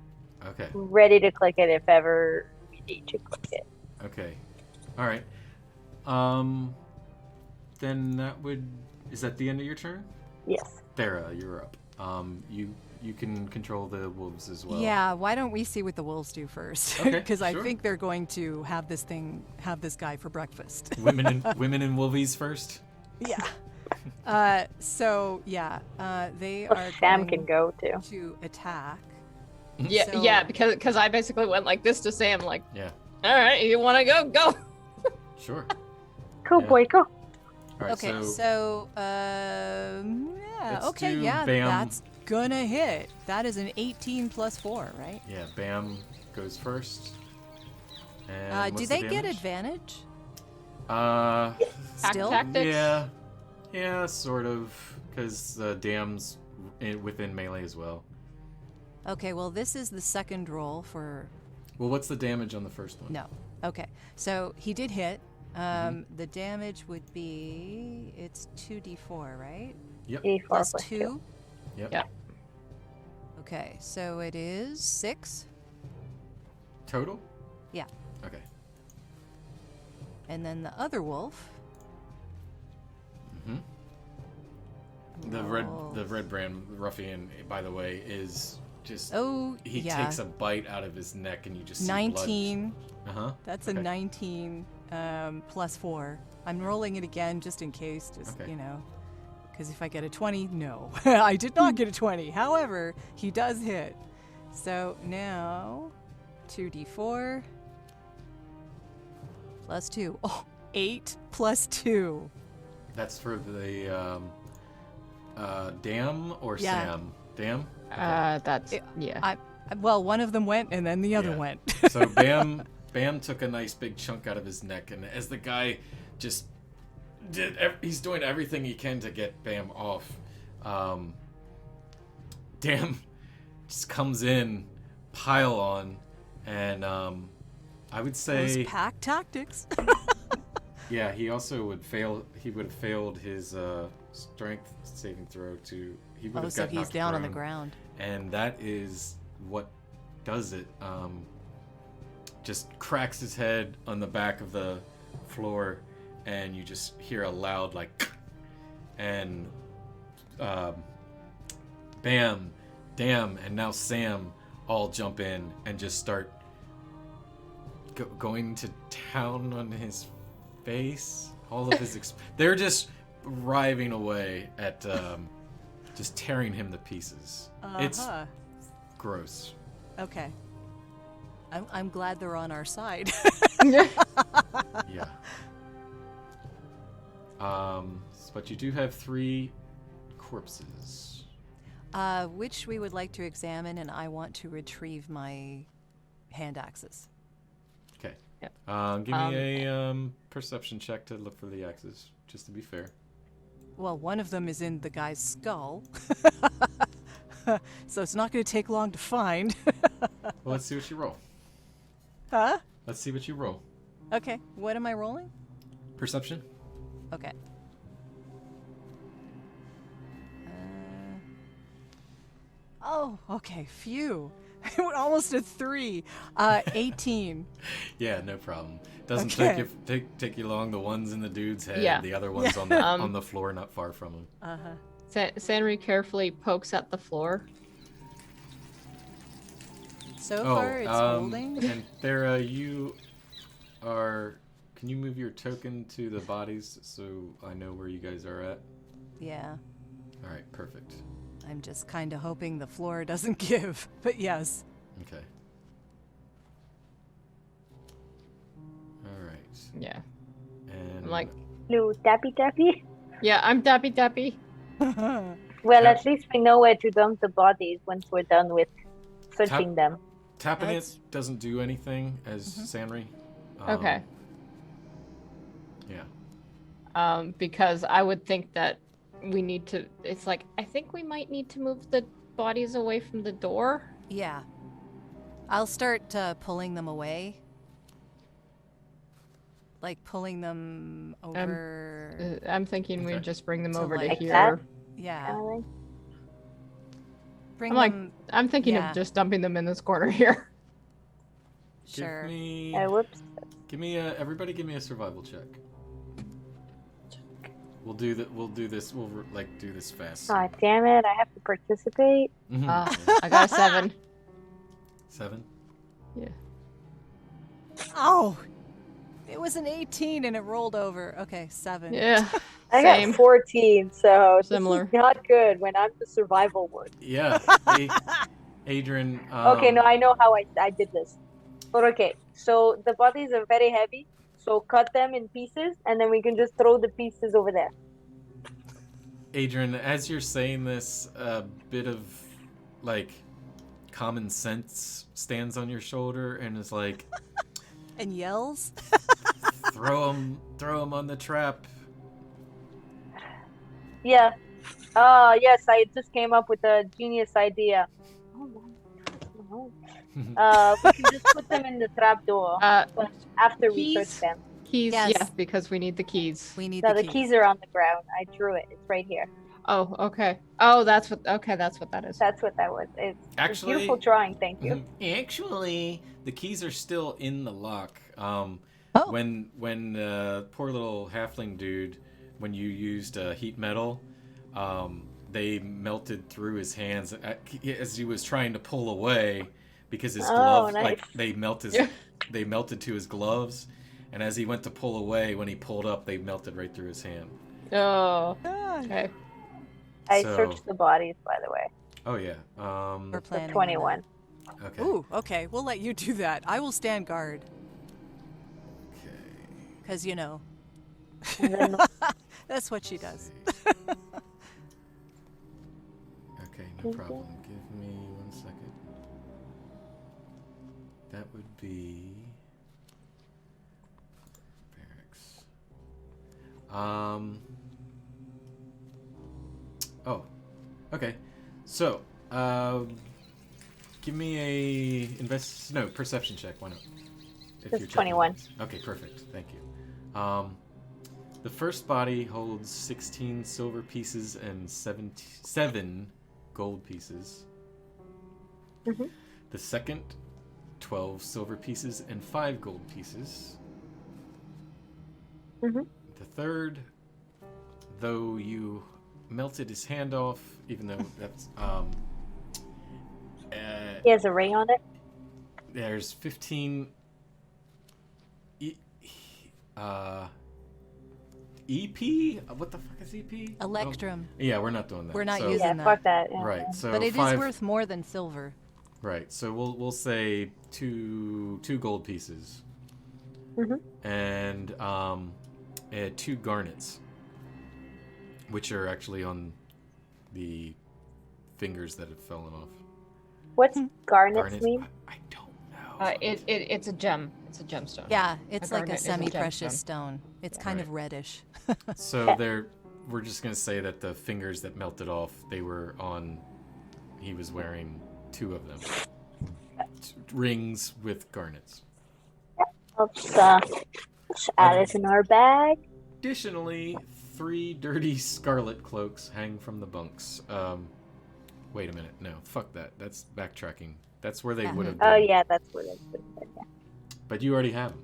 Okay. ready to click it if ever we need to click it. Okay. All right. Then is that the end of your turn? Yes. Thera, you're up. You can control the wolves as well. Yeah, why don't we see what the wolves do first? Okay, Because I sure. think they're going to have this guy for breakfast. Women and wolvies first. Yeah. They Well, are Sam going can go too. to attack. Yeah, So- yeah, because I basically went like this to Sam, like, Yeah. all right, you want to go? Sure. Go, Yeah. boy, go. All All right, Okay, so yeah, let's okay, do yeah, Bam. that's gonna hit. That is an 18 plus 4, right? yeah, Bam goes first. And Do what's the they get damage? advantage? Still? Still? Tactics? Yeah, sort of, because Dam's within melee as well. Okay, well, this is the second roll for. Well, what's the damage on the first one? No. Okay, so he did hit. The damage would be. It's 2d4, right? Yep. D4 Plus plus 2. Yep. Yeah. Okay, so it is 6. Total? Yeah. Okay. And then the other wolf. The rolls- Redbrand ruffian, by the way, is just Oh, he yeah. takes a bite out of his neck and you just see 19. blood. Uh-huh. That's a 19 plus 4. I'm rolling it again just in case, Okay. because if I get a 20, no. I did not get a 20. However, he does hit. So now 2d4 plus 2. Oh, 8 plus 2. That's for the Dam or Yeah. Sam? Dam? That's yeah. Well, one of them went and then the other Yeah. went. So Bam took a nice big chunk out of his neck, and as the guy just he's doing everything he can to get Bam off. Dam just comes in, pile on, and I would Those say pack tactics. yeah, he also would fail. He would have failed his strength saving throw to. He would Oh, have so got he's knocked down on the prone. ground. And that is what does it. Just cracks his head on the back of the floor, and you just hear a loud like, and Bam, Dam, and now Sam all jump in and just start going to town on his face. All of his they're just riving away at just tearing him to pieces. It's Uh-huh. gross. Okay. I'm glad they're on our side. Yeah. But you do have 3 corpses. Which we would like to examine, and I want to retrieve my hand axes. Okay. Yep. Give me a perception check to look for the axes, just to be fair. Well, one of them is in the guy's skull. So it's not going to take long to find. Well, let's see what you roll. Huh? Let's see what you roll. Okay, what am I rolling? Perception? Okay. Oh, okay, phew. Almost a 3. 18. Yeah, no problem. Doesn't Okay. take you long. The one's in the dude's head. Yeah. The other one's on the on the floor, not far from him. Uh-huh. Sanri carefully pokes at the floor. So far, it's holding. And Thera, you are. Can you move your token to the bodies so I know where you guys are at? Yeah. All right, perfect. I'm just kind of hoping the floor doesn't give. But yes. Okay. All right. Yeah. And I'm like, Blue tappy tappy. yeah, I'm dappy dappy. Well, at least we know where to dump the bodies once we're done with searching them. tapping That's- it doesn't do anything as Sanri. Okay. Yeah. Because I would think that we need to. It's like I think we might need to move the bodies away from the door. Yeah. I'll start pulling them away. Like pulling them over. I'm thinking we Okay. just bring them So over to like here. that? Yeah. Alright. Bring I'm like, them. I'm thinking yeah. of just dumping them in this corner here. Sure. Whoops. Give me a. Everybody, give me a survival check. We'll do that. We'll do this. We'll do this fast. Aw, damn it! I have to participate. Mhm. I got a 7. 7. Yeah. Oh! It was an 18 and it rolled over. Okay, 7. Yeah. I Same. got 14, so Similar. this is not good when I'm the survival one. Yeah. Adrian. Okay, no, I know how I did this. But okay, so the bodies are very heavy, So cut them in pieces, and then we can just throw the pieces over there. Adrian, as you're saying this, a bit of like common sense stands on your shoulder and is like, And yells. throw him on the trap. Yeah. Yes, I just came up with a genius idea. We can just put them in the trapdoor but after we search them. Keys, Yes. yeah, because we need the keys. We need No, the the keys are on the ground. I drew it. It's right here. Oh, okay. Oh, that's what that is. That's what that was. It's Actually, a beautiful drawing. Thank you. Actually, the keys are still in the lock. Oh. When poor little halfling dude, when you used heat metal, they melted through his hands as he was trying to pull away because his gloves, nice. like they melted to his gloves, and as he went to pull away, when he pulled up, they melted right through his hand. Oh, okay. I So- searched the bodies, by the way. Oh yeah. We're So planning on 21. Okay. that. Ooh, okay. We'll let you do that. I will stand guard. Okay. Because, you know, And then that's what she does. Okay, no problem. Give me 1 second. That would be barracks. Oh, okay. So, give me a perception check. Why not? If It's checking 21. bodies. Okay, perfect. Thank you. The first body holds 16 silver pieces and 7 gold pieces. Mhm. The second, 12 silver pieces and 5 gold pieces. Mhm. The third, though you melted his hand off, even though that's he has a ring on it. there's 15 EP? What the fuck is EP? Electrum. Oh, yeah, we're not doing that. We're not So- using Yeah, that. fuck that. Yeah. Right. So But it is 5, worth more than silver. Right. So we'll say two gold pieces. Mhm. And 2 garnets, which are actually on the fingers that have fallen off. What's garnets Garnets? mean? I don't know. It's a gem. It's a gemstone. Yeah, it's like a garnet is a gemstone. semi-precious stone. It's kind of Right. reddish. So we're just gonna say that the fingers that melted off, they were on. He was wearing 2 of them. Rings with garnets. Let's add it in our bag. Additionally, 3 dirty scarlet cloaks hang from the bunks. Wait a minute. No, fuck that. That's backtracking. That's where they would have been. Oh yeah, that's what it is. Yeah, But you already have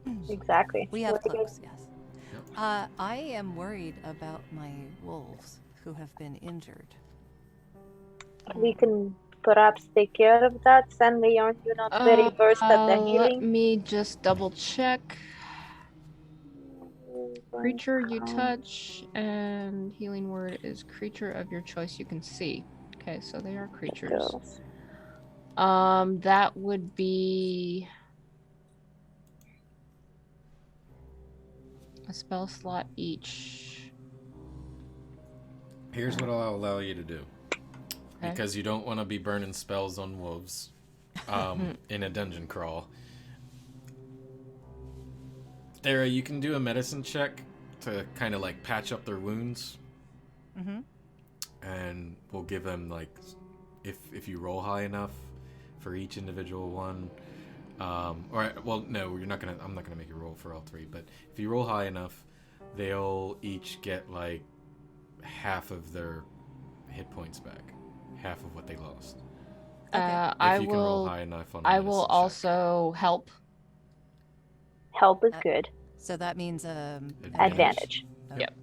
them. exactly. We have What do you cloaks, guys- yes. I am worried about my wolves who have been injured. We can perhaps take care of that. Sandy, aren't you not very versed at the Let healing? me just double check. Creature you touch, and healing word is creature of your choice you can see. Okay, so they are creatures. Girls. That would be a spell slot each. Here's what I'll allow you to do. Okay. Because you don't want to be burning spells on wolves in a dungeon crawl. Thera, you can do a medicine check to kind of like patch up their wounds. Mm-hmm. And we'll give them like, if you roll high enough for each individual one. Or, well, no, I'm not gonna make you roll for all 3, but if you roll high enough, they'll each get like half of their hit points back. Half of what they lost. I If you can roll will. high enough on a I will medicine check. also help. Help is good. So that means Advantage. Yep.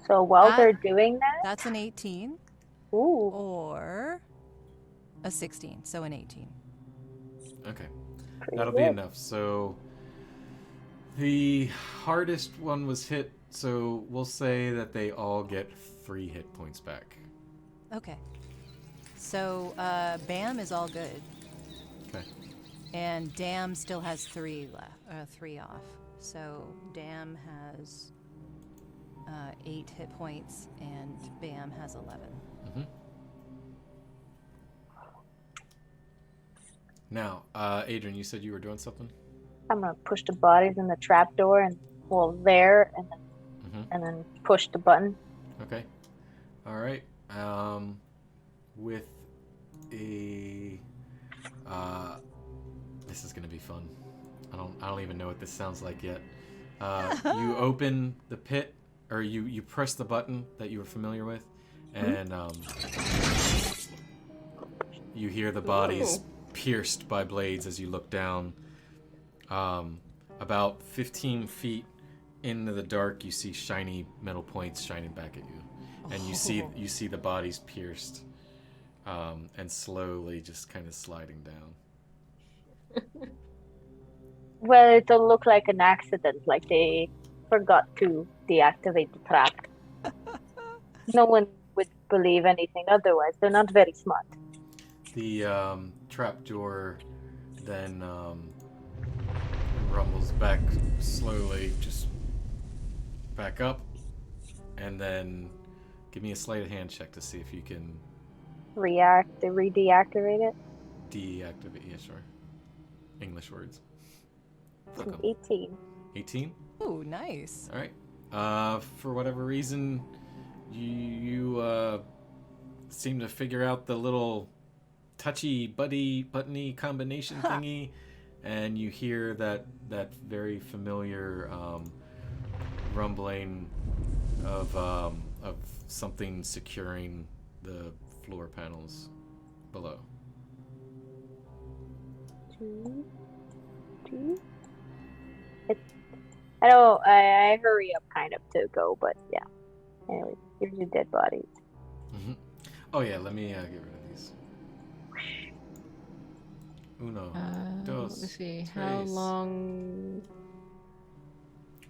So while That- they're doing that, That's an 18 ooh, or a 16. So an 18. Okay. pretty That'll good. be enough. So the hardest one was hit, so we'll say that they all get 3 hit points back. Okay. So Bam is all good. Okay. And Dam still has 3 left, 3 off. So Dam has 8 hit points, and Bam has 11. Mm-hmm. Now, Adrian, you said you were doing something? I'm gonna push the bodies in the trapdoor and there, and then push the button. Okay. All right. With a this is gonna be fun. I don't even know what this sounds like yet. You open the pit, or you press the button that you were familiar with, and you hear the bodies pierced by blades as you look down. About 15 feet into the dark, you see shiny metal points shining back at you, and you see the bodies pierced, and slowly just kind of sliding down. Well, it'll look like an accident, like they forgot to deactivate the trap. No one would believe anything otherwise. They're not very smart. The trapdoor then rumbles back slowly, just back up, and then give me a sleight of hand check to see if you can Re-deactivate it. deactivate. Yeah, sure. English words. 18. 18? Ooh, nice. All right. For whatever reason, you seem to figure out the little touchy buttony combination thingy, and you hear that very familiar rumbling of something securing the floor panels below. 2. I know I hurry up kind of to go, but yeah. Anyway, here's your dead bodies. Mm-hmm. Oh yeah, let me get rid of these. Uno, dos, let me see. tres. How long?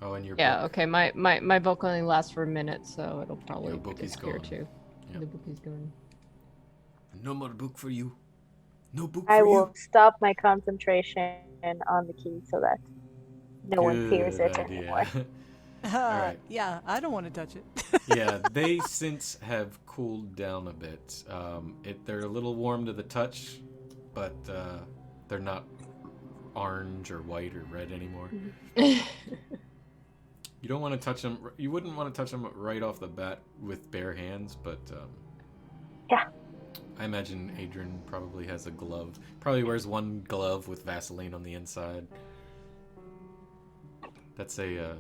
Oh, and your Yeah, book. okay. My book only lasts for a minute, so it'll probably Your book is disappear gone. too. Yep. The book is gone. No more book for you. No book I for will you. stop my concentration on the key so that no one hears Good it idea. anymore. Alright. Yeah, I don't want to touch it. Yeah, they since have cooled down a bit. They're a little warm to the touch, but they're not orange or white or red anymore. You don't want to touch them. You wouldn't want to touch them right off the bat with bare hands, but Yeah. I imagine Adrian probably has a glove. Probably wears one glove with Vaseline on the inside. That's a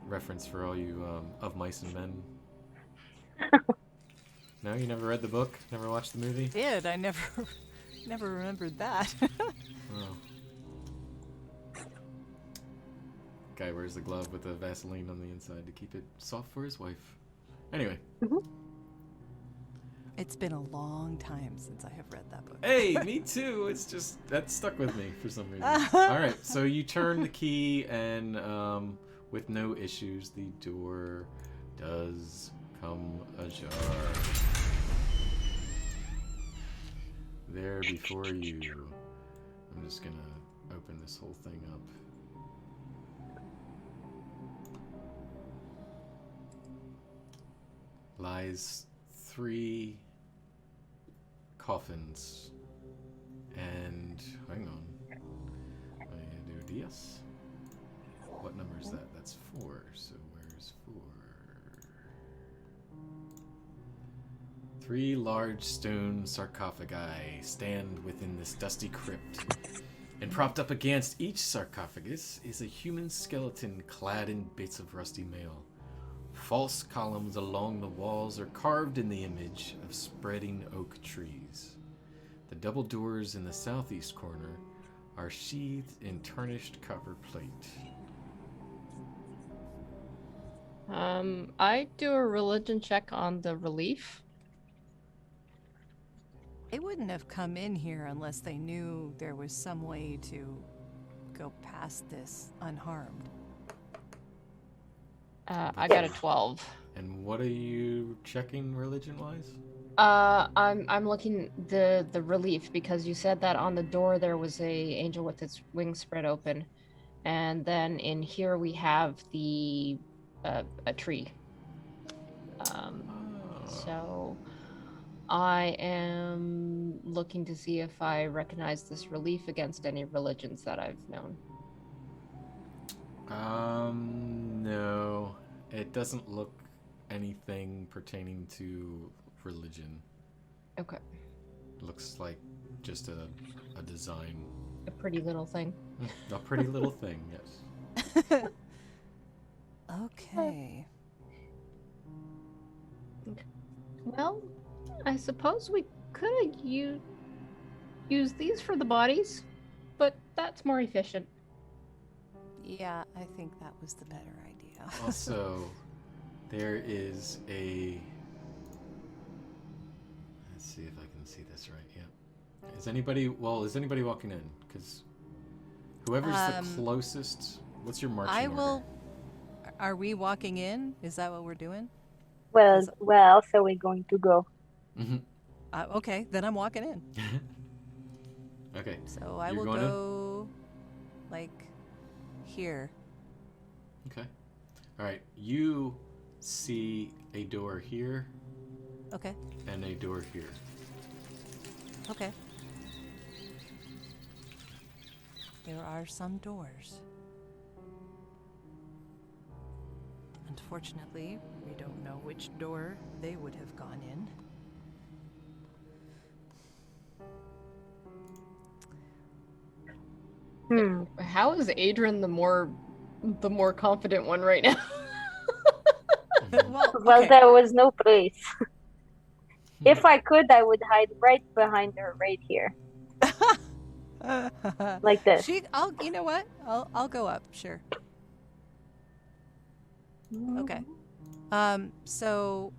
reference for all you Of Mice and Men. No, you never read the book? Never watched the movie? I never remembered that. Oh. Guy wears a glove with a Vaseline on the inside to keep it soft for his wife. Anyway. It's been a long time since I have read that book. Hey, me too. It's just that stuck with me for some reason. All right, so you turn the key, and with no issues, the door does come ajar. There before you. I'm just gonna open this whole thing up. Lies 3 coffins, and hang on, I'm gonna do this. What number is that? That's 4. So where's 4? 3 large stone sarcophagi stand within this dusty crypt, and propped up against each sarcophagus is a human skeleton clad in bits of rusty mail. False columns along the walls are carved in the image of spreading oak trees. The double doors in the southeast corner are sheathed in tarnished copper plate. I do a religion check on the relief. They wouldn't have come in here unless they knew there was some way to go past this unharmed. I got a 12. And what are you checking religion-wise? I'm looking the relief because you said that on the door there was a angel with its wings spread open, and then in here we have the a tree. So I am looking to see if I recognize this relief against any religions that I've known. No, it doesn't look anything pertaining to religion. Okay. Looks like just a design. A pretty little thing. A pretty little thing, yes. Okay. Well, I suppose we could use these for the bodies, but that's more efficient. Yeah, I think that was the better idea. Also, there is a... Let's see if I can see this right. Yeah. Is anybody walking in? Because whoever's the closest... What's your marching order? Are we walking in? Is that what we're doing? Well, so we're going to go. Mm-hmm. Okay, then I'm walking in. Okay. So I will go, like, here. Okay. All right. You see a door here. Okay. And a door here. Okay. There are some doors. Unfortunately, we don't know which door they would have gone in. How is Adrian the more confident one right now? Well, there was no place. If I could, I would hide right behind her, right here, like this. You know what? I'll go up. Sure. Okay. So,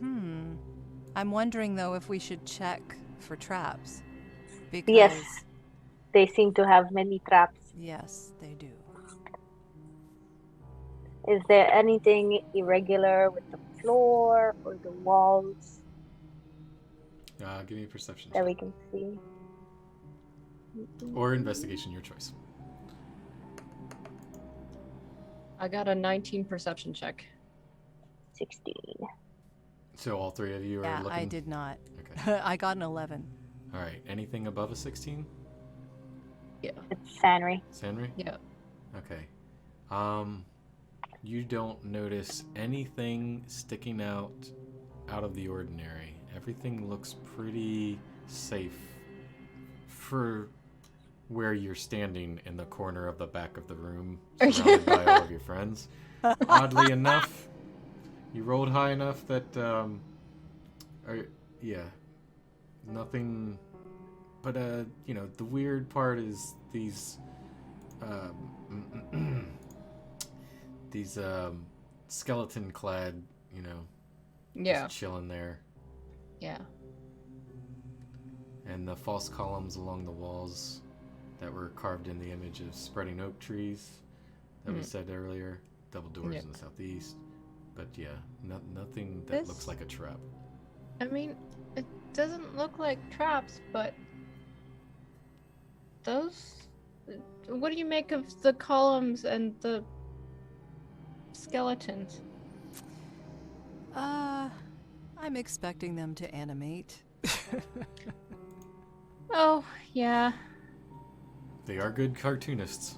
I'm wondering though if we should check for traps. Because Yes, they seem to have many traps. Yes, they do. Is there anything irregular with the floor or the walls Give me a perception that check. we can see? Or investigation, your choice. I got a 19 perception check. 16. So all three of you are looking? I did not. Okay. I got an 11. All right. Anything above a 16? Yeah. It's Sanri. Sanri? Yeah. Okay. You don't notice anything sticking out of the ordinary. Everything looks pretty safe for where you're standing in the corner of the back of the room, surrounded by all of your friends. Oddly enough, you rolled high enough that, nothing. But the weird part is these skeleton-clad, Yeah. just chilling there. Yeah. And the false columns along the walls that were carved in the image of spreading oak trees that we said earlier. Double doors in the southeast. But yeah, nothing that looks like a trap. I mean, it doesn't look like traps, but those... What do you make of the columns and the skeletons? I'm expecting them to animate. Oh, yeah. They are good cartoonists.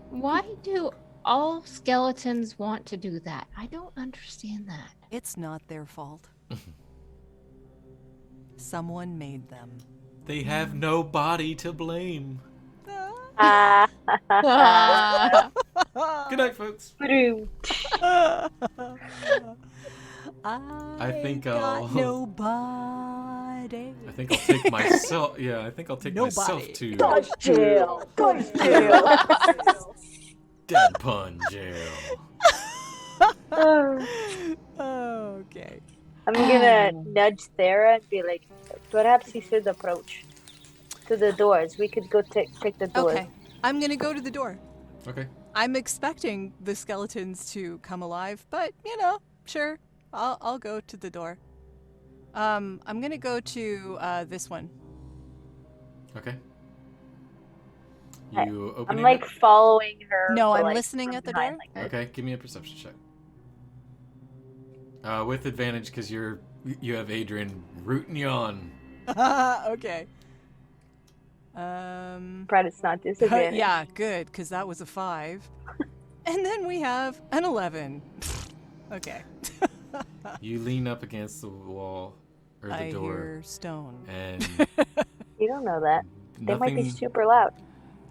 Why do all skeletons want to do that? I don't understand that. It's not their fault. Someone made them. They have no body to blame. Good night, folks. I think I'll nobody. I think I'll take myself. Yeah, I think I'll take myself to Dodge jail. Dodge jail. dead pun jail. Okay. I'm gonna nudge Sarah and be like, perhaps you should approach to the doors. We could go take the doors. Okay. I'm gonna go to the door. Okay. I'm expecting the skeletons to come alive, but sure. I'll go to the door. I'm gonna go to this one. Okay. I- You I'm opening like it? following her. No, but, I'm like, listening from at the behind, door. like, Okay, give me a perception check. With advantage because you have Adrian rooting you on. Okay. but it's not disadvantage. Yeah, good, because that was a 5. And then we have an 11. Okay. You lean up against the wall or the I door, hear stone. and You don't know that. They might be nothing. super loud.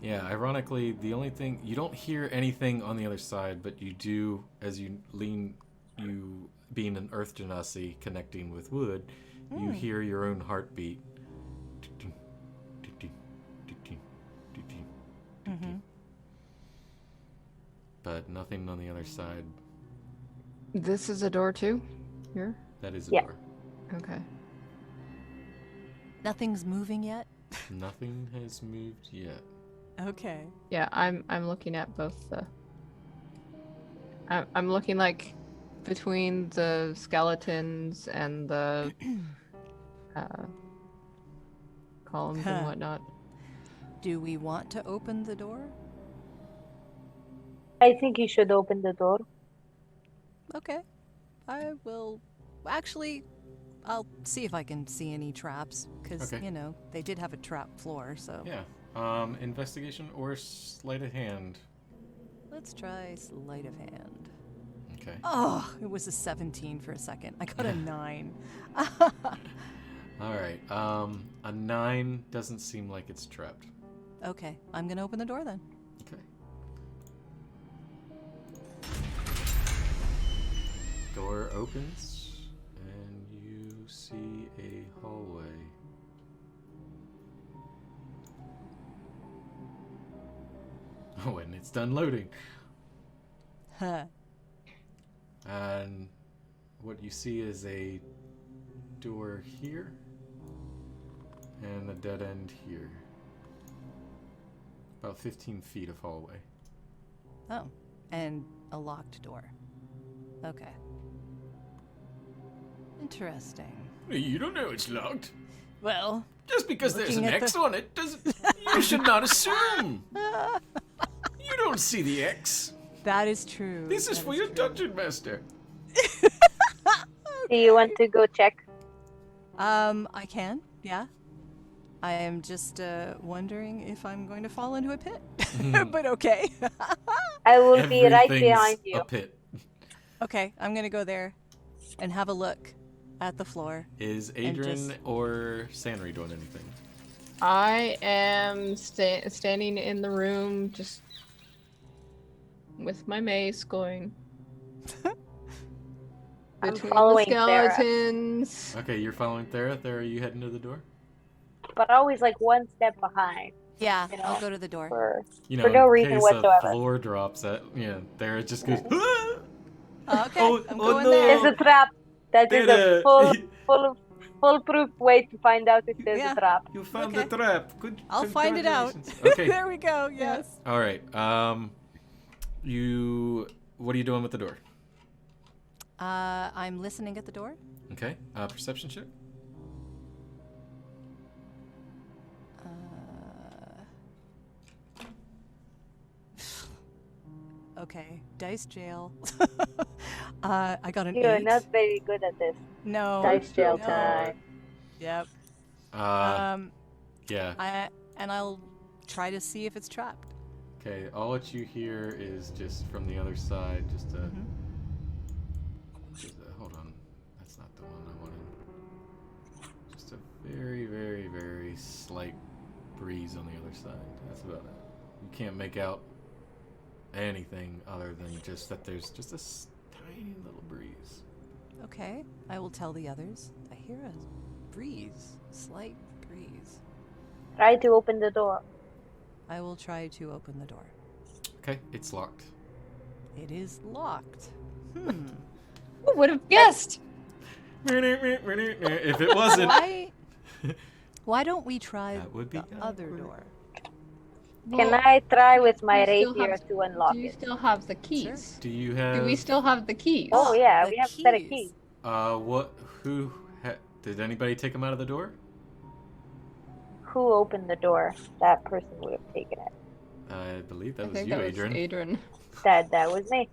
Yeah, ironically, the only thing you don't hear anything on the other side, but you do as you lean. You being an Earth genasi connecting with wood, you hear your own heartbeat. But nothing on the other side. This is a door too? Here? That is a Yeah. door. Okay. Nothing's moving yet? Nothing has moved yet. Okay. Yeah, I'm looking at both the... I'm looking like between the skeletons and the columns and whatnot. Do we want to open the door? I think you should open the door. Okay. I will. Actually, I'll see if I can see any traps. Because, Okay. you know, they did have a trap floor, so. Yeah. Investigation or sleight of hand. Let's try sleight of hand. Okay. Oh, it was a 17 for a second. I got a 9. All right. A 9 doesn't seem like it's trapped. Okay, I'm gonna open the door then. Okay. Door opens, and you see a hallway. Oh, and it's done loading. Huh. And what you see is a door here and a dead end here. About 15 feet of hallway. Oh, and a locked door. Okay. Interesting. You don't know it's locked. Well, Just because there's an Looking at X the- on it doesn't. You should not assume. You don't see the X. that is true. This is That for your dungeon master. Do you want to go check? I can, yeah. I am just wondering if I'm going to fall into a pit. But okay. I will be right Everything's behind you. a pit. Okay, I'm gonna go there and have a look at the floor. Is And Adrian just- or Sanri doing anything? I am standing in the room just with my mace going I'm between following the Sarah. skeletons. Okay, you're following Thera. Thera, are you heading to the door? But always like one step behind. Yeah, You I'll know, go to the door. For You know, For no in reason case whatsoever. a floor drops, that Thera just goes. "Ah!" Okay, Oh, I'm oh going no. there. it's a trap. That is a Thera, foolproof way to find out if there's Yeah. a trap. you found Okay. the trap. Good. I'll find it out. congratulations. Okay. There we go. Yes. All right. What are you doing with the door? I'm listening at the door. Okay. Perception check. Okay, dice jail. I got an You're 8. not very good at this. No. Dice jail no. time. Yep. Yeah. I'll try to see if it's trapped. Okay. All that you hear is just from the other side, just a. Hold on. That's not the one I wanted. Just a very, very, very slight breeze on the other side. That's about it. You can't make out anything other than just that there's just a tiny little breeze. Okay, I will tell the others. I hear a breeze, slight breeze. Try to open the door. I will try to open the door. Okay, it's locked. It is locked. Who would have guessed? If it wasn't, Why don't we try That would be the other awkward. door? Can I try with my do you still rapier have- to unlock Do you it? still have the keys? do you have? Do we still have the keys? Oh yeah, the we have a set of keys. keys. What? Who Did anybody take him out of the door? Who opened the door? That person would have taken it. I believe that I was think you, that was Adrian. Adrian. That was me.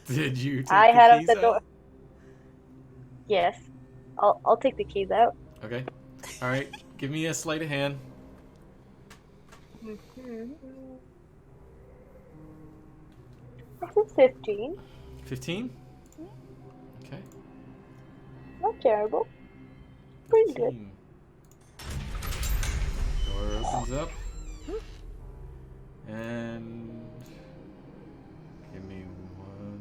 Did you take I the had up keys the door. out? Yes. I'll take the keys out. Okay. All right. Give me a sleight of hand. This is 15. 15? Okay. Not terrible. Pretty good. 15. Door opens up. And give me 1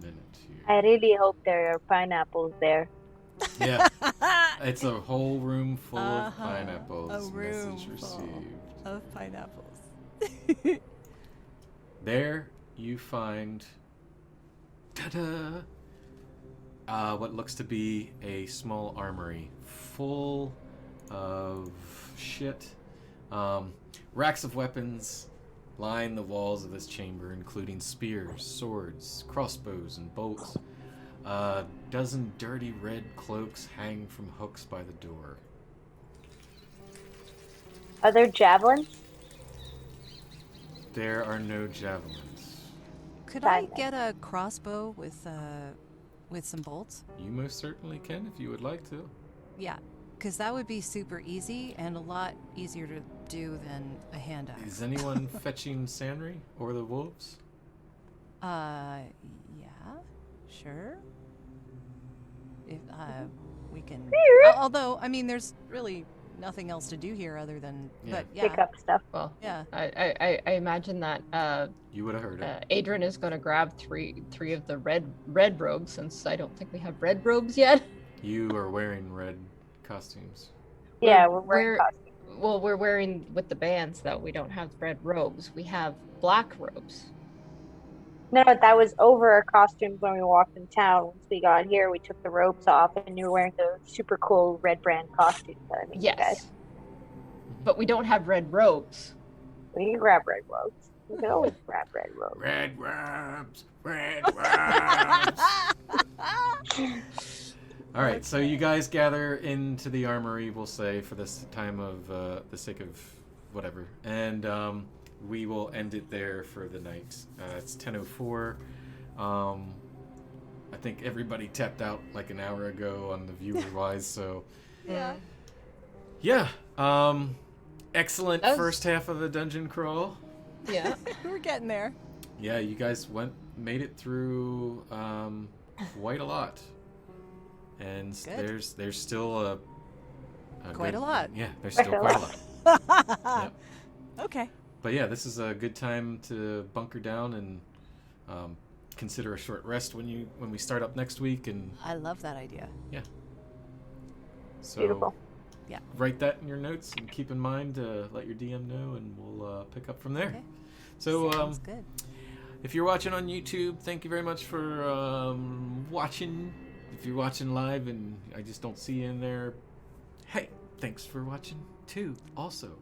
minute here. I really hope there are pineapples there. Yeah. It's a whole room full of Uh-huh. pineapples. A room Message full. received. Of pineapples. There you find ta-da! What looks to be a small armory full of shit. Racks of weapons line the walls of this chamber, including spears, swords, crossbows, and bolts. A dozen dirty red cloaks hang from hooks by the door. Are there javelins? There are no javelins. Could I Diamond. get a crossbow with some bolts? You most certainly can if you would like to. Yeah, because that would be super easy and a lot easier to do than a hand axe. Is anyone fetching Sanri or the wolves? Yeah, sure. If we can. Although, I mean, there's really nothing else to do here other than. Yeah. But Pick yeah, up stuff. Well, yeah. I imagine that You would have heard it. Adrian is going to grab three of the red robes, since I don't think we have red robes yet. You are wearing red costumes. Yeah, we're wearing costumes. Well, we're wearing with the bands though. We don't have red robes. We have black robes. No, that was over our costumes when we walked in town. Once we got here, we took the ropes off, and you were wearing the super cool Redbrand costumes that I made you guys. Yes. But we don't have red robes. We can grab red robes. We can always grab red robes. Red robes! Red robes! All right, so you guys gather into the armory, we'll say, for this time of the sake of whatever. And we will end it there for the night. It's 10:04. I think everybody tapped out like an hour ago on the viewer-wise, so... Yeah. Yeah. Excellent That was- first half of the dungeon crawl. Yeah. We're getting there. Yeah, you guys made it through quite a lot. And Good. there's still a Quite good- a lot. Yeah, there's still quite a lot. Yep. Okay. But yeah, this is a good time to bunker down and consider a short rest when we start up next week. And I love that idea. so Beautiful. Yeah. write that in your notes and keep in mind to let your DM know, and we'll pick up from there. Okay. So Sounds good. if you're watching on YouTube, thank you very much for watching. If you're watching live and I just don't see you in there, hey, thanks for watching too, also.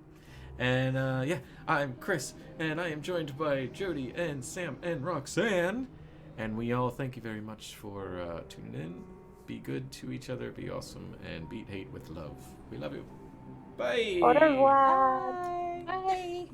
And yeah, I'm Chris, and I am joined by Jody and Sam and Roxanne. And we all thank you very much for tuning in. Be good to each other, be awesome, and beat hate with love. We love you. Bye. Au revoir. Bye.